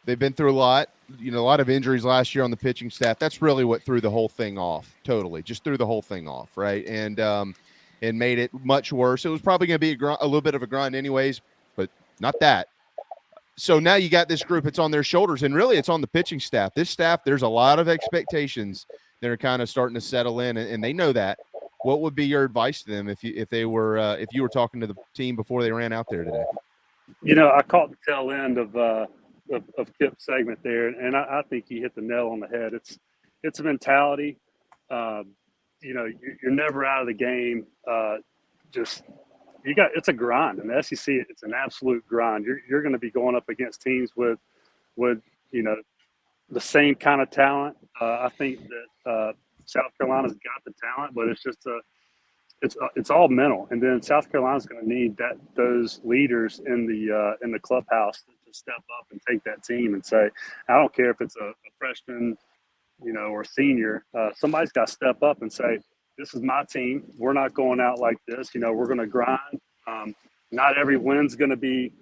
S8: they've been through a lot. You know, a lot of injuries last year on the pitching staff. That's really what threw the whole thing off. Totally, just threw the whole thing off, right? And made it much worse. It was probably going to be a little bit of a grind anyways, but not that. So now you got this group, it's on their shoulders, and really it's on the pitching staff. This staff, there's a lot of expectations that are kind of starting to settle in, and they know that. What would be your advice to them if you were talking to the team before they ran out there today?
S5: You know, I caught the tail end of Kip's segment there, and I think he hit the nail on the head. It's a mentality. You know, you're never out of the game. It's a grind. In the SEC, it's an absolute grind. You're going to be going up against teams with you know, the same kind of talent. I think that South Carolina's got the talent, but it's just it's all mental. And then South Carolina's going to need those leaders in the clubhouse to step up and take that team and say, I don't care if it's a freshman, you know, or senior, somebody's got to step up and say, this is my team. We're not going out like this. You know, we're going to grind. Not every win's going to be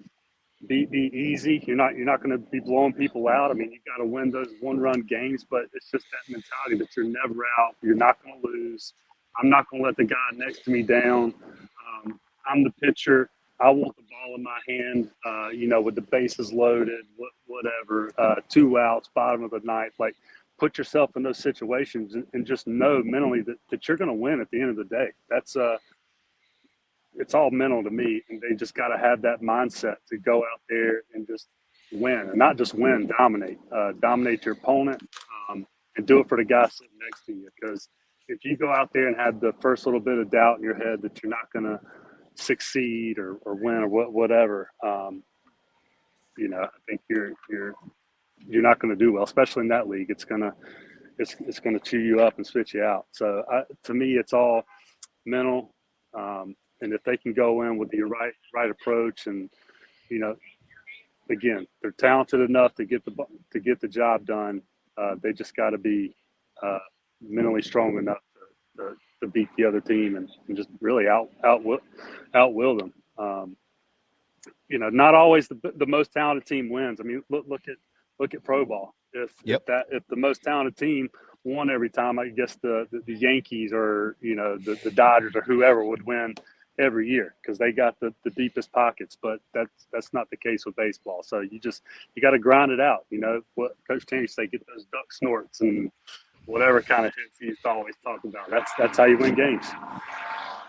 S5: easy. You're not going to be blowing people out. I mean, you got to win those one-run games, but it's just that mentality that you're never out. You're not going to lose. I'm not going to let the guy next to me down. I'm the pitcher. I want the ball in my hand, you know, with the bases loaded, whatever, 2 outs, bottom of the ninth. Like, put yourself in those situations and just know mentally that you're going to win at the end of the day. That's it's all mental to me, and they just got to have that mindset to go out there and just win, and not just win, dominate your opponent, and do it for the guy sitting next to you. Because if you go out there and have the first little bit of doubt in your head that you're not going to succeed or win or whatever, you know, I think you're not going to do well, especially in that league. It's gonna chew you up and spit you out. So to me, it's all mental. And if they can go in with the right approach, and you know, again, they're talented enough to get the job done. They just got to be mentally strong enough to beat the other team and just really outwill them. You know, not always the most talented team wins. I mean, look at pro ball. If the most talented team won every time, I guess the Yankees or, you know, the Dodgers or whoever would win every year because they got the deepest pockets. But that's not the case with baseball. So you got to grind it out. You know what Coach Taney say, get those duck snorts and whatever kind of hits he used to always talk about. That's how you win games.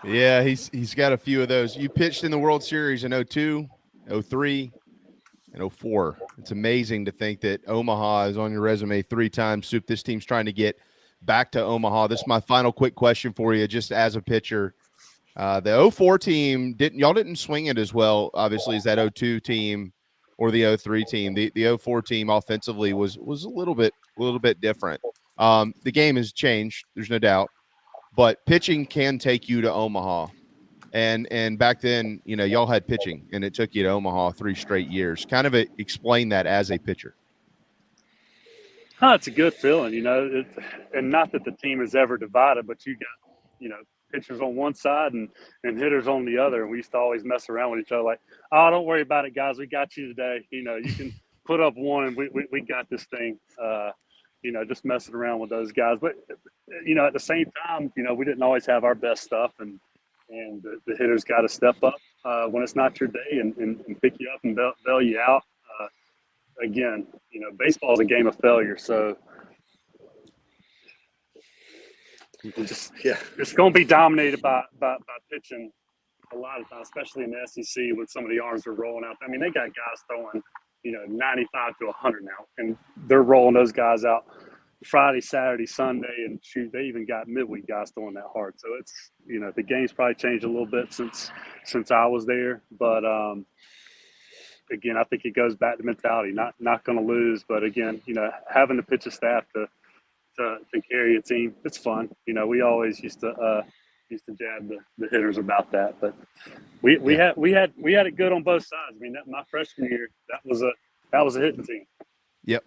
S8: Yeah, he's got a few of those. You pitched in the World Series in 2002, 2003, and 2004. It's amazing to think that Omaha is on your resume 3 times. Soup, this team's trying to get back to Omaha. This is my final quick question for you, just as a pitcher. The 2004 team didn't swing it as well, obviously, as that 2002 team or the 2003 team. The 2004 team offensively was a little bit different. The game has changed, there's no doubt, but pitching can take you to Omaha. And back then, you know, y'all had pitching, and it took you to Omaha 3 straight years. Kind of explain that as a pitcher.
S5: It's a good feeling, you know, and not that the team is ever divided, but you got, you know, pitchers on one side and hitters on the other. And we used to always mess around with each other like, oh, don't worry about it, guys. We got you today. You know, you can put up one and we got this thing, you know, just messing around with those guys. But, you know, at the same time, you know, we didn't always have our best stuff, and the hitters got to step up when it's not your day and pick you up and bail you out. Again, you know, baseball is a game of failure. So it's going to be dominated by pitching a lot of times, especially in the SEC when some of the arms are rolling out. I mean, they got guys throwing, you know, 95 to 100 now, and they're rolling those guys out Friday, Saturday, Sunday, and shoot, they even got midweek guys throwing that hard. So it's, you know, the game's probably changed a little bit since I was there. But again, I think it goes back to mentality, not going to lose. But again, you know, having to pitch a staff to carry a team, it's fun. You know, we always used to used to jab the hitters about that. But we had it good on both sides. I mean, my freshman year, that was a hitting team.
S8: Yep.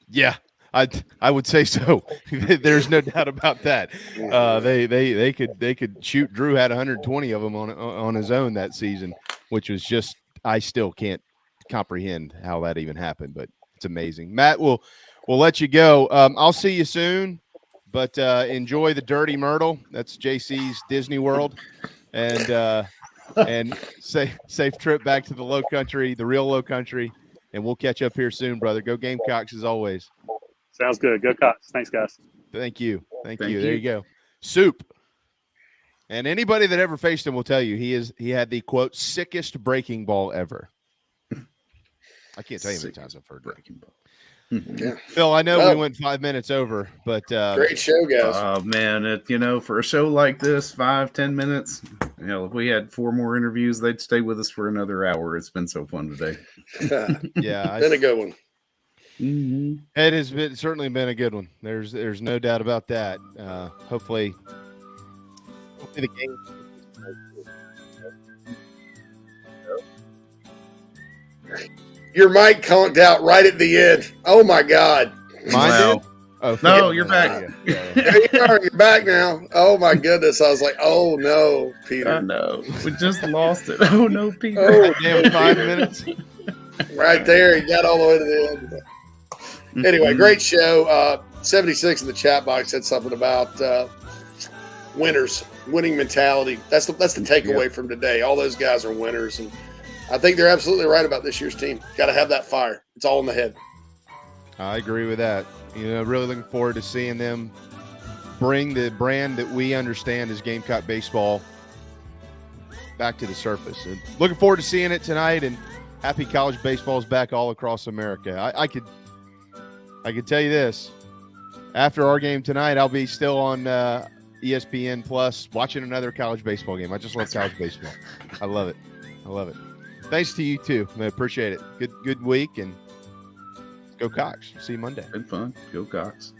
S8: Yeah. I would say so. There's no doubt about that. They could shoot. Drew had 120 of them on his own that season, which was just, I still can't comprehend how that even happened, but it's amazing. Matt, we'll let you go. I'll see you soon, but enjoy the Dirty Myrtle. That's JC's Disney World, and safe trip back to the Low Country, the real Low Country, and we'll catch up here soon, brother. Go Gamecocks as always.
S5: Sounds good. Go Cox. Thanks, guys.
S8: Thank you. Thank you. There you go. Soup. And anybody that ever faced him will tell you he had the quote sickest breaking ball ever. I can't tell you how many times I've heard breaking ball.
S10: Yeah.
S8: Phil, I know we went 5 minutes over, but
S10: great show, guys.
S14: Oh man, for a show like this, 5-10 minutes. If we had 4 more interviews, they'd stay with us for another hour. It's been so fun today.
S8: Yeah,
S10: been a good one.
S14: Mm-hmm.
S8: It has certainly been a good one. There's no doubt about that. Hopefully the game.
S10: Your mic conked out right at the end. Oh my God!
S8: Mine did?
S14: Oh, no, you're back.
S10: There you are. You're back now. Oh my goodness! I was like, oh no, Peter.
S14: I know. We just lost it. Oh no, Peter.
S10: Oh,
S8: damn, 5 minutes.
S10: Right there, you got all the way to the end. Anyway, great show. 76 in the chat box said something about winners, winning mentality. That's the takeaway from today. All those guys are winners, and I think they're absolutely right about this year's team. Got to have that fire. It's all in the head.
S8: I agree with that. Really looking forward to seeing them bring the brand that we understand as Gamecock baseball back to the surface. And looking forward to seeing it tonight. And happy college baseball is back all across America. I could tell you this: after our game tonight, I'll be still on ESPN Plus watching another college baseball game. I just love college baseball. I love it. Thanks to you too. I appreciate it. Good week, and go Cox. See you Monday.
S14: Good fun. Go Cox.